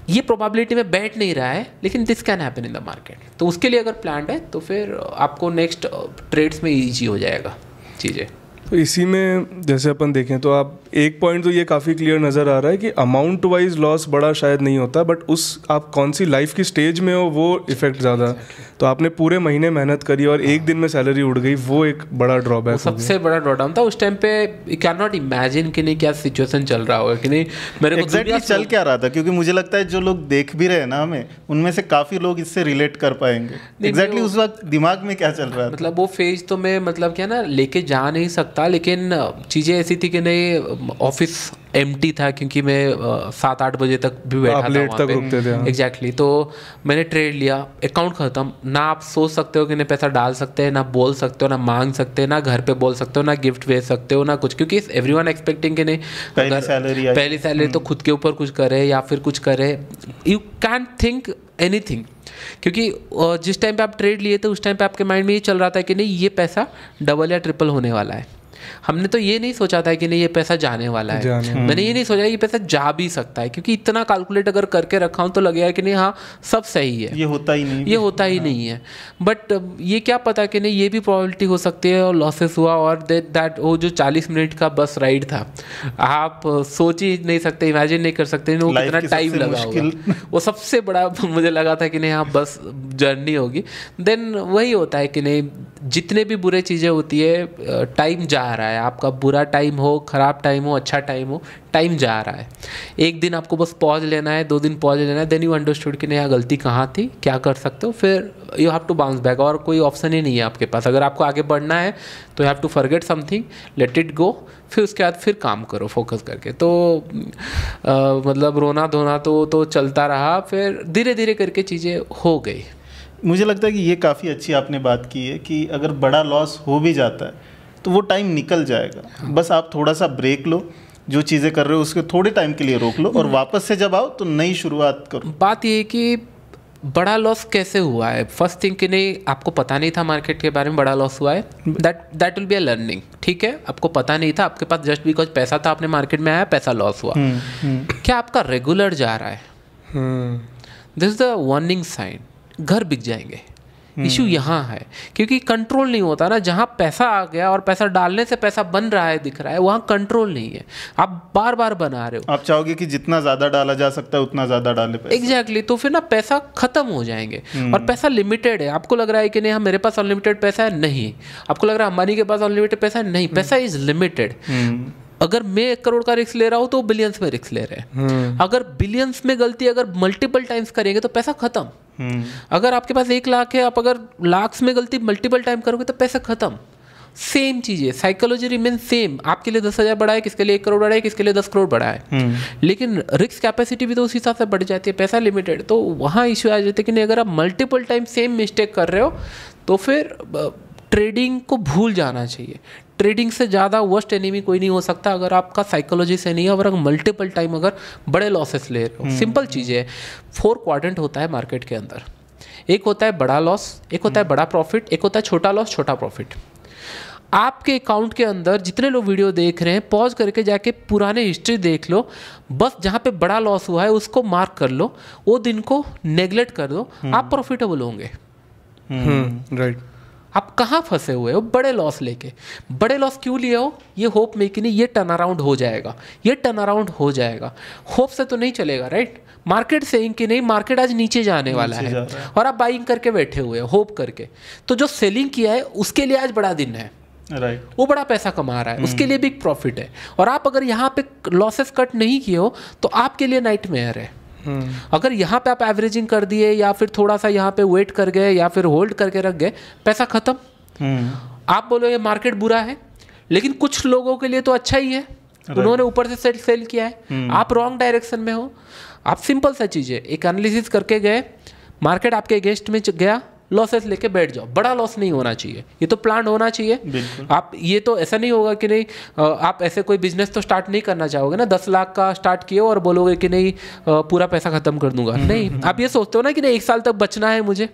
ये प्रोबेबिलिटी में बैठ नहीं रहा है, लेकिन this can happen in the market. तो उसके लिए अगर प्लान है तो फिर आपको नेक्स्ट ट्रेड्स में ईजी हो जाएगा चीज़ें। तो इसी में जैसे अपन देखें तो आप एक पॉइंट तो ये काफ़ी क्लियर नज़र आ रहा है कि अमाउंट वाइज लॉस बड़ा शायद नहीं होता, बट उस आप कौन सी लाइफ की स्टेज में हो वो इफेक्ट ज़्यादा। तो आपने पूरे महीने मेहनत करी और एक दिन में सैलरी उड़ गई, वो एक बड़ा ड्रॉबैक, सबसे बड़ा ड्रॉडाउन था। उस टाइम पे यू कैन नॉट इमेजिन कि नहीं क्या सिचुएशन चल रहा होगा कि नहीं मेरे को एग्जैक्टली चल क्या रहा था, क्योंकि मुझे लगता है जो लोग देख भी रहे हैं ना हमें, उनमें से काफ़ी लोग इससे रिलेट कर पाएंगे। एग्जैक्टली उस वक्त दिमाग में क्या चल रहा था। मतलब वो फेज तो मैं मतलब क्या ना लेके जा नहीं सकता, लेकिन चीज़ें ऐसी थी कि नहीं ऑफिस एम्प्टी था, क्योंकि मैं 7-8 बजे तक भी बैठा था लेट तक रुकते थे। एग्जैक्टली। तो मैंने ट्रेड लिया, अकाउंट ख़त्म। ना आप सोच सकते हो कि नहीं पैसा डाल सकते हैं, ना बोल सकते हो, ना मांग सकते हैं, ना घर पे बोल सकते हो, ना गिफ्ट भेज सकते हो, ना कुछ, क्योंकि एवरीवन एक्सपेक्टिंग कि नहीं पहली सैलरी तो खुद के ऊपर कुछ करे या फिर कुछ करे। यू कैन थिंक एनीथिंग, क्योंकि जिस टाइम पे आप ट्रेड लिए थे उस टाइम पे आपके माइंड में ये चल रहा था कि नहीं ये पैसा डबल या ट्रिपल होने वाला है। हमने तो ये नहीं सोचा था कि नहीं ये पैसा जाने वाला है, मैंने ये नहीं सोचा ये पैसा जा भी सकता है, क्योंकि इतना कैलकुलेट अगर करके रखा हूँ तो लगेगा कि नहीं हाँ सब सही है, ये होता ही नहीं है। बट ये क्या पता कि नहीं ये भी प्रॉबिलिटी हो सकती है और लॉसेस हुआ, और दैट वो जो 40 मिनट का बस राइड था, आप सोच ही नहीं सकते, इमेजिन नहीं कर सकते वो कितना टाइम लगा होगा। वो सबसे बड़ा मुझे लगा था कि नहीं हाँ बस जर्नी होगी। देन वही होता है कि नहीं जितने भी बुरे चीज़ें होती है टाइम जा रहा है, आपका बुरा टाइम हो, ख़राब टाइम हो, अच्छा टाइम हो, टाइम जा रहा है। एक दिन आपको बस पॉज लेना है, 2 दिन पॉज लेना है, देन यू अंडरस्टूड कि नहीं गलती कहाँ थी, क्या कर सकते हो, फिर you have to bounce back, और कोई ऑप्शन ही नहीं है आपके पास। अगर आपको आगे बढ़ना है तो you have to forget something, let it go, फिर उसके बाद फिर काम करो फोकस करके। तो मतलब रोना धोना तो चलता रहा, फिर धीरे धीरे करके चीज़ें हो गई। मुझे लगता है कि ये काफ़ी अच्छी आपने बात की है कि अगर बड़ा लॉस हो भी जाता है तो वो टाइम निकल जाएगा। हाँ। बस आप थोड़ा सा ब्रेक लो, जो चीज़ें कर रहे हो उसके थोड़े टाइम के लिए रोक लो, और वापस से जब आओ तो नई शुरुआत करो। बात ये है कि बड़ा लॉस कैसे हुआ है, फर्स्ट थिंग कि नहीं आपको पता नहीं था मार्केट के बारे में बड़ा लॉस हुआ है, that will be a learning. ठीक है, आपको पता नहीं था, आपके पास जस्ट बिकॉज पैसा था, आपने मार्केट में आया, पैसा लॉस हुआ। क्या आपका रेगुलर जा रहा है, this is the warning sign, घर बिक जाएंगे। इशू यहाँ है क्योंकि कंट्रोल नहीं होता ना, जहाँ पैसा आ गया और पैसा डालने से पैसा बन रहा है दिख रहा है, वहाँ कंट्रोल नहीं है, आप बार बार बना रहे हो। आप चाहोगे कि जितना ज़्यादा डाला जा सकता है उतना ज़्यादा डाले पैसा। एग्जैक्टली, तो फिर ना पैसा खत्म हो जाएंगे। और पैसा लिमिटेड है, आपको लग रहा है कि नहीं हाँ मेरे पास अनलिमिटेड पैसा है, नहीं। आपको लग रहा है अंबानी के पास अनलिमिटेड पैसा है, नहीं, पैसा इज लिमिटेड। अगर मैं 1 करोड़ का रिस्क ले रहा हूँ तो बिलियंस में रिस्क ले रहे हैं। अगर बिलियंस में गलती अगर मल्टीपल टाइम्स करेंगे तो पैसा खत्म। अगर आपके पास 1 लाख है, आप अगर लाख्स में गलती मल्टीपल टाइम करोगे तो पैसा खत्म। सेम चीज़ है, साइकोलॉजी रिमेन सेम। आपके लिए 10,000 बढ़ा है, किसके लिए 1 करोड़ बढ़ा है, किसके लिए 10 करोड़ बढ़ा है, लेकिन रिस्क कैपेसिटी भी तो उस हिसाब से बढ़ जाती है, पैसा लिमिटेड। तो वहाँ इशू आ जाते हैं कि नहीं अगर आप मल्टीपल टाइम सेम मिस्टेक कर रहे हो तो फिर ट्रेडिंग को भूल जाना चाहिए। ट्रेडिंग से ज़्यादा वर्स्ट एनिमी कोई नहीं हो सकता अगर आपका साइकोलॉजी से नहीं है, और अगर मल्टीपल टाइम अगर बड़े लॉसेस ले रहे हो। सिंपल चीज़ है, 4 क्वाड्रेंट होता है मार्केट के अंदर। एक होता है बड़ा लॉस, एक होता है बड़ा प्रॉफिट, एक होता है छोटा लॉस छोटा प्रॉफिट। आपके अकाउंट के अंदर जितने लोग वीडियो देख रहे हैं, पॉज करके जाके पुराने हिस्ट्री देख लो, बस जहाँ पे बड़ा लॉस हुआ है उसको मार्क कर लो, वो दिन को नेग्लेक्ट कर दो, आप प्रॉफिटेबल होंगे। राइट। आप कहाँ फंसे हुए हो बड़े लॉस लेके? बड़े लॉस क्यों लिए हो? ये होप में कि नहीं ये टर्न अराउंड हो जाएगा, ये टर्न अराउंड हो जाएगा। होप से तो नहीं चलेगा, राइट? मार्केट सेइंग कि नहीं मार्केट आज नीचे जाने वाला है और आप बाइंग करके बैठे हुए हो होप करके, तो जो सेलिंग किया है उसके लिए आज बड़ा दिन है, राइट, वो बड़ा पैसा कमा रहा है, उसके लिए बिग प्रॉफिट है। और आप अगर यहाँ पे लॉसेस कट नहीं किए हो तो आपके लिए नाइटमेयर है। अगर यहाँ पे आप एवरेजिंग कर दिए या फिर थोड़ा सा यहाँ पे वेट कर गए या फिर होल्ड करके रख गए, पैसा खत्म। आप बोलो ये मार्केट बुरा है, लेकिन कुछ लोगों के लिए तो अच्छा ही है, उन्होंने ऊपर से सेल किया है, आप रॉन्ग डायरेक्शन में हो। आप सिंपल सा चीज़ है, एक एनालिसिस करके गए, मार्केट आपके अगेंस्ट में गया, लॉसेस लेके बैठ जाओ। बड़ा लॉस नहीं होना चाहिए, ये तो प्लान होना चाहिए। आप ये तो ऐसा नहीं होगा कि नहीं आप ऐसे कोई बिजनेस तो स्टार्ट नहीं करना चाहोगे ना, 10 लाख का स्टार्ट किए और बोलोगे कि नहीं पूरा पैसा खत्म कर दूंगा। नहीं, आप ये सोचते हो ना कि नहीं 1 साल तक बचना है मुझे।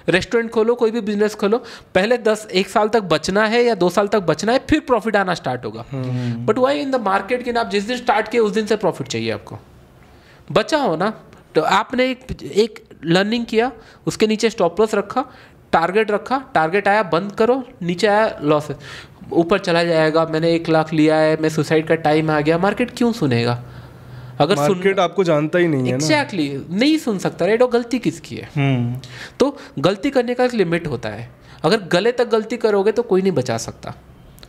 रेस्टोरेंट खोलो, कोई भी बिजनेस खोलो, पहले 1 साल तक बचना है या 2 साल तक बचना है, फिर प्रॉफिट आना स्टार्ट होगा। But why in the market कि आप जिस दिन स्टार्ट किए उस दिन से प्रॉफिट चाहिए आपको। बचा हो ना, तो आपने एक लर्निंग किया, उसके नीचे स्टॉप लॉस रखा, टारगेट रखा, टारगेट आया बंद करो, नीचे आया लॉस, ऊपर चला जाएगा, मैंने 1 लाख लिया है, मैं सुसाइड का टाइम आ गया, मार्केट क्यों सुनेगा? अगर मार्केट आपको जानता ही नहीं है ना। एग्जैक्टली, नहीं सुन सकता, राइट? और गलती किसकी है? तो गलती करने का एक लिमिट होता है, अगर गले तक गलती करोगे तो कोई नहीं बचा सकता।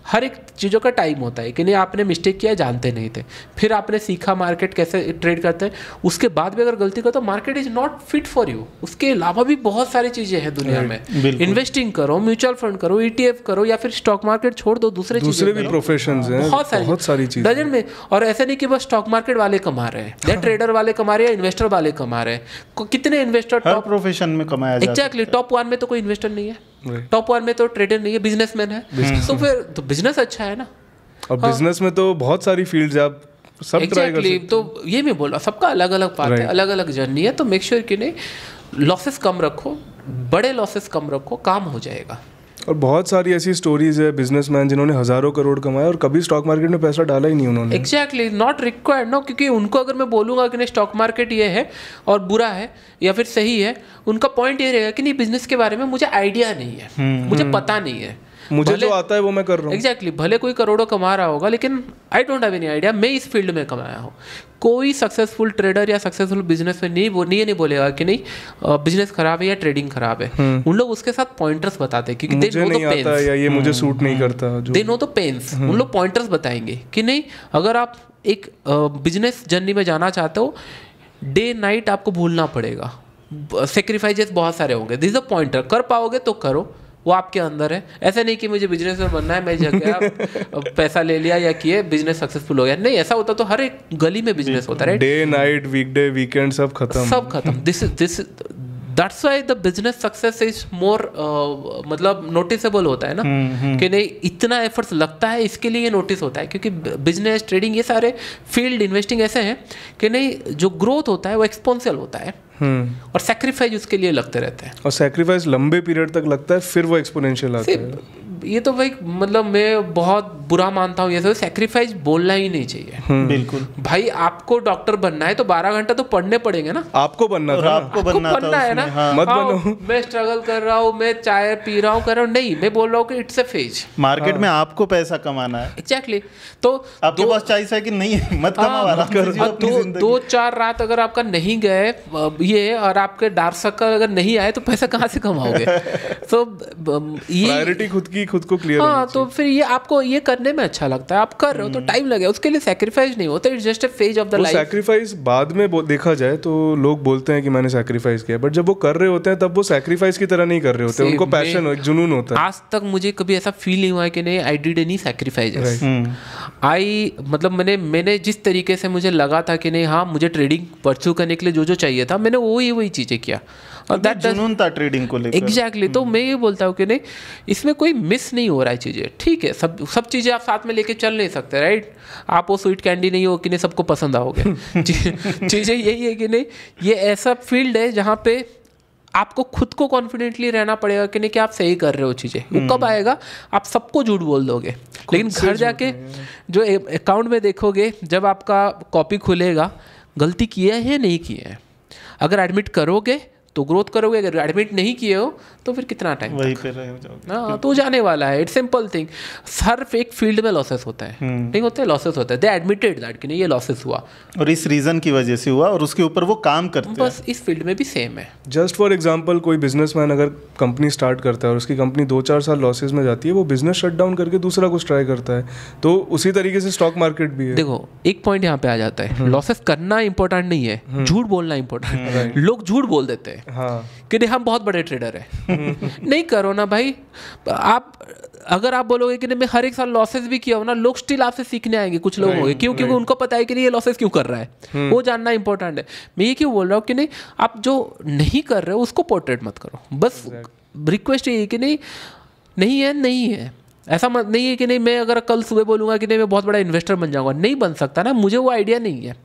हर एक चीज़ों का टाइम होता है कि नहीं आपने मिस्टेक किया, जानते नहीं थे, फिर आपने सीखा मार्केट कैसे ट्रेड करते हैं, उसके बाद भी अगर गलती करो तो market is not fit for you. उसके अलावा भी बहुत सारी चीज़ें हैं दुनिया में, इन्वेस्टिंग करो, म्यूचुअल फंड करो, ETF करो, या फिर स्टॉक मार्केट छोड़ दो, दूसरे भी प्रोफेशंस हैं, बहुत सारी चीज़ें डजन में। और ऐसा नहीं कि बस स्टॉक मार्केट वाले कमा रहे हैं, या ट्रेडर वाले कमा रहे हैं, इन्वेस्टर वाले कमा रहे हैं। कितने इन्वेस्टर टॉप प्रोफेशन में कमाया जाता है। एग्जैक्टली, टॉप 1 में तो कोई इन्वेस्टर नहीं है, टॉप 1 में तो ट्रेडर नहीं है, बिजनेसमैन है। तो फिर तो बिजनेस अच्छा है ना। और बिजनेस में तो बहुत सारी फील्ड्स है, आप सब ट्राई कर सकते हैं। तो ये मैं बोल रहा, सबका अलग अलग पाथ है, अलग अलग जर्नी है। तो मेक श्योर कि नहीं लॉसेस कम रखो, बड़े लॉसेस कम रखो, काम हो जाएगा। और बहुत सारी ऐसी स्टोरीज है बिजनेसमैन जिन्होंने हज़ारों करोड़ कमाए और कभी स्टॉक मार्केट में पैसा डाला ही नहीं उन्होंने। एग्जैक्टली, नॉट रिक्वायर्ड नो, क्योंकि उनको अगर मैं बोलूँगा कि नहीं स्टॉक मार्केट ये है और बुरा है या फिर सही है, उनका पॉइंट ये रहेगा कि नहीं बिजनेस के बारे में मुझे आइडिया नहीं है, मुझे पता नहीं है, मुझे जो आता है वो मैं कर रहा हूँ। एग्जैक्टली, भले कोई करोड़ों कमा रहा होगा लेकिन I don't have any idea, मैं इस फील्ड में कमाया हूँ। कोई सक्सेसफुल ट्रेडर या सक्सेसफुल बिजनेस में नहीं बोलेगा कि नहीं बिजनेस खराब है या ट्रेडिंग खराब है। उन लोग उसके साथ पॉइंटर्स बताते हैं क्योंकि मुझे नहीं आता या ये मुझे सूट नहीं करता, दे नो द पेन्स। उन लोग पॉइंटर्स बताएंगे कि नहीं अगर आप एक बिजनेस जर्नी में जाना चाहते हो, डे नाइट आपको भूलना पड़ेगा, सेक्रीफाइसेस बहुत सारे होंगे, दिस इज अ पॉइंटर, कर पाओगे तो करो, वो आपके अंदर है। ऐसा नहीं कि मुझे बिजनेस में बनना है, मैं जगह पैसा ले लिया या किए बिजनेस सक्सेसफुल हो गया, नहीं, ऐसा होता तो हर एक गली में बिजनेस होता है, डे नाइट वीकडे वीकेंड सब खत्म। This that's why the business success is more मतलब नोटिसेबल होता है ना, कि नहीं इतना एफर्ट्स लगता है, इसके लिए ये नोटिस होता है, क्योंकि बिजनेस ट्रेडिंग ये सारे फील्ड इन्वेस्टिंग ऐसे हैं कि नहीं जो ग्रोथ होता है वो एक्सपोनेंशियल होता है और सैक्रिफाइस उसके लिए लगते रहते हैं, और सैक्रिफाइस लंबे पीरियड तक लगता है, फिर वो एक्सपोनेंशियल आता है। ये तो भाई मतलब मैं बहुत बुरा मानता हूँ ये सब, सैक्रिफाइस बोलना ही नहीं चाहिए। बिल्कुल भाई, आपको डॉक्टर बनना है तो 12 घंटा तो पढ़ने पड़ेंगे ना, आपको बनना था, आपको बनना है ना। हाँ। मत बनो। मैं स्ट्रगल कर रहा हूँ, मैं चाय पी रहा हूँ, कर रहा हूँ, नहीं, मैं बोल रहा हूँ कि इट्स अ फेज, मार्केट में आपको पैसा कमाना है। एग्जैक्टली, तो आपके पास चॉइस है कि नहीं है, मत कमाओ, आराम से जियो अपनी जिंदगी। 2-4 रात अगर आपका नहीं गए ये और आपके डार्क सर्कल अगर नहीं आए तो पैसा कहाँ से कमाओगे? तो ये प्रायोरिटी खुद को क्लियर। हाँ, तो फिर ये आपको ये करने में अच्छा लगता है, आप कर रहे हो तो टाइम लगेगा, उसके लिए सैक्रिफाइस नहीं होता, it's just a phase of the life. Sacrifice बाद में देखा जाए तो लोग बोलते हैं कि मैंने सैक्रिफाइस किया, बट जब वो कर रहे होते हैं तब वो सैक्रिफाइस की तरह नहीं कर रहे होते, उनको पैशन हो, एक जुनून होता है। आज तक मुझे कभी ऐसा फील नहीं हुआ है कि नहीं आई डिड एनी सैक्रिफाइसेस। मतलब मैंने जिस तरीके से मुझे लगा था कि नहीं हाँ मुझे ट्रेडिंग परस्यू करने के लिए जो चाहिए था मैंने वही चीज़ें किया, और दैट जुनून था ट्रेडिंग को लेकर। एग्जैक्टली, तो मैं ये बोलता हूँ कि नहीं इसमें कोई मिस नहीं हो रहा है चीज़ें, ठीक है, सब चीज़ें आप साथ में लेके चल नहीं सकते, राइट। आप वो स्वीट कैंडी नहीं हो कि नहीं सबको पसंद आओगे। चीज़ें यही है कि नहीं ये ऐसा फील्ड है जहाँ पे आपको खुद को कॉन्फिडेंटली रहना पड़ेगा कि नहीं कि आप सही कर रहे हो चीज़ें। वो कब आएगा? आप सबको झूठ बोल दोगे, लेकिन घर जाके जो अकाउंट में देखोगे, जब आपका कॉपी खुलेगा, गलती की है या नहीं की है। अगर एडमिट करोगे तो ग्रोथ करोगे, अगर एडमिट नहीं किए हो तो फिर कितना टाइम वहीं पे रह जाओगे। हाँ, तो जाने वाला है। It's simple thing. हर एक फील्ड में लॉसेस होता है, नहीं होते लॉसेस होता है, दे एडमिटेड दैट कि नहीं ये लॉसेस हुआ और इस रीजन की वजह से हुआ और उसके ऊपर वो काम करते हैं। बस इस फील्ड में भी सेम है। जस्ट फॉर एग्जांपल, कोई बिजनेसमैन अगर कंपनी स्टार्ट करता है और उसकी कंपनी 2-4 साल लॉसेस में जाती है, वो बिजनेस शट डाउन करके दूसरा कुछ ट्राई करता है। तो उसी तरीके से स्टॉक मार्केट भी है। देखो एक पॉइंट यहाँ पे आ जाता है, लॉसेस करना इंपॉर्टेंट नहीं है, झूठ बोलना इंपॉर्टेंट है। लोग झूठ बोल देते हैं कि नहीं हम बहुत बड़े ट्रेडर हैं। नहीं करो ना भाई। अगर आप बोलोगे कि नहीं मैं हर एक साल लॉसेस भी किया हूं ना, लोग स्टिल आपसे सीखने आएंगे। कुछ लोग होंगे क्यों, क्योंकि उनको पता है कि नहीं ये लॉसेस क्यों कर रहा है, वो जानना इंपॉर्टेंट है। मैं ये क्यों बोल रहा हूँ कि नहीं आप जो नहीं कर रहे हो उसको पोर्ट्रेट मत करो। बस रिक्वेस्ट ये है कि नहीं है ऐसा मत नहीं है कि नहीं मैं अगर कल सुबह बोलूँगा कि नहीं मैं बहुत बड़ा इन्वेस्टर बन जाऊँगा, नहीं बन सकता ना, मुझे वो आइडिया नहीं है।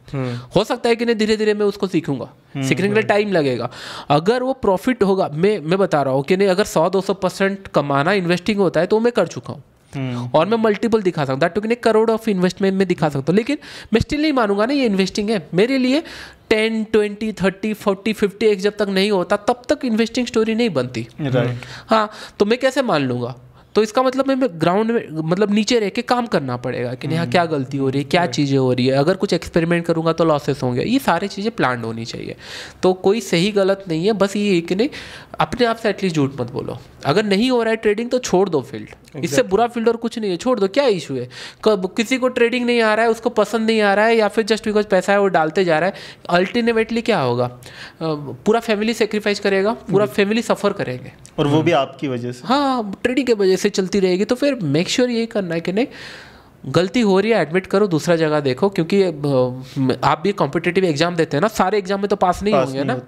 हो सकता है कि नहीं धीरे धीरे मैं उसको सीखूंगा, सीखने के लिए टाइम लगेगा। अगर वो प्रॉफिट होगा, मैं बता रहा हूँ कि नहीं अगर 100-200% कमाना इन्वेस्टिंग होता है तो मैं कर चुका हूँ और मैं मल्टीपल दिखा सकता हूँ, नहीं करोड़ ऑफ इन्वेस्टमेंट में दिखा सकता हूँ, लेकिन मैं स्टिल नहीं मानूंगा ना ये इन्वेस्टिंग है। मेरे लिए 10, 20, 30, 40, 50x जब तक नहीं होता तब तक इन्वेस्टिंग स्टोरी नहीं बनती। हाँ, तो मैं कैसे मान लूँगा? तो इसका मतलब मैं ग्राउंड में मतलब नीचे रह के काम करना पड़ेगा कि नहीं हाँ क्या गलती हो रही है, क्या चीज़ें हो रही है। अगर कुछ एक्सपेरिमेंट करूँगा तो लॉसेस होंगे, ये सारी चीज़ें प्लान होनी चाहिए। तो कोई सही गलत नहीं है, बस ये है कि नहीं अपने आप से एटलीस्ट झूठ मत बोलो। अगर नहीं हो रहा है ट्रेडिंग तो छोड़ दो फील्ड। इससे बुरा फील्ड और कुछ नहीं है, छोड़ दो। क्या इशू है? कब किसी को ट्रेडिंग नहीं आ रहा है, उसको पसंद नहीं आ रहा है, या फिर जस्ट बिकॉज पैसा है वो डालते जा रहा है, अल्टीमेटली क्या होगा? पूरा फैमिली सेक्रीफाइस करेगा, पूरा फैमिली सफ़र करेंगे, और वो भी आपकी वजह से। हाँ, ट्रेडिंग की वजह से चलती रहेगी। तो फिर मेक श्योर ये करना है कि नहीं गलती हो रही है, एडमिट करो, दूसरा जगह देखो, क्योंकि आप भी कॉम्पिटिटिव एग्जाम देते हैं ना, सारे एग्जाम में तो पास नहीं होंगे ना,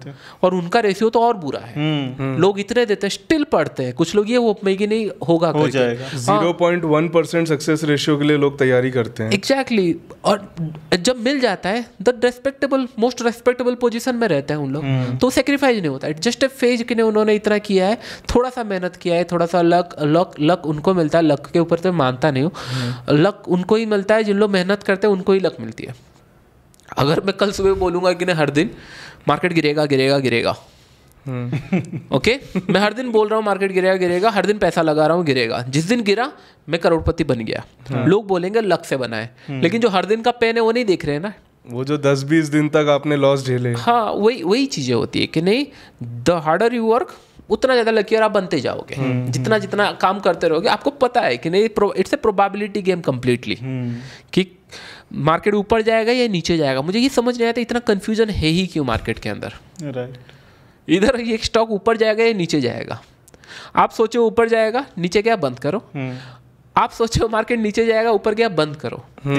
और उनका रेशियो तो और बुरा है। लोग इतने देते हैं, स्टिल पढ़ते हैं। कुछ लोग ये होप में कि नहीं होगा, हो जाएगा। 0.1% सक्सेस रेशियो के लिए लोग तैयारी करते हैं। एग्जैक्टली। और जब मिल जाता है the respectable, most respectable position में रहते हैं उन लोग, तो सेक्रीफाइस नहीं होता। जस्ट ए फेज कि उन्होंने इतना किया है, थोड़ा सा मेहनत किया है, थोड़ा सा लक उनको मिलता है। लक के ऊपर तो मानता नहीं हूँ, लक उनको ही मिलता है, जिन लोग मेहनत करते हैं उनको ही लक मिलती है। अगर मैं कल सुबह बोलूंगा कि नहीं हर दिन मार्केट गिरेगा गिरेगा गिरेगा, ओके, मैं हर दिन बोल रहा हूँ मार्केट गिरेगा गिरेगा, हर दिन पैसा लगा रहा हूँ गिरेगा, जिस दिन गिरा मैं करोड़पति बन गया, लोग बोलेंगे लक से बना है। लेकिन जो हर दिन का पेन है वो नहीं देख रहे हैं ना, वो जो 10-20 दिन तक आपने लॉस झेले। हाँ, वही चीजें होती है कि नहीं, द हार्डर यू वर्क उतना ज़्यादा लकीर आप बनते जाओगे। जितना जितना काम करते रहोगे, आपको पता है कि नहीं, it's a probability game completely, कि मार्केट ऊपर जाएगा या नीचे जाएगा। मुझे ये समझ नहीं आता इतना कन्फ्यूजन है ही क्यों मार्केट के अंदर। राइट, इधर ये स्टॉक ऊपर जाएगा या नीचे जाएगा, आप सोचो ऊपर जाएगा, नीचे गया बंद करो। आप सोचो मार्केट नीचे जाएगा, ऊपर गया बंद करो,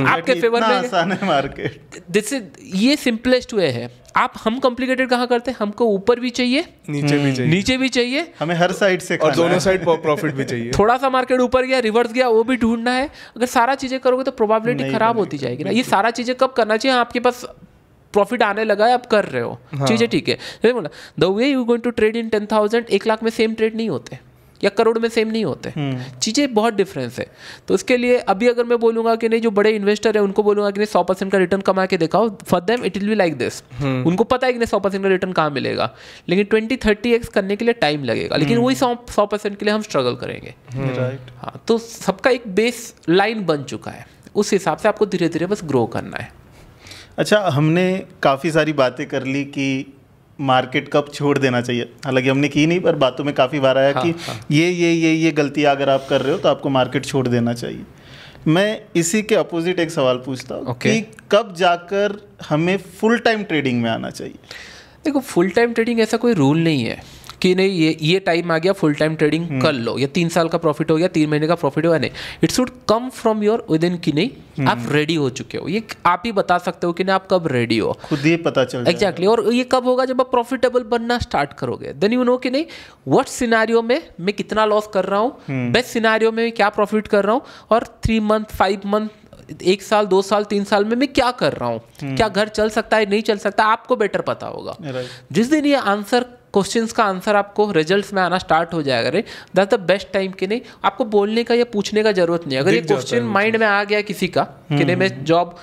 आपके फेवर में आसान है मार्केट। दिस इज, ये सिंपलेस्ट वे है। हम कॉम्प्लिकेटेड कहाँ करते हैं, हमको ऊपर भी चाहिए, नीचे भी चाहिए, हमें हर साइड से और दोनों साइड प्रॉफिट भी चाहिए। थोड़ा सा मार्केट ऊपर गया, रिवर्स गया, वो भी ढूंढना है। अगर सारा चीजें करोगे तो प्रोबेबिलिटी खराब होती जाएगी ना। ये सारा चीजें कब करना चाहिए, आपके पास प्रॉफिट आने लगा है, आप कर रहे हो, चीजें ठीक है। The way you going to trade in 10,000, 1 lakh में सेम ट्रेड नहीं होते, या करोड़ में सेम नहीं होते, चीज़ें बहुत डिफरेंस है। तो इसके लिए अभी अगर मैं बोलूँगा कि नहीं, जो बड़े इन्वेस्टर है उनको बोलूँगा कि नहीं 100% का रिटर्न कमा के दिखाओ, for them it will be like this. उनको पता है कि नहीं 100% का रिटर्न कहाँ मिलेगा, लेकिन 20-30x करने के लिए टाइम लगेगा, लेकिन वही 100% के लिए हम स्ट्रगल करेंगे। राइट, हाँ, तो सबका एक बेस लाइन बन चुका है, उस हिसाब से आपको धीरे धीरे बस ग्रो करना है। अच्छा, हमने काफ़ी सारी बातें कर ली कि मार्केट कब छोड़ देना चाहिए, हालांकि हमने की नहीं, पर बातों में काफ़ी बार आया कि ये गलतियाँ अगर आप कर रहे हो तो आपको मार्केट छोड़ देना चाहिए। मैं इसी के अपोजिट एक सवाल पूछता हूँ कि कब जाकर हमें फुल टाइम ट्रेडिंग में आना चाहिए। देखो, फुल टाइम ट्रेडिंग ऐसा कोई रूल नहीं है कि नहीं ये टाइम आ गया फुल टाइम ट्रेडिंग कर लो, या 3 साल का प्रॉफिट हो गया, 3 महीने का प्रॉफिट हो गया, नहीं। It should come from your with in कि नहीं आप रेडी हो चुके हो। ये आप ही बता सकते हो कि नहीं आप कब रेडी हो, खुद ही पता चल जाएगा। एग्जैक्टली। और ये कब होगा, जब आप प्रॉफिटेबल बनना स्टार्ट करोगे, देन यू नो कि नहीं व्हाट सिनेरियो में मैं कितना लॉस कर रहा हूँ, बेस्ट सिनेरियो में क्या प्रॉफिट कर रहा हूँ, और 3 मंथ 5 मंथ 1 साल 2 साल 3 साल में मैं क्या कर रहा हूँ, क्या घर चल सकता है नहीं चल सकता, आपको बेटर पता होगा। जिस दिन ये आंसर, क्वेश्चंस का आंसर आपको रिजल्ट्स में आना स्टार्ट हो जाएगा, रे दैट्स द बेस्ट टाइम कि नहीं आपको बोलने का या पूछने का जरूरत नहीं। अगर ये क्वेश्चन माइंड में आ गया किसी का कि नहीं मैं जॉब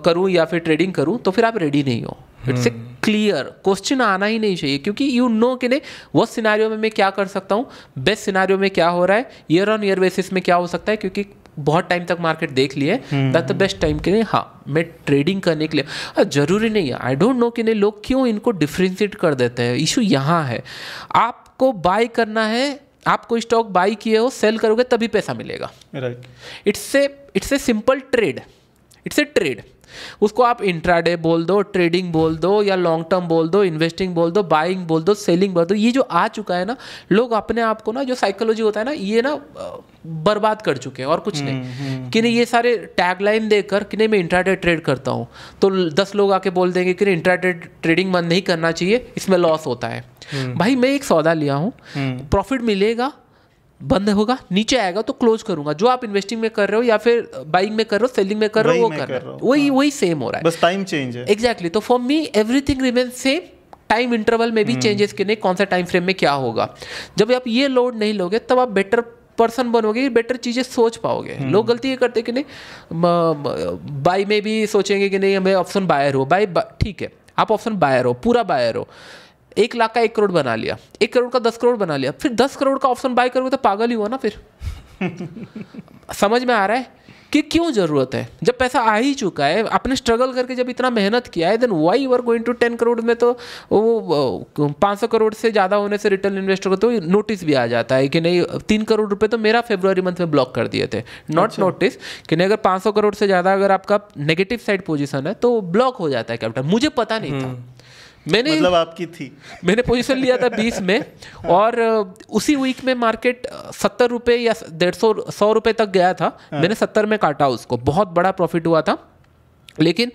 करूं या फिर ट्रेडिंग करूं, तो फिर आप रेडी नहीं हो। इट्स ए क्लियर क्वेश्चन आना ही नहीं चाहिए, क्योंकि यू नो कि नहीं वो सिनेरियो में मैं क्या कर सकता हूँ, बेस्ट सिनेरियो में क्या हो रहा है, ईयर ऑन ईयर बेसिस में क्या हो सकता है, क्योंकि बहुत टाइम तक मार्केट देख लिए, दैट्स द बेस्ट टाइम के लिए हाँ मैं ट्रेडिंग करने के लिए। जरूरी नहीं है, आई डोंट नो कि नहीं लोग क्यों इनको डिफ्रेंशिएट कर देते हैं। इशू यहाँ है, आपको बाय करना है, आप कोई स्टॉक बाय किए हो, सेल करोगे तभी पैसा मिलेगा। Right, it's a simple trade, it's a trade. उसको आप इंट्राडे बोल दो, ट्रेडिंग बोल दो, या लॉन्ग टर्म बोल दो, इन्वेस्टिंग बोल दो, बाइंग बोल दो, सेलिंग बोल दो, ये जो आ चुका है ना, लोग अपने आप को ना, जो साइकोलॉजी होता है ना, ये ना बर्बाद कर चुके हैं और कुछ नहीं। कि नहीं ये सारे टैगलाइन देकर कि नहीं मैं इंट्राडे ट्रेड करता हूँ, तो 10 लोग आके बोल देंगे कि नहीं इंट्राडे ट्रेडिंग बंद नहीं करना चाहिए, इसमें लॉस होता है। भाई मैं एक सौदा लिया हूँ, प्रॉफिट मिलेगा, बंद होगा, नीचे आएगा तो क्लोज करूंगा। जो आप इन्वेस्टिंग में कर रहे हो या फिर बाइंग में कर रहे हो, सेलिंग में कर रहे हो, वो कर रहे हो, वही सेम हो रहा है, बस टाइम चेंज है। एग्जैक्टली। तो for me everything remain same, time interval में भी चेंजेस के नहीं, कौन सा टाइम फ्रेम में क्या होगा। जब आप ये लोड नहीं लोगे तब आप बेटर पर्सन बनोगे, बेटर चीज़ें सोच पाओगे। लोग गलती ये करते कि नहीं बाई में भी सोचेंगे कि नहीं हमें ऑप्शन बायर हो, बाई ठीक है आप ऑप्शन बायर हो, पूरा बायर हो, 1 लाख का 1 करोड़ बना लिया, 1 करोड़ का 10 करोड़ बना लिया, फिर 10 करोड़ का ऑप्शन बाय करोगे तो पागल ही हुआ ना फिर। समझ में आ रहा है कि क्यों जरूरत है, जब पैसा आ ही चुका है, आपने स्ट्रगल करके जब इतना मेहनत किया है, then why you are going to 10 crore में। तो वो 500 करोड़ से ज़्यादा होने से रिटेल इन्वेस्टर को तो नोटिस भी आ जाता है कि नहीं 3 करोड़ रुपए तो मेरा फरवरी मंथ में ब्लॉक कर दिए थे, नॉट नोटिस कि नहीं अगर 500 करोड़ से ज़्यादा अगर आपका नेगेटिव साइड पोजिशन है तो ब्लॉक हो जाता है कैपिटल। मुझे पता नहीं था, मैंने मतलब आपकी थी, मैंने पोजीशन लिया था 20 में और उसी वीक में मार्केट 70 रुपये या 150 रुपये तक गया था। मैंने 70 में काटा उसको, बहुत बड़ा प्रॉफिट हुआ था। लेकिन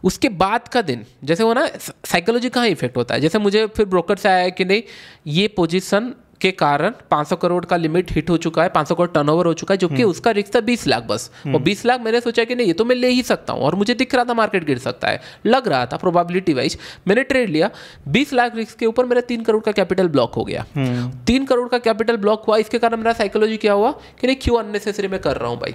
उसके बाद का दिन जैसे वो ना साइकोलॉजी कहाँ इफेक्ट होता है, जैसे मुझे फिर ब्रोकर से आया कि नहीं ये पोजीशन के कारण 500 करोड़ का लिमिट हिट हो चुका है, 500 करोड़ टर्नओवर हो चुका है, जो कि उसका रिस्क था 20 लाख बस। और 20 लाख मैंने सोचा कि नहीं ये तो मैं ले ही सकता हूँ, और मुझे दिख रहा था मार्केट गिर सकता है, लग रहा था प्रोबेबिलिटी वाइज। मैंने ट्रेड लिया 20 लाख रिस्क के ऊपर, मेरा 3 करोड़ का कैपिटल ब्लॉक हो गया। 3 करोड़ का कैपिटल ब्लॉक हुआ, इसके कारण मेरा साइकोलॉजी क्या हुआ कि नहीं क्यों अननेसेसरी मैं कर रहा हूँ भाई,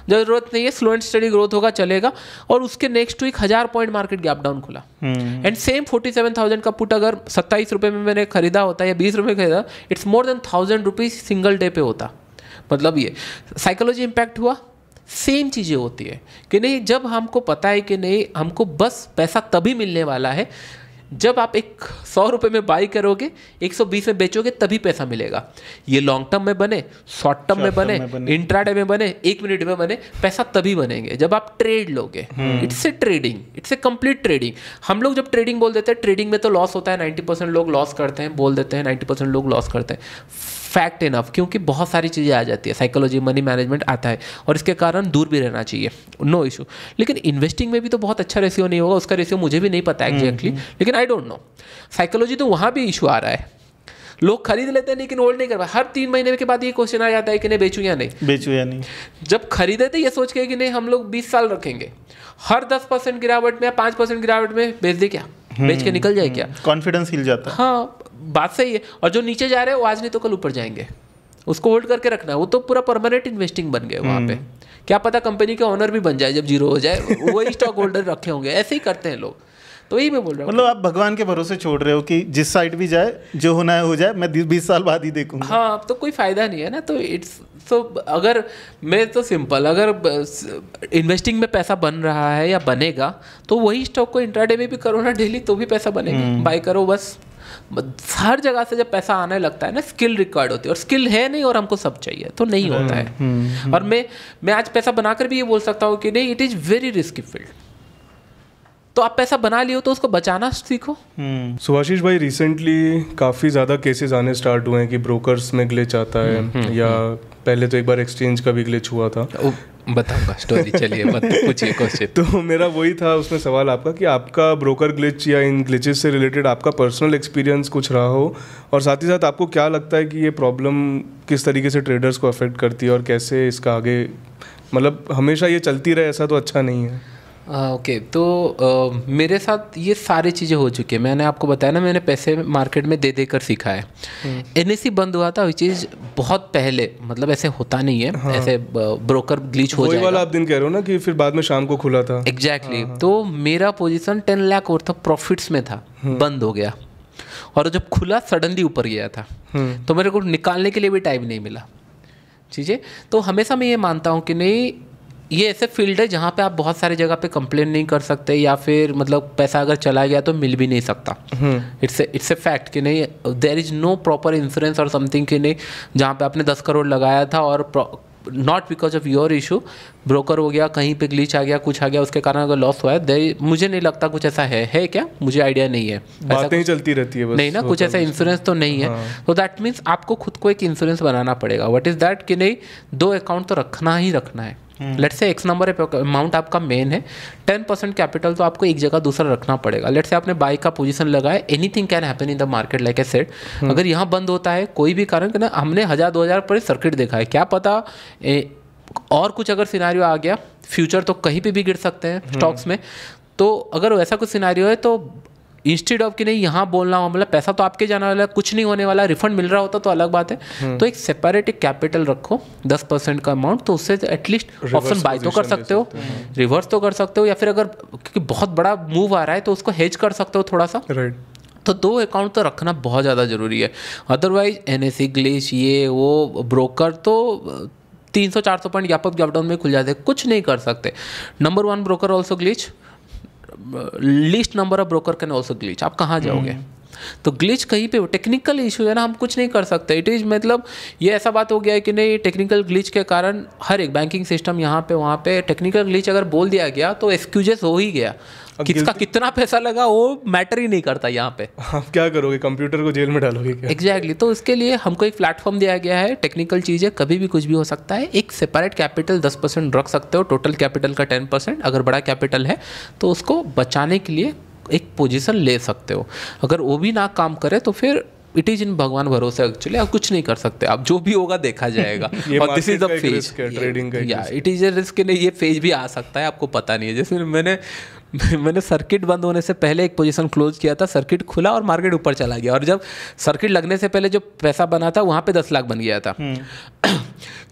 जरूरत नहीं है, स्लो एंड स्टडी ग्रोथ होगा चलेगा। और उसके next week 1000 point market gap down खुला एंड सेम 47,000 का पुट अगर 27 रुपये में मैंने खरीदा होता या 20 रुपये खरीदा, it's more than 1000 rupees single day पे होता। मतलब ये साइकोलॉजी इम्पैक्ट हुआ। सेम चीज़ें होती है कि नहीं, जब हमको पता है कि नहीं हमको बस पैसा तभी मिलने वाला है जब आप 100 रुपये में बाई करोगे, 120 में बेचोगे, तभी पैसा मिलेगा। ये लॉन्ग टर्म में बने, शॉर्ट टर्म में बने, इंट्राडे में बने, 1 मिनट में बने, पैसा तभी बनेंगे जब आप ट्रेड लोगे। It's a trading, it's a complete trading. हम लोग जब ट्रेडिंग बोल देते हैं, ट्रेडिंग में तो लॉस होता है, 90% लोग लॉस करते हैं, बोल देते हैं 90% लोग लॉस करते हैं। फैक्ट इनफ, क्योंकि बहुत सारी चीज़ें आ जाती है, साइकोलॉजी, मनी मैनेजमेंट आता है, और इसके कारण दूर भी रहना चाहिए, नो इशू। लेकिन इन्वेस्टिंग में भी तो बहुत अच्छा रेशियो नहीं होगा, उसका रेशियो मुझे भी नहीं पता एग्जैक्टली, लेकिन आई डोंट नो। साइकोलॉजी तो वहाँ भी इशू आ रहा है, लोग खरीद लेते हैं लेकिन होल्ड नहीं कर पाए। हर 3 महीने के बाद ये क्वेश्चन आ जाता है कि नहीं बेचूं या नहीं। जब खरीदे थे ये सोच के कि नहीं हम लोग 20 साल रखेंगे, हर 10% गिरावट में या 5% गिरावट में बेच दे क्या, बेच के निकल जाए क्या, कॉन्फिडेंस हिल जाता है। हाँ बात सही है। और जो नीचे जा रहे हैं वो आज नहीं तो कल ऊपर जाएंगे, उसको होल्ड करके रखना है। वो तो पूरा परमानेंट इन्वेस्टिंग बन गए वहाँ पे, क्या पता कंपनी के ओनर भी बन जाए जब जीरो हो जाए, वही स्टॉक होल्डर रखे होंगे। ऐसे ही करते हैं लोग, तो यही मैं बोल रहा हूँ। मतलब आप भगवान के भरोसे छोड़ रहे हो कि जिस साइड भी जाए जो होना है हो जाए, मैं 20 साल बाद ही देखूंगा। हाँ तो कोई फायदा नहीं है ना। तो इट्स तो अगर मैं तो सिंपल, अगर इन्वेस्टिंग में पैसा बन रहा है या बनेगा तो वही स्टॉक को इंट्राडे में भी करो ना डेली, तो भी पैसा बनेगा। बाय करो बस। हर जगह से जब पैसा आने लगता है ना, स्किल रिक्वायर्ड होती है, और स्किल है नहीं और हमको सब चाहिए तो नहीं होता है। और मैं आज पैसा बनाकर भी ये बोल सकता हूँ कि नहीं, it is very risky field. तो आप पैसा बना लियो तो उसको बचाना सीखो। सुभाषिश भाई, रिसेंटली काफ़ी ज़्यादा केसेस आने स्टार्ट हुए हैं कि ब्रोकर्स में ग्लिच आता है, या पहले तो एक बार एक्सचेंज का भी ग्लिच हुआ था। बताऊंगा स्टोरी, चलिए पूछिए क्वेश्चन। तो मेरा वही था उसमें सवाल आपका कि आपका ब्रोकर ग्लिच या इन ग्लिचेस से रिलेटेड आपका पर्सनल एक्सपीरियंस कुछ रहा हो, और साथ ही साथ आपको क्या लगता है कि ये प्रॉब्लम किस तरीके से ट्रेडर्स को अफेक्ट करती है, और कैसे इसका आगे, मतलब हमेशा ये चलती रहे ऐसा तो अच्छा नहीं है। ओके तो मेरे साथ ये सारी चीज़ें हो चुकी है। मैंने आपको बताया ना, मैंने पैसे मार्केट में दे कर सीखा है। NSE बंद हुआ था, विच इज़ बहुत पहले, मतलब ऐसे होता नहीं है। हाँ। ऐसे ब्रोकर ग्लिच हो जाएगा, वाला आप दिन कह रहे हो ना कि फिर बाद में शाम को खुला था। एग्जैक्टली। तो मेरा position 10 lakh worth of profits में था, बंद हो गया, और जब खुला सडनली ऊपर गया था, तो मेरे को निकालने के लिए भी टाइम नहीं मिला चीज़ें। तो हमेशा मैं ये मानता हूँ कि नहीं, ये ऐसे फील्ड है जहाँ पे आप बहुत सारी जगह पे कंप्लेन नहीं कर सकते, या फिर मतलब पैसा अगर चला गया तो मिल भी नहीं सकता। इट्स ए फैक्ट कि नहीं, there is no proper insurance और समथिंग कि नहीं, जहाँ पे आपने 10 करोड़ लगाया था और not because of your issue broker हो गया, कहीं पे ग्लिच आ गया, कुछ आ गया, उसके कारण अगर लॉस हुआ है, मुझे नहीं लगता कुछ ऐसा है क्या, मुझे आइडिया नहीं है। बातें ही चलती रहती है बस, नहीं ना, कुछ ऐसा इंश्योरेंस तो नहीं है। तो दैट मीन्स आपको खुद को एक इंश्योरेंस बनाना पड़ेगा। व्हाट इज़ दैट कि नहीं, 2 अकाउंट तो रखना ही रखना है। Let's say X number amount आपका मेन है, 10% कैपिटल तो आपको एक जगह दूसरा रखना पड़ेगा। लेट्स से आपने बाई का पोजीशन लगाया, anything can happen in the market like I said. अगर यहाँ बंद होता है कोई भी कारण, ना हमने 1000-2000 पर सर्किट देखा है, क्या पता और कुछ अगर सिनारियो आ गया, फ्यूचर तो कहीं पे भी गिर सकते हैं स्टॉक्स में। तो अगर वैसा कुछ सिनारियो है तो इंस्टेड ऑफ कि नहीं यहाँ बोलना हो, मतलब पैसा तो आपके जाने वाला, कुछ नहीं होने वाला, रिफंड मिल रहा होता तो अलग बात है। तो एक सेपरेट एक कैपिटल रखो 10% का अमाउंट, तो उससे एटलीस्ट ऑप्शन बाय तो कर सकते हो, रिवर्स तो कर सकते हो, या फिर अगर क्योंकि बहुत बड़ा मूव आ रहा है तो उसको हेज कर सकते हो थोड़ा सा। तो 2 अकाउंट तो रखना बहुत ज़्यादा ज़रूरी है। अदरवाइज NSE ग्लिच ये वो ब्रोकर तो 300-400 point gap up gap down में खुल जाते हैं, कुछ नहीं कर सकते। Number 1 broker also glitch, least number of broker can also glitch. आप कहाँ जाओगे? तो ग्लिच कहीं पे टेक्निकल इशू है ना, हम कुछ नहीं कर सकते। इट इज़ मतलब ये ऐसा बात हो गया है कि नहीं, टेक्निकल ग्लिच के कारण हर एक बैंकिंग सिस्टम यहाँ पे वहाँ पे टेक्निकल ग्लिच अगर बोल दिया गया तो एक्सक्यूजेस हो ही गया। किसका कितना पैसा लगा वो मैटर ही नहीं करता यहाँ पे। आप क्या करोगे, कंप्यूटर को जेल में डालोगे क्या? एग्जैक्टली तो उसके लिए हमको एक प्लेटफॉर्म दिया गया है। टेक्निकल चीज़ें कभी भी कुछ भी हो सकता है। एक सेपरेट कैपिटल 10% रख सकते हो, टोटल कैपिटल का 10%। अगर बड़ा कैपिटल है तो उसको बचाने के लिए एक पोजीशन ले सकते हो। अगर वो भी ना काम करे तो फिर इट इज इन भगवान भरोसे। एक्चुअली आप कुछ नहीं कर सकते, आप जो भी होगा देखा जाएगा। और this is the phase, trading का या इट इज ए रिस्क। नहीं, ये फेज भी आ सकता है, आपको पता नहीं है। जैसे मैंने सर्किट बंद होने से पहले एक पोजीशन क्लोज किया था, सर्किट खुला और मार्केट ऊपर चला गया, और जब सर्किट लगने से पहले जो पैसा बना था वहाँ पे 10 लाख बन गया था।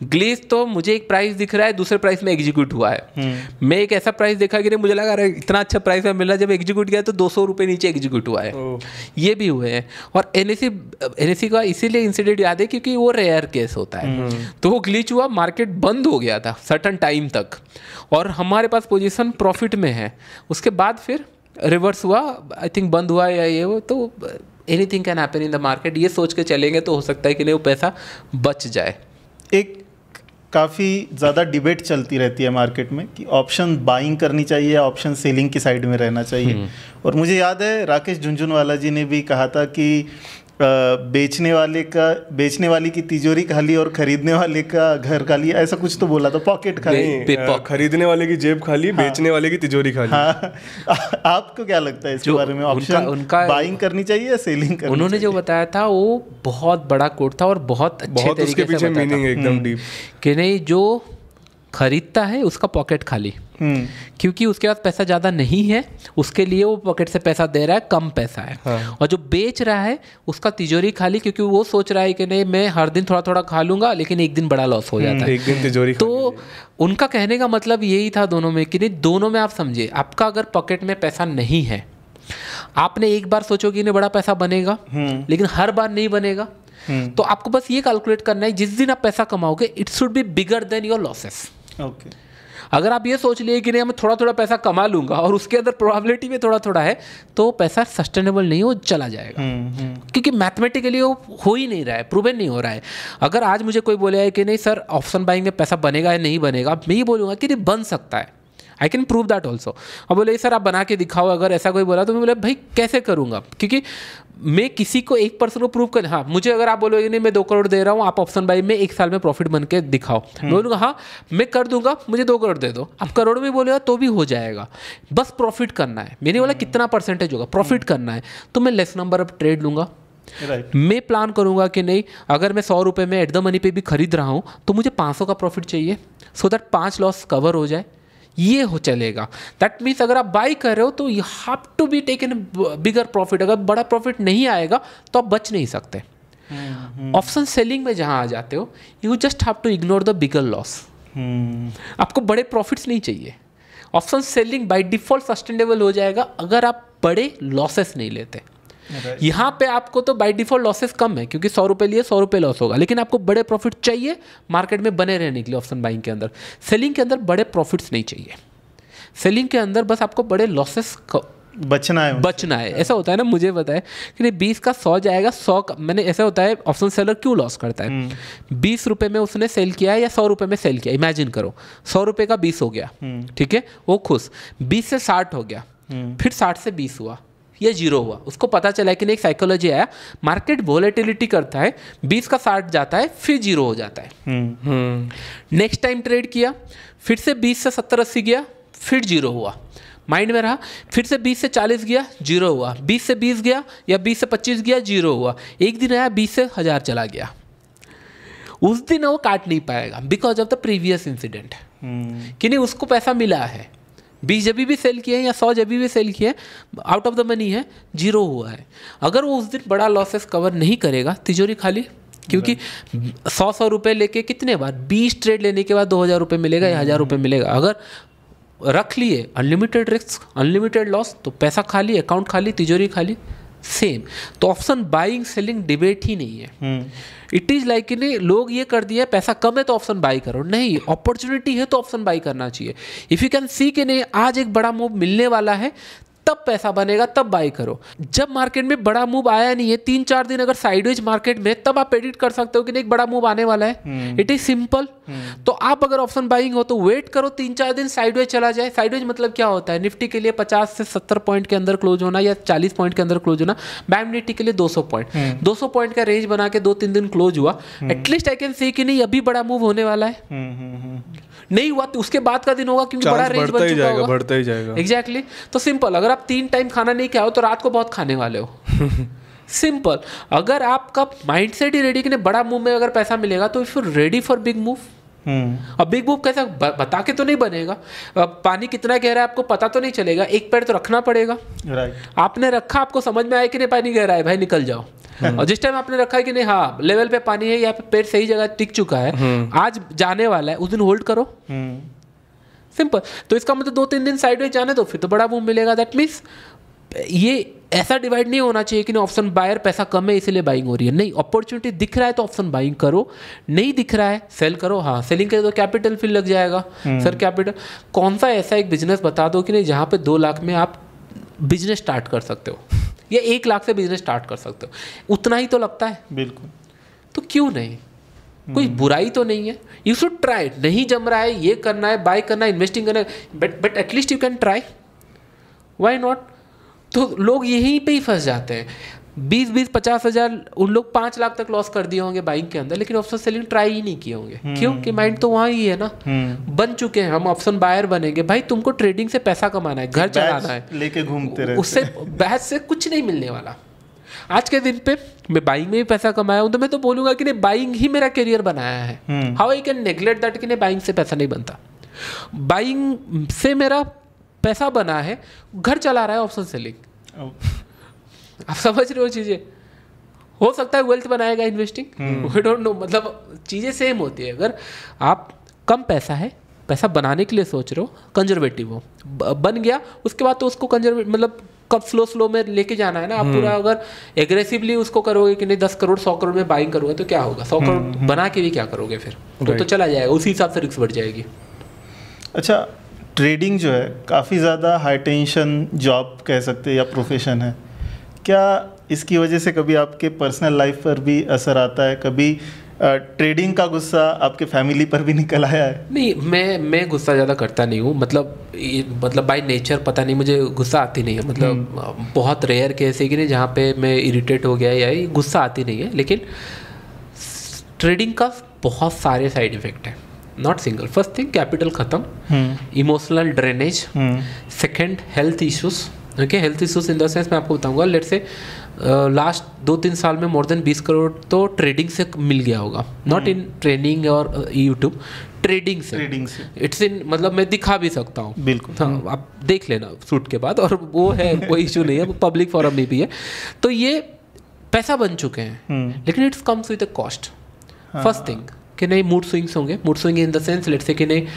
ग्लिच तो मुझे एक प्राइस दिख रहा है, दूसरे प्राइस में एग्जीक्यूट हुआ है। मैं एक ऐसा प्राइस देखा कि मुझे लगा रहा है इतना अच्छा प्राइस में मिल रहा है, जब एग्जीक्यूट किया तो 200 रुपये नीचे एग्जीक्यूट हुआ है। ये भी हुए हैं। और एनएससी का इसीलिए इंसिडेंट याद है क्योंकि वो रेयर केस होता है। तो वो ग्लिच हुआ, मार्केट बंद हो गया था सर्टन टाइम तक, और हमारे पास पोजीशन प्रॉफिट में है। उसके बाद फिर रिवर्स हुआ, आई थिंक बंद हुआ या ये वो। तो anything can happen in the market, ये सोच के चलेंगे तो हो सकता है कि नहीं वो पैसा बच जाए। एक काफ़ी ज़्यादा डिबेट चलती रहती है मार्केट में कि ऑप्शन बाइंग करनी चाहिए या ऑप्शन सेलिंग की साइड में रहना चाहिए। और मुझे याद है राकेश झुनझुनवाला जी ने भी कहा था कि बेचने वाले की तिजोरी खाली और खरीदने वाले का घर खाली, ऐसा कुछ तो बोला था, पॉकेट खाली। खरीदने वाले की जेब खाली, बेचने वाले की तिजोरी खाली। हाँ। आपको क्या लगता है इसके बारे में, ऑप्शन उनका बाइंग करनी चाहिए या सेलिंग करनी? उन्होंने जो बताया था वो बहुत बड़ा कोट था और बहुत अच्छे तरीके से पीछे मीनिंग है एकदम डीप, कि नहीं जो खरीदता है उसका पॉकेट खाली, क्योंकि उसके पास पैसा ज़्यादा नहीं है, उसके लिए वो पॉकेट से पैसा दे रहा है, कम पैसा है। हाँ। और जो बेच रहा है उसका तिजोरी खाली, क्योंकि वो सोच रहा है कि नहीं मैं हर दिन थोड़ा थोड़ा खा लूंगा, लेकिन एक दिन बड़ा लॉस हो जाता है, एक दिन तिजोरी। तो उनका कहने का मतलब यही था दोनों में कि नहीं, दोनों में आप समझिए, आपका अगर पॉकेट में पैसा नहीं है, आपने एक बार सोचो कि नहीं बड़ा पैसा बनेगा, लेकिन हर बार नहीं बनेगा, तो आपको बस ये कैलकुलेट करना है जिस दिन आप पैसा कमाओगे it should be bigger than your losses. Okay. अगर आप ये सोच लिए कि नहीं मैं थोड़ा थोड़ा पैसा कमा लूंगा और उसके अंदर प्रोबेबिलिटी में थोड़ा थोड़ा है, तो पैसा सस्टेनेबल नहीं हो, चला जाएगा। क्योंकि मैथमेटिकली वो हो ही नहीं रहा है, प्रूवन नहीं हो रहा है। अगर आज मुझे कोई बोले है कि नहीं सर ऑप्शन बाइंग में पैसा बनेगा या नहीं बनेगा, मैं ये बोलूँगा कि नहीं बन सकता है, I can prove that also. अब बोले सर आप बना के दिखाओ, अगर ऐसा कोई बोला तो मैं बोला भाई कैसे करूँगा, क्योंकि मैं किसी को 1% को प्रूव कर, हाँ मुझे अगर आप बोलोगे नहीं मैं 2 करोड़ दे रहा हूँ, आप ऑप्शन बाई में 1 साल में प्रॉफिट बन के दिखाओ, मैं बोलूँगा हाँ मैं कर दूंगा, मुझे 2 करोड़ दे दो। आप करोड़ में बोलेगा तो भी हो जाएगा, बस प्रॉफिट करना है। मैंने बोला कितना परसेंटेज होगा, प्रॉफिट करना है, तो मैं लेस नंबर ऑफ ट्रेड लूँगा। मैं प्लान करूँगा कि नहीं अगर मैं 100 रुपये में एट द मनी पे भी खरीद रहा हूँ तो मुझे 500 का प्रॉफिट चाहिए, सो दैट 5 लॉस कवर हो जाए, ये हो चलेगा। दैट मीन्स अगर आप बाई कर रहे हो तो you have to be taken bigger profit. अगर बड़ा प्रॉफिट नहीं आएगा तो आप बच नहीं सकते। ऑप्शन सेलिंग में जहाँ आ जाते हो you just have to ignore the bigger loss. आपको बड़े प्रॉफिट्स नहीं चाहिए। Option selling by default sustainable हो जाएगा अगर आप बड़े लॉसेस नहीं लेते। यहाँ पे आपको तो बाय डिफॉल्ट लॉसेस कम है, क्योंकि 100 रुपये लिए 100 रुपये लॉस होगा, लेकिन आपको बड़े प्रॉफिट चाहिए मार्केट में बने रहने के लिए। ऑप्शन बाइंग के अंदर, सेलिंग के अंदर बड़े प्रॉफिट्स नहीं चाहिए। सेलिंग के अंदर बस आपको बड़े लॉसेस बचना है। ऐसा होता है ना, मुझे पता है कि नहीं 20 का 100 जाएगा, 100 का मैंने, ऐसा होता है ऑप्शन सेलर क्यों लॉस करता है। 20 रुपये में उसने सेल किया है या 100 रुपये में सेल किया, इमेजिन करो 100 रुपये का 20 हो गया, ठीक है, वो खुश। 20 से 60 हो गया, फिर 60 से 20 हुआ, ये 0 हुआ। उसको पता चला कि नहीं, एक साइकोलॉजी आया, मार्केट वोलेटिलिटी करता है, 20 का 60 जाता है, फिर 0 हो जाता है। नेक्स्ट टाइम ट्रेड किया, फिर से 20 से 70-80 गया, फिर 0 हुआ, माइंड में रहा। फिर से 20 से 40 गया, 0 हुआ। 20 से 20 गया या 20 से 25 गया, 0 हुआ। एक दिन आया 20 से 1000 चला गया, उस दिन वो काट नहीं पाएगा because of the previous incident, कि नहीं उसको पैसा मिला है। 20 जब भी सेल किए या 100 जब भी सेल किए, आउट ऑफ द मनी है, 0 हुआ है। अगर वो उस दिन बड़ा लॉसेस कवर नहीं करेगा, तिजोरी खाली, क्योंकि 100 रुपये लेके कितने बार 20 ट्रेड लेने के बाद 2000 रुपये मिलेगा या 1000 रुपये मिलेगा। अगर रख लिए अनलिमिटेड रिस्क अनलिमिटेड लॉस, तो पैसा खाली, अकाउंट खाली, तिजोरी खाली, सेम। तो ऑप्शन बाइंग सेलिंग डिबेट ही नहीं है। इट इज़ लाइक कि लोग ये कर दिए पैसा कम है तो ऑप्शन बाई करो, नहीं, अपॉर्चुनिटी है तो ऑप्शन बाई करना चाहिए। इफ़ यू कैन सी कि नहीं आज एक बड़ा मूव मिलने वाला है, तब पैसा बनेगा, तब बाई करो। जब मार्केट में बड़ा मूव आया नहीं है, 3-4 दिन अगर साइडवेज मार्केट में, तब आप प्रेडिक्ट कर सकते हो कि नहीं एक बड़ा मूव आने वाला है। It is simple. तो आप अगर ऑप्शन बाइंग हो तो वेट करो 3-4 दिन साइडवेज चला जाए। साइडवेज मतलब क्या होता है? निफ्टी के लिए 50 से 70 पॉइंट के अंदर क्लोज होना या 40 पॉइंट के अंदर क्लोज होना। बैंक निफ्टी के लिए 200 पॉइंट 200 पॉइंट का रेंज बना के 2-3 दिन क्लोज हुआ, एटलीस्ट आई कैन से कि नहीं अभी बड़ा मूव होने वाला है। नहीं हुआ तो उसके बाद का दिन होगा, क्योंकि बड़ा रेंज बन चुका होगा, बढ़ता ही जाएगा। एग्जैक्टली। तो सिंपल, अगर आप 3 टाइम खाना नहीं खाओ तो रात को बहुत खाने वाले हो। सिंपल। अगर आपका माइंडसेट ही रेडी कि बड़ा मूव में अगर पैसा मिलेगा तो if you ready for big move. अब बिग मूव कैसा बता के तो नहीं बनेगा। पानी कितना गहरा है आपको पता तो नहीं चलेगा, एक पैर तो रखना पड़ेगा। आपने रखा, आपको समझ में आया कि नहीं पानी गहरा है, भाई निकल जाओ। और जिस टाइम आपने रखा है कि नहीं हाँ लेवल पे पानी है, यहाँ पे पैर सही जगह टिक चुका है, आज जाने वाला है, उस दिन होल्ड करो। सिंपल। तो इसका मतलब 2-3 दिन साइडवेज जाने दो, फिर तो बड़ा मूव मिलेगा। दैट मीन्स ये ऐसा डिवाइड नहीं होना चाहिए कि नहीं ऑप्शन बायर पैसा कम है इसलिए बाइंग हो रही है। नहीं, अपॉर्चुनिटी दिख रहा है तो ऑप्शन बाइंग करो, नहीं दिख रहा है सेल करो। हाँ, सेलिंग के तो कैपिटल फिर लग जाएगा। सर कैपिटल कौन सा ऐसा एक बिजनेस बता दो कि नहीं जहाँ पे 2 लाख में आप बिजनेस स्टार्ट कर सकते हो, या 1 लाख से बिजनेस स्टार्ट कर सकते हो। उतना ही तो लगता है। बिल्कुल। तो क्यों नहीं? कोई बुराई तो नहीं है। You should try. नहीं जम रहा है, ये करना है, बाय करना है, इन्वेस्टिंग करना है, but at least you can try. Why not? तो लोग यहीं पे ही फंस जाते हैं। 20-50 हज़ार, उन लोग 5 लाख तक लॉस कर दिए होंगे बाइंग के अंदर, लेकिन ऑप्शन सेलिंग ट्राई ही नहीं किए होंगे। क्यों? कि माइंड तो वहाँ ही है ना। बन चुके हैं, हम ऑप्शन बायर बनेंगे। भाई तुमको ट्रेडिंग से पैसा कमाना है, घर चलाना है, लेके घूमते रहे, उससे बैच से कुछ नहीं मिलने वाला। आज के दिन पे मैं बाइंग में भी पैसा कमाया हूँ, तो मैं तो बोलूंगा कि नहीं बाइंग ही मेरा करियर बनाया है। How I can neglect that कि नहीं बाइंग से पैसा नहीं बनता। बाइंग से मेरा पैसा बना है, घर चला रहा है ऑप्शन सेलिंग। आप समझ रहे हो चीज़ें? हो सकता है वेल्थ बनाएगा इन्वेस्टिंग, वी डोंट नो। मतलब चीज़ें सेम होती है। अगर आप कम पैसा है, पैसा बनाने के लिए सोच रहे हो, कंजर्वेटिव हो, बन गया उसके बाद तो उसको कंजर्वेटिव मतलब कब स्लो में लेके जाना है ना। आप पूरा अगर एग्रेसिवली उसको करोगे कि नहीं 10 करोड़ 100 करोड़ में बाइंग करोगे तो क्या होगा? 100 करोड़ बना के भी क्या करोगे फिर? तो चला जाएगा, उसी हिसाब से रिस्क बढ़ जाएगी। अच्छा, ट्रेडिंग जो है काफ़ी ज़्यादा हाई टेंशन जॉब कह सकते हैं या प्रोफेशन है। क्या इसकी वजह से कभी आपके पर्सनल लाइफ पर भी असर आता है? कभी ट्रेडिंग का गुस्सा आपके फैमिली पर भी निकल आया है? नहीं, मैं गुस्सा ज़्यादा करता नहीं हूँ। मतलब बाय नेचर पता नहीं मुझे गुस्सा आती नहीं है। मतलब बहुत रेयर केस है कि नहीं जहाँ पे मैं इरिटेट हो गया या गुस्सा आती नहीं है। लेकिन ट्रेडिंग का बहुत सारे साइड इफेक्ट है, not single. First thing capital ख़त्म, emotional drainage. Second health issues. Okay, health issues in the sense मैं आपको बताऊंगा। लेट से लास्ट 2-3 साल में मोर देन 20 करोड़ तो ट्रेडिंग से मिल गया होगा। नॉट इन ट्रेनिंग और यूट्यूब, ट्रेडिंग से। इट्स इन मतलब मैं दिखा भी सकता हूँ। बिल्कुल। हाँ, आप देख लेना शूट के बाद, और वो है कोई इशू नहीं है, पब्लिक फोरम में भी है। तो ये पैसा बन चुके हैं, लेकिन it's comes with a cost. First thing कि नहीं मूड स्विंग्स होंगे। Mood swing in the sense let say कि नहीं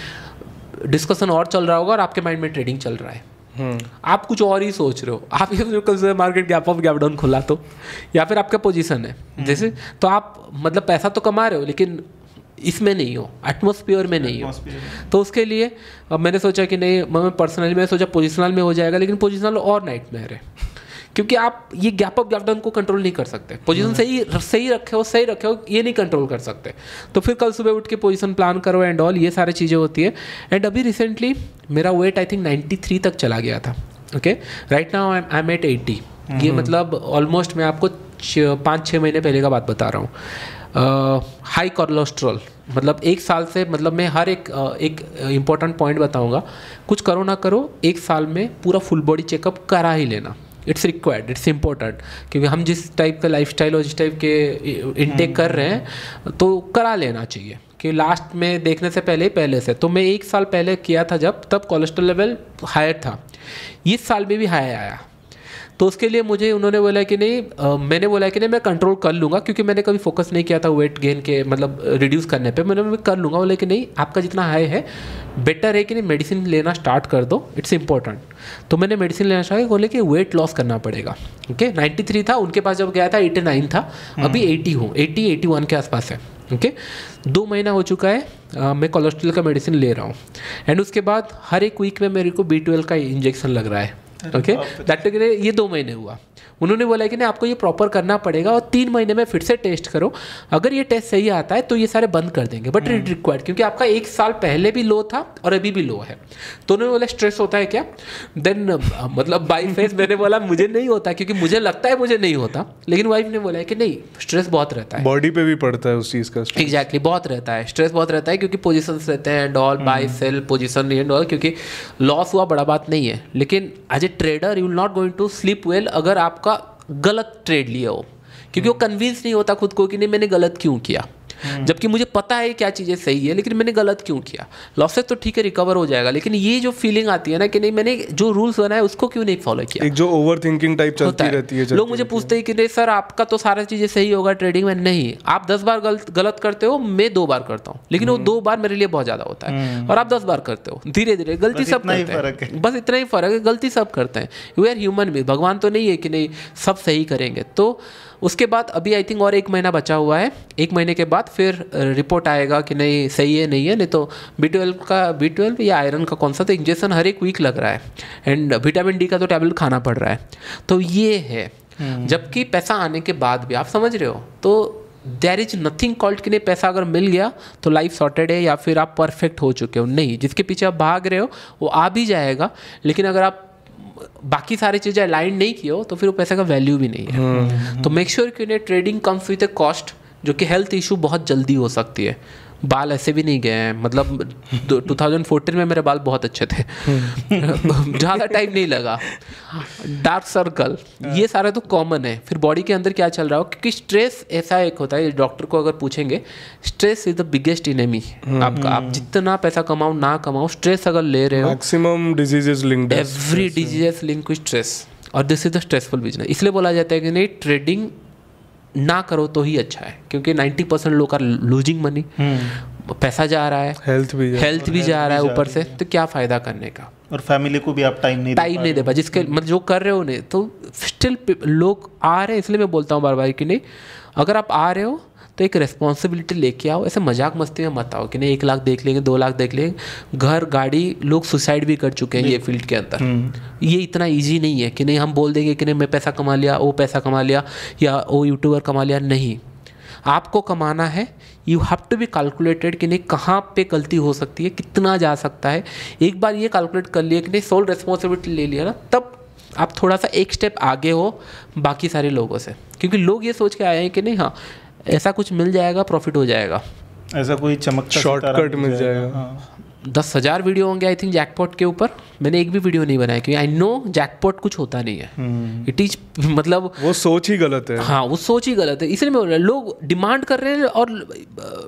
डिस्कशन और चल रहा होगा और आपके माइंड में ट्रेडिंग चल रहा है, आप कुछ और ही सोच रहे हो। आप ये कल से market gap up gap down खुला तो, या फिर आपका पोजीशन है जैसे, तो आप मतलब पैसा तो कमा रहे हो लेकिन इसमें नहीं हो, एटमॉस्फेयर में नहीं हो। तो उसके लिए अब मैंने सोचा कि नहीं, मैं पर्सनली मैंने सोचा पोजिशनल में हो जाएगा, लेकिन पोजिशनल और नाइट में है, क्योंकि आप ये गैप अप गैप डाउन को कंट्रोल नहीं कर सकते। पोजीशन सही रखे हो ये नहीं कंट्रोल कर सकते। तो फिर कल सुबह उठ के पोजीशन प्लान करो एंड ऑल, ये सारी चीज़ें होती है। एंड अभी रिसेंटली मेरा वेट आई थिंक 93 तक चला गया था। Okay, right now I am at 80। ये मतलब ऑलमोस्ट मैं आपको 5-6 महीने पहले का बात बता रहा हूँ। हाई कोलेस्ट्रॉल, मतलब 1 साल से, मतलब मैं हर एक इम्पॉर्टेंट पॉइंट बताऊँगा। कुछ करो ना करो, 1 साल में पूरा फुल बॉडी चेकअप करा ही लेना। इट्स रिक्वायर्ड, इट्स इम्पोर्टेंट, क्योंकि हम जिस टाइप का लाइफस्टाइल और जिस टाइप के इनटेक कर रहे हैं तो करा लेना चाहिए कि लास्ट में देखने से पहले से। तो मैं 1 साल पहले किया था तब कोलेस्ट्रॉल लेवल हायर था, इस साल में भी हाई आया। तो उसके लिए मुझे उन्होंने बोला कि नहीं, मैंने बोला कि नहीं मैं कंट्रोल कर लूँगा, क्योंकि मैंने कभी फोकस नहीं किया था वेट गेन के मतलब रिड्यूस करने पे। मैं कर लूँगा। बोला कि नहीं आपका जितना हाई है बेटर है कि नहीं मेडिसिन लेना स्टार्ट कर दो, इट्स इंपॉर्टेंट। तो मैंने मेडिसिन लेना स्टार्ट किया। बोले कि वेट लॉस करना पड़ेगा। ओके, 93 था, उनके पास जब गया था 89 था, अभी 81 के आसपास है। ओके, 2 महीना हो चुका है मैं कोलेस्ट्रॉल का मेडिसिन ले रहा हूँ। एंड उसके बाद हर एक वीक में मेरे को B12 का इंजेक्शन लग रहा है। ओके दैट ये 2 महीने हुआ। उन्होंने बोला कि नहीं आपको ये प्रॉपर करना पड़ेगा और 3 महीने में फिर से टेस्ट करो, अगर ये टेस्ट सही आता है तो ये सारे बंद कर देंगे, बट इट रिक्वायर्ड, क्योंकि आपका 1 साल पहले भी लो था और अभी भी लो है। तो उन्होंने बोला स्ट्रेस होता है क्या, देन मतलब बाई फेस मैंने बोला मुझे नहीं होता, क्योंकि मुझे लगता है मुझे नहीं होता, लेकिन वाइफ ने बोला है कि नहीं स्ट्रेस बहुत रहता है, बॉडी पे भी पड़ता है उस चीज़ का। एग्जैक्टली बहुत रहता है, स्ट्रेस बहुत रहता है, क्योंकि पोजीशंस रहते हैं and all, buy sell position and all, क्योंकि लॉस हुआ बड़ा बात नहीं है, लेकिन as a trader you will not going to sleep well अगर आपका गलत ट्रेड लिया हो, क्योंकि वो कन्विंस नहीं होता खुद को कि नहीं मैंने गलत क्यों किया, जबकि मुझे पता है क्या चीज़ें सही है, लेकिन मैंने गलत क्यों किया। लॉसेस तो ठीक है रिकवर हो जाएगा, लेकिन ये जो फीलिंग आती है ना कि नहीं मैंने जो रूल्स बनाए उसको क्यों नहीं फॉलो किया, एक जो ओवर थिंकिंग टाइप चलती रहती है। लोग मुझे पूछते हैं कि नहीं सर आपका तो सारा चीज़ें सही होगा ट्रेडिंग में, नहीं आप 10 बार गलत करते हो, मैं 2 बार करता हूँ, लेकिन वो 2 बार मेरे लिए बहुत ज़्यादा होता है, और आप 10 बार करते हो। धीरे धीरे गलती सब करते हैं, बस इतना ही फर्क है, गलती सब करते हैं, वी आर ह्यूमन भी, भगवान तो नहीं है कि नहीं सब सही करेंगे। तो उसके बाद अभी आई थिंक और 1 महीना बचा हुआ है, 1 महीने के बाद फिर रिपोर्ट आएगा कि नहीं सही है नहीं है, नहीं तो B12 या आयरन का कौन सा तो इंजेक्शन हर एक वीक लग रहा है, एंड विटामिन डी का तो टैबलेट खाना पड़ रहा है। तो ये है, जबकि पैसा आने के बाद भी आप समझ रहे हो, तो देयर इज नथिंग कॉल्ड कि नहीं पैसा अगर मिल गया तो लाइफ सॉर्टेड है या फिर आप परफेक्ट हो चुके हो, नहीं, जिसके पीछे आप भाग रहे हो वो आ भी जाएगा, लेकिन अगर आप बाकी सारी चीज़ें अलाइन नहीं की हो तो फिर वो पैसे का वैल्यू भी नहीं है। तो मेक श्योर कि उन्हें trading comes with A cost, जो कि हेल्थ इशू बहुत जल्दी हो सकती है। बाल ऐसे भी नहीं गए हैं, मतलब 2014 में मेरे बाल बहुत अच्छे थे, ज़्यादा टाइम नहीं लगा। डार्क सर्कल ये सारा तो कॉमन है। फिर बॉडी के अंदर क्या चल रहा हो, क्योंकि स्ट्रेस ऐसा एक होता है, डॉक्टर को अगर पूछेंगे stress is the biggest enemy आपका। आप जितना पैसा कमाओ ना कमाओ, स्ट्रेस अगर ले रहे हो, maximum diseases linked, every disease link with stress, और this is the stressful business. इसलिए बोला जाता है कि नहीं ट्रेडिंग ना करो तो ही अच्छा है, क्योंकि 90% लोग आर लूजिंग मनी, पैसा जा रहा है, हेल्थ भी जा रहा है ऊपर से, तो क्या फ़ायदा करने का, और फैमिली को भी आप टाइम नहीं दे पा, जिसके मतलब जो कर रहे हो नहीं, तो स्टिल लोग आ रहे हैं। इसलिए मैं बोलता हूँ बार बार कि नहीं अगर आप आ रहे हो तो एक रिस्पॉन्सिबिलिटी लेके आओ, ऐसे मजाक मस्ती में मत आओ कि नहीं 1 लाख देख लेंगे 2 लाख देख लेंगे। घर गाड़ी, लोग सुसाइड भी कर चुके हैं ये फील्ड के अंदर। ये इतना इजी नहीं है कि नहीं हम बोल देंगे कि नहीं मैं पैसा कमा लिया, वो पैसा कमा लिया, या वो यूट्यूबर कमा लिया, नहीं। आपको कमाना है, you have to be calculated कि नहीं कहाँ पे गलती हो सकती है, कितना जा सकता है। एक बार ये कैलकुलेट कर लिया कि नहीं सोल रिस्पॉन्सिबिलिटी ले लिया ना, तब आप थोड़ा सा एक स्टेप आगे हो बाकी सारे लोगों से, क्योंकि लोग ये सोच के आए हैं कि नहीं हाँ ऐसा कुछ मिल जाएगा, प्रॉफिट हो जाएगा, ऐसा कोई चमकता शॉर्टकट मिल जाएगा। हाँ। 10,000 वीडियो होंगे आई थिंक जैकपॉट के ऊपर, मैंने एक भी वीडियो नहीं बनाया, क्योंकि आई नो जैकपॉट कुछ होता नहीं है। इट इज मतलब वो सोच ही गलत है। हाँ वो सोच ही गलत है, इसलिए मैं बोल रहा हूँ लोग डिमांड कर रहे हैं और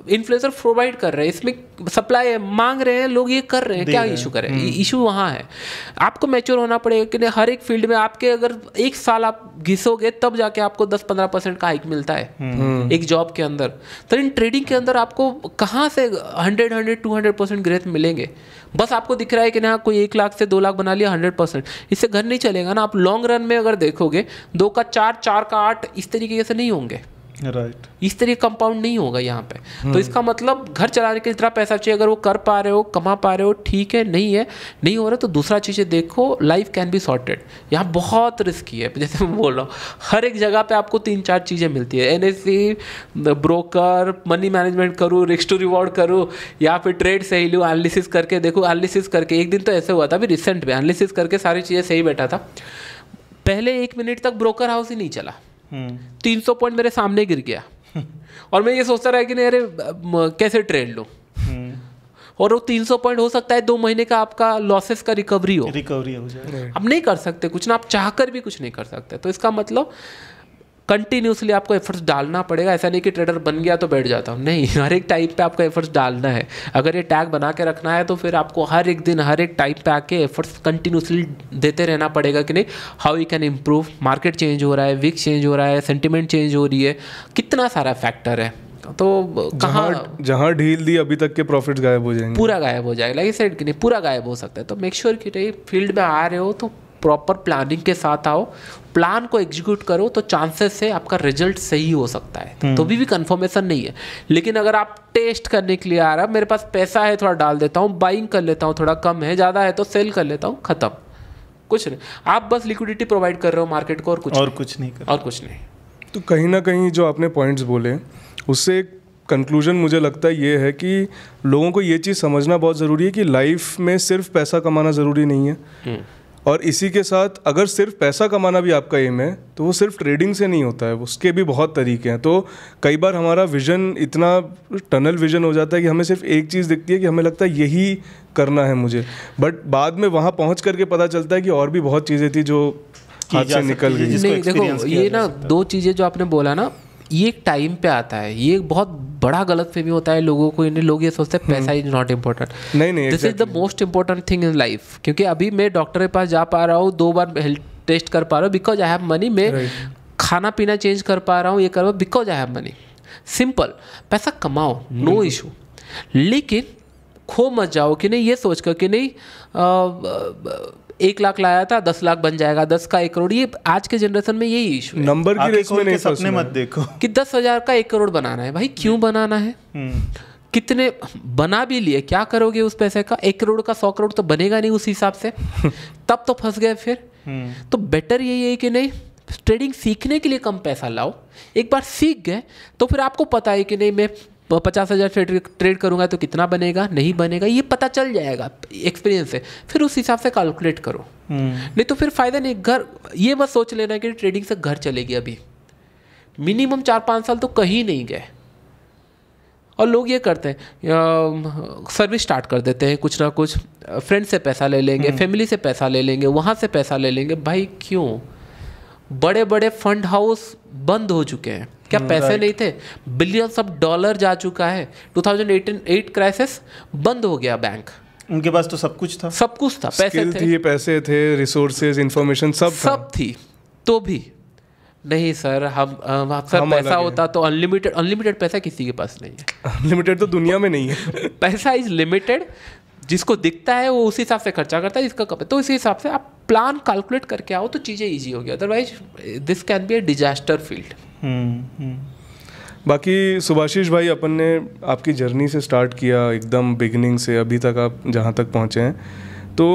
इन्फ्लुएंसर प्रोवाइड कर रहे हैं, इसमें सप्लाई मांग रहे हैं, लोग ये कर रहे हैं, क्या इशू कर रहे हैं? इशू वहाँ है। आपको मैच्योर होना पड़ेगा कि हर एक फील्ड में आपके अगर 1 साल आप घिसोगे तब जाके आपको 10-15% का हाइक मिलता है एक जॉब के अंदर। तो इन ट्रेडिंग के अंदर आपको कहाँ से 100-200% ग्रोथ मिलेंगे? बस आपको दिख रहा है कि ना कोई 1 लाख से 2 लाख बना लिया 100%, इससे घर नहीं चलेगा ना। आप लॉन्ग रन में अगर देखोगे 2 का 4, 4 का 8 इस तरीके से नहीं होंगे, राइट इस तरीके कंपाउंड नहीं होगा यहाँ पे। तो इसका मतलब घर चलाने के जितना पैसा चाहिए अगर वो कर पा रहे हो, कमा पा रहे हो, ठीक है। नहीं हो रहा तो दूसरा चीज़ें देखो, लाइफ कैन बी सॉर्टेड। यहाँ बहुत रिस्की है, जैसे मैं बोल रहा हूँ हर एक जगह पे आपको 3-4 चीज़ें मिलती है, NSE, ब्रोकर, मनी मैनेजमेंट करूँ, रिस्क टू रिवॉर्ड करूँ, या फिर ट्रेड सही लूँ, एनालिसिस करके देखो। एनालिसिस करके एक दिन तो ऐसे हुआ था अभी रिसेंट में, एनालिसिस करके सारी चीज़ें सही बैठा था, पहले 1 मिनट तक ब्रोकर हाउस ही नहीं चला, 300 पॉइंट मेरे सामने गिर गया और मैं ये सोचता रहा कि नहीं अरे कैसे ट्रेड लूँ, और वो 300 पॉइंट हो सकता है 2 महीने का आपका लॉसेस का रिकवरी हो जाए। अब नहीं कर सकते कुछ ना, आप चाहकर भी कुछ नहीं कर सकते। तो इसका मतलब कंटिन्यूसली आपको एफर्ट्स डालना पड़ेगा। ऐसा नहीं कि ट्रेडर बन गया तो बैठ जाता हूँ, नहीं, हर एक टाइप पे आपको एफर्ट्स डालना है। अगर ये टैग बना के रखना है तो फिर आपको हर एक दिन हर एक टाइप पे आके एफर्ट्स कंटिन्यूसली देते रहना पड़ेगा कि नहीं how you can improve. Market change हो रहा है, विक चेंज हो रहा है, सेंटिमेंट चेंज हो रही है, कितना सारा फैक्टर है। तो कहाँ जहाँ ढील दी अभी तक के प्रॉफिट्स गायब हो जाएंगे, पूरा गायब हो जाएगा। लाइक साइड कि नहीं पूरा गायब हो सकता है। तो मेक श्योर कि नहीं फील्ड में आ रहे हो तो प्रॉपर प्लानिंग के साथ आओ, प्लान को एग्जीक्यूट करो, तो चांसेस है आपका रिजल्ट सही हो सकता है। तो भी कंफर्मेशन नहीं है, लेकिन अगर आप टेस्ट करने के लिए आ रहा है, मेरे पास पैसा है थोड़ा डाल देता हूँ, बाइंग कर लेता हूँ, थोड़ा कम है, ज़्यादा है तो सेल कर लेता हूँ, ख़त्म, कुछ नहीं, आप बस लिक्विडिटी प्रोवाइड कर रहे हो मार्केट को, और कुछ नहीं। तो कहीं ना कहीं जो आपने पॉइंट्स बोले उससे एक कंक्लूजन मुझे लगता है ये है कि लोगों को ये चीज़ समझना बहुत ज़रूरी है कि लाइफ में सिर्फ पैसा कमाना ज़रूरी नहीं है, और इसी के साथ अगर सिर्फ पैसा कमाना भी आपका एम है तो वो सिर्फ ट्रेडिंग से नहीं होता है, उसके भी बहुत तरीके हैं। तो कई बार हमारा विजन इतना टनल विजन हो जाता है कि हमें सिर्फ एक चीज़ दिखती है कि हमें लगता है यही करना है मुझे, बट बाद में वहाँ पहुँच करके पता चलता है कि और भी बहुत चीज़ें थी जो हाथ से निकल गई। नहीं देखो, ये ना दो चीज़ें जो आपने बोला ना, ये एक टाइम पे आता है, ये एक बहुत बड़ा गलतफहमी होता है लोगों को। इन्हें लोग ये सोचते हैं पैसा इज नॉट इम्पोर्टेंट। नहीं, this is the most important thing in life. क्योंकि अभी मैं डॉक्टर के पास जा पा रहा हूँ, 2 बार हेल्थ टेस्ट कर पा रहा हूँ बिकॉज आई हैव मनी। मैं खाना पीना चेंज कर पा रहा हूँ, ये कर रहा हूँ because I have money. Simple, पैसा कमाओ, नो इशू, लेकिन खो मत जाओ कि नहीं ये सोच कर कि नहीं 1 लाख लाया था 10 लाख बन जाएगा, 10 का 1 करोड़। ये आज के जनरेशन में यही इशू है। नंबर की रेस में नहीं सपने मत देखो कि 10,000 का 1 करोड़ बनाना है। भाई क्यों बनाना है? कितने बना भी लिए, क्या करोगे उस पैसे का? 1 करोड़ का 100 करोड़ तो बनेगा नहीं उस हिसाब से। तब तो फंस गए फिर। तो बेटर यही है कि नहीं, ट्रेडिंग सीखने के लिए कम पैसा लाओ। एक बार सीख गए तो फिर आपको पता है कि नहीं मैं 50,000 ट्रेड करूंगा तो कितना बनेगा, नहीं बनेगा, ये पता चल जाएगा एक्सपीरियंस से। फिर उस हिसाब से कैलकुलेट करो। नहीं तो फिर फायदा नहीं। घर ये मत सोच लेना कि ट्रेडिंग से घर चलेगी। अभी मिनिमम 4-5 साल तो कहीं नहीं गए। और लोग ये करते हैं, सर्विस स्टार्ट कर देते हैं, कुछ ना कुछ फ्रेंड से पैसा ले लेंगे, फैमिली से पैसा ले लेंगे, वहाँ से पैसा ले लेंगे। भाई क्यों? बड़े बड़े फंड हाउस बंद हो चुके हैं। क्या पैसे नहीं थे? बिलियंस ऑफ डॉलर जा चुका है। 2008 क्राइसिस, बंद हो गया बैंक। उनके पास तो सब कुछ था, पैसे थे, रिसोर्सेज, इंफॉर्मेशन सब थी। तो भी नहीं सर, हम पैसा होता तो अनलिमिटेड पैसा किसी के पास नहीं है। अनलिमिटेड तो दुनिया में नहीं है। पैसा इज लिमिटेड। जिसको दिखता है वो उसी हिसाब से खर्चा करता है, जिसका कम है तो इसी हिसाब से आप प्लान कैलकुलेट करके आओ तो चीज़ें ईजी हो गई। Otherwise this can be A disaster field. बाकी सुभाषिश भाई, अपन ने आपकी जर्नी से स्टार्ट किया, एकदम बिगिनिंग से अभी तक आप जहाँ तक पहुँचे हैं, तो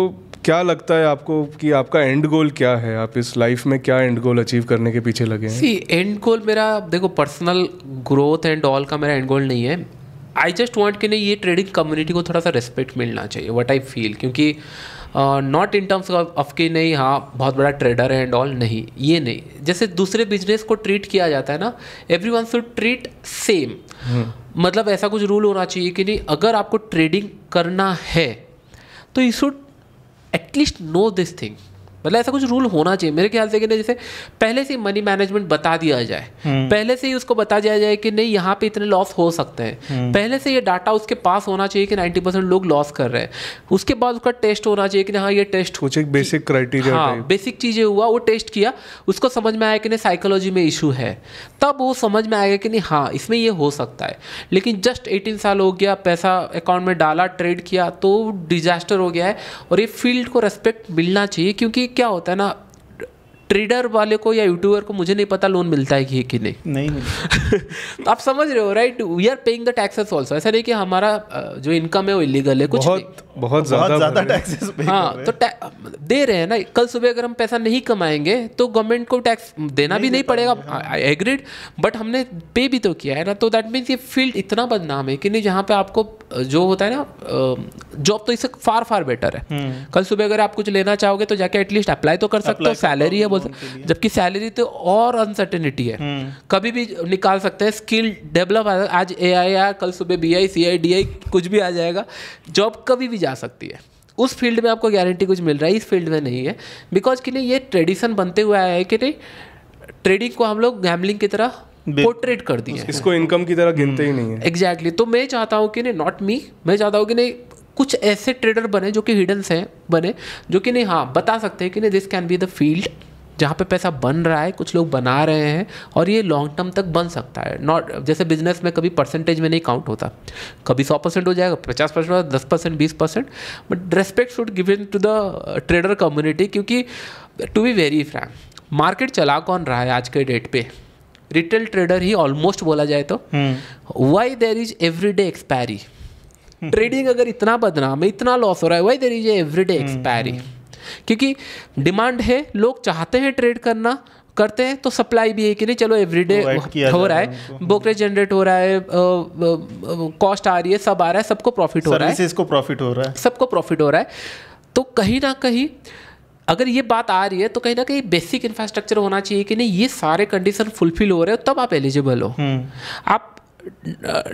क्या लगता है आपको कि आपका एंड गोल क्या है? आप इस लाइफ में क्या एंड गोल अचीव करने के पीछे लगे हैं? एंड गोल मेरा, देखो, पर्सनल ग्रोथ एंड ऑल का मेरा एंड गोल नहीं है। आई जस्ट वॉन्ट कि नहीं ये ट्रेडिंग कम्युनिटी को थोड़ा सा रिस्पेक्ट मिलना चाहिए, व्हाट आई फील। क्योंकि नॉट इन टर्म्स ऑफ कि नहीं हाँ बहुत बड़ा ट्रेडर है एंड ऑल, नहीं, ये नहीं। जैसे दूसरे बिजनेस को ट्रीट किया जाता है ना, एवरीवन शुड ट्रीट सेम। मतलब ऐसा कुछ रूल होना चाहिए कि नहीं, अगर आपको ट्रेडिंग करना है तो you should at least know this thing. मतलब ऐसा कुछ रूल होना चाहिए मेरे ख्याल से कि नहीं, जैसे पहले से मनी मैनेजमेंट बता दिया जाए, पहले से ही उसको बता दिया जाए कि नहीं यहाँ पे इतने लॉस हो सकते हैं, पहले से ये डाटा उसके पास होना चाहिए कि 90% लोग लॉस कर रहे हैं। उसके बाद उसका टेस्ट होना चाहिए कि हाँ ये टेस्ट कुछ एक बेसिक क्राइटेरिया, हाँ बेसिक चीज़ें हुआ, वो टेस्ट किया, उसको समझ में आया कि नहीं साइकोलॉजी में इशू है, तब वो समझ में आएगा कि नहीं हाँ इसमें ये हो सकता है। लेकिन जस्ट 18 साल हो गया, पैसा अकाउंट में डाला, ट्रेड किया तो डिजास्टर हो गया है। और ये फील्ड को रेस्पेक्ट मिलना चाहिए, क्योंकि क्या होता है ना, ट्रेडर वाले को या यूट्यूबर को, मुझे नहीं पता लोन मिलता है कि नहीं तो आप समझ रहे हो right, we are paying the taxes also. ऐसा नहीं कि हमारा जो इनकम है वो इलीगल है, कुछ बहुत ज़्यादा टैक्सेस पे हाँ तो दे रहे हैं ना। कल सुबह अगर हम पैसा नहीं कमाएंगे तो गवर्नमेंट को टैक्स देना भी नहीं पड़ेगा, आई एग्रीड, बट हमने पे भी तो किया है ना। तो दैट मीन्स ये फील्ड इतना बदनाम है कि नहीं, जहाँ पे आपको जो होता है ना जॉब, तो इससे फार बेटर है। कल सुबह अगर आप कुछ लेना चाहोगे तो जाके एटलीस्ट अप्लाई तो कर सकते हो, सैलरी है, जबकि सैलरी तो और अनसर्टेनिटी है, कभी भी निकाल सकते हैं। स्किल डेवलप, आज AI या कल सुबह BI CI DI कुछ भी आ जाएगा, जॉब कभी भी जा सकती है। उस फील्ड में आपको गारंटी कुछ मिल रहा है, इस फील्ड में नहीं है। बिकॉज कि नहीं ये ट्रेडिशन बनते हुए आया है कि नहीं, ट्रेडिंग को हम लोग गैम्बलिंग की तरह पोर्ट्रेट कर दिए, इसको इनकम की तरह गिनते ही नहीं है। एग्जैक्टली। तो मैं चाहता हूँ कि नहीं, नॉट मी, मैं चाहता हूँ कि नहीं कुछ ऐसे ट्रेडर बने जो कि हिडन से बने, जो कि नहीं हाँ बता सकते हैं कि नहीं this can be the field जहाँ पे पैसा बन रहा है, कुछ लोग बना रहे हैं और ये लॉन्ग टर्म तक बन सकता है। नॉट जैसे बिजनेस में कभी परसेंटेज में नहीं काउंट होता, कभी 100% हो जाएगा, 50% हो, 10%, 20%, but respect should given to the trader community. क्योंकि to be very frank, market चला कौन रहा है आज के डेट पे? रिटेल ट्रेडर ही ऑलमोस्ट बोला जाए तो। Why there is everyday expiry? Trading अगर इतना बदनाम है, इतना लॉस हो रहा है, why there is everyday expiry? क्योंकि डिमांड है, लोग चाहते हैं ट्रेड करना, करते हैं, तो सप्लाई भी है कि नहीं चलो एवरीडे हो रहा है, ब्रोकरेज जनरेट हो रहा है, कॉस्ट आ रही है, सब आ रहा है, सबको प्रॉफिट हो रहा है, सर्विसेज को प्रॉफिट हो रहा है, सबको प्रॉफिट हो रहा है। तो कहीं ना कहीं अगर ये बात आ रही है तो कहीं ना कहीं बेसिक इंफ्रास्ट्रक्चर होना चाहिए कि नहीं ये सारे कंडीशन फुलफिल हो रहे हो तब आप एलिजिबल हो। आप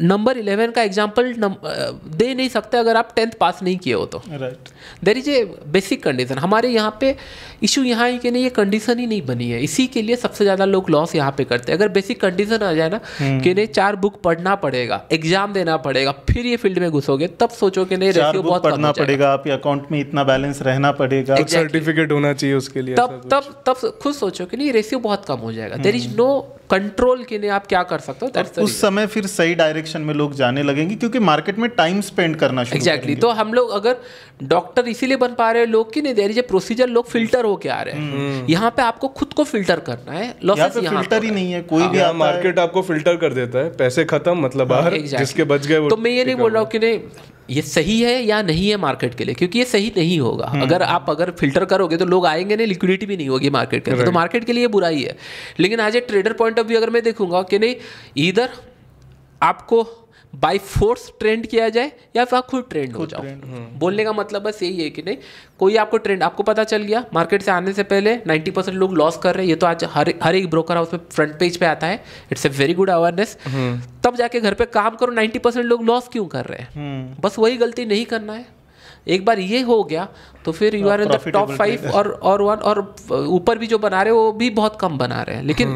नंबर 11 का एग्जाम्पल दे नहीं सकते अगर आप 10th पास नहीं किए हो तो। Right, there is a basic condition. हमारे यहाँ पे इशू यहाँ है कि नहीं ये कंडीशन ही नहीं बनी है, इसी के लिए सबसे ज़्यादा लोग लॉस यहाँ पे करते हैं। अगर बेसिक कंडीशन आ जाए ना कि नहीं 4 बुक पढ़ना पड़ेगा, एग्जाम देना पड़ेगा, फिर ये फील्ड में घुसोगे, तब सोचो कि नहीं रेशियो बहुत पढ़ना पड़ेगा, आपके अकाउंट में इतना बैलेंस रहना पड़ेगा, एक सर्टिफिकेट होना चाहिए उसके लिए, तब खुद सोचो कि नहीं रेशियो बहुत कम हो जाएगा। देयर इज नो कंट्रोल के लिए आप क्या कर सकते हो। उस समय फिर सही डायरेक्शन में लोग जाने लगेंगे क्योंकि मार्केट में टाइम स्पेंड करना शुरू करेंगे। तो हम लोग अगर डॉक्टर इसीलिए बन पा रहे हैं लोग कि नहीं देयर इज ए प्रोसीजर, लोग फिल्टर होके आ रहे हैं। यहाँ पे आपको खुद को फिल्टर करना है, लॉसेस यहाँ फिल्टर ही नहीं है, कोई भी मार्केट आपको फिल्टर कर देता है, पैसे खत्म, मतलब बाहर जिसके बच गए। तो मैं ये नहीं बोल रहा हूँ कि नहीं ये सही है या नहीं है मार्केट के लिए, क्योंकि ये सही नहीं होगा। अगर फिल्टर करोगे तो लोग आएंगे नहीं, लिक्विडिटी भी नहीं होगी मार्केट के अंदर, तो मार्केट के लिए बुराई है। लेकिन as a trader point of view अगर मैं देखूंगा कि नहीं इधर आपको बाय फोर्स ट्रेंड किया जाए या फिर आप खुद ट्रेंड हो जाओ। बोलने का मतलब बस यही है कि नहीं कोई आपको ट्रेंड, आपको पता चल गया मार्केट से आने से पहले 90% लोग लॉस कर रहे हैं, ये तो आज हर एक ब्रोकर हाउस में फ्रंट पेज पे आता है, it's a very good awareness. तब जाके घर पे काम करो, 90% लोग लॉस क्यों कर रहे हैं? बस वही गलती नहीं करना है। एक बार ये हो गया तो फिर you are in the top 5 और 1, और ऊपर भी जो बना रहे हो वो भी बहुत कम बना रहे हैं, लेकिन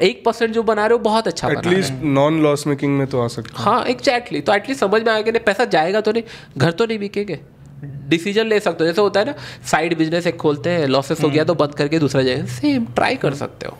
1% जो बना रहे हो बहुत अच्छा बना रहे हैं। एटलीस्ट नॉन लॉस मेकिंग में तो आ सकते हैं। हाँ एग्जैक्टली, तो एटलीस्ट समझ में आएगा नहीं पैसा जाएगा तो नहीं, घर तो नहीं बिकेंगे, डिसीजन ले सकते हो। जैसे होता है ना साइड बिजनेस एक खोलते हैं, लॉसेस हो गया तो बंद करके दूसरा जगह, सेम ट्राई कर सकते हो।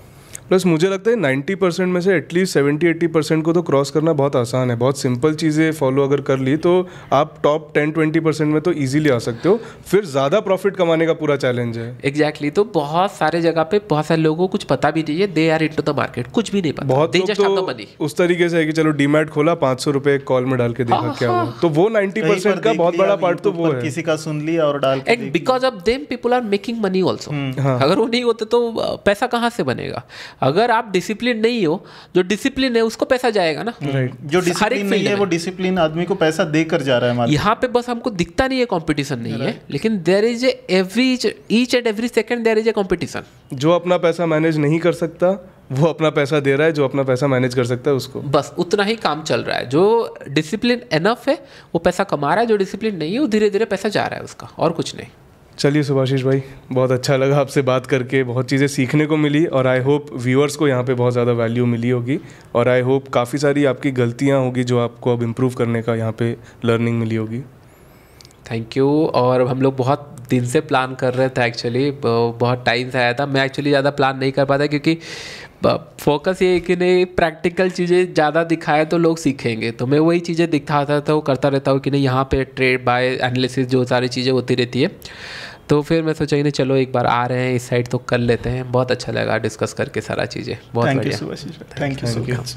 प्लस मुझे लगता है 90% में से एटलीस्ट 70-80% को तो क्रॉस करना बहुत आसान है। बहुत सिंपल चीज़ें फॉलो अगर कर ली तो आप टॉप 10-20% में तो इजीली आ सकते हो। फिर ज़्यादा प्रॉफिट कमाने का पूरा चैलेंज है। एग्जैक्टली, तो बहुत सारे जगह पे बहुत सारे लोगों को कुछ पता भी नहीं है, they are into the market, कुछ भी नहीं पता। बहुत लोग तो उस तरीके से है कि चलो डीमैट खोला, 500 रुपये कॉल में डाल के देखा क्या हुआ, तो वो 90% का बहुत बड़ा पार्ट तो वो है। किसी का सुन लिया और डाल के, and because of them people are making money also. अगर वो नहीं होते तो पैसा कहाँ से बनेगा? अगर आप डिसिप्लिन नहीं हो, जो डिसिप्लिन है उसको पैसा जाएगा ना। जो डिसिप्लिन नहीं है वो डिसिप्लिन आदमी को पैसा देकर जा रहा है। यहाँ पे बस हमको दिखता नहीं है कंपटीशन नहीं है, लेकिन there is each and every second there is a competition. जो अपना पैसा मैनेज नहीं कर सकता वो अपना पैसा दे रहा है, जो अपना पैसा मैनेज कर सकता है उसको बस उतना ही काम चल रहा है। जो डिसिप्लिन एनफ है वो पैसा कमा रहा है, जो डिसिप्लिन नहीं है वो धीरे धीरे पैसा जा रहा है उसका, और कुछ नहीं। चलिए सुभाषिश भाई, बहुत अच्छा लगा आपसे बात करके, बहुत चीज़ें सीखने को मिली, और आई होप व्यूअर्स को यहाँ पे बहुत ज़्यादा वैल्यू मिली होगी, और आई होप काफ़ी सारी आपकी गलतियाँ होगी जो आपको अब इम्प्रूव करने का यहाँ पे लर्निंग मिली होगी। Thank you. और हम लोग बहुत दिन से प्लान कर रहे थे एक्चुअली, बहुत टाइम से आया था। मैं एक्चुअली ज़्यादा प्लान नहीं कर पाता क्योंकि फोकस ये है कि नहीं प्रैक्टिकल चीज़ें ज़्यादा दिखाए तो लोग सीखेंगे, तो मैं वही चीज़ें दिखाता था वो करता रहता हूँ कि नहीं यहाँ पे ट्रेड बाय एनालिसिस जो सारी चीज़ें होती रहती है। तो फिर मैं सोचा कि नहीं चलो एक बार आ रहे हैं इस साइड तो कर लेते हैं। बहुत अच्छा लगा डिस्कस करके सारा चीज़ें, बहुत बढ़िया। Thank you so much.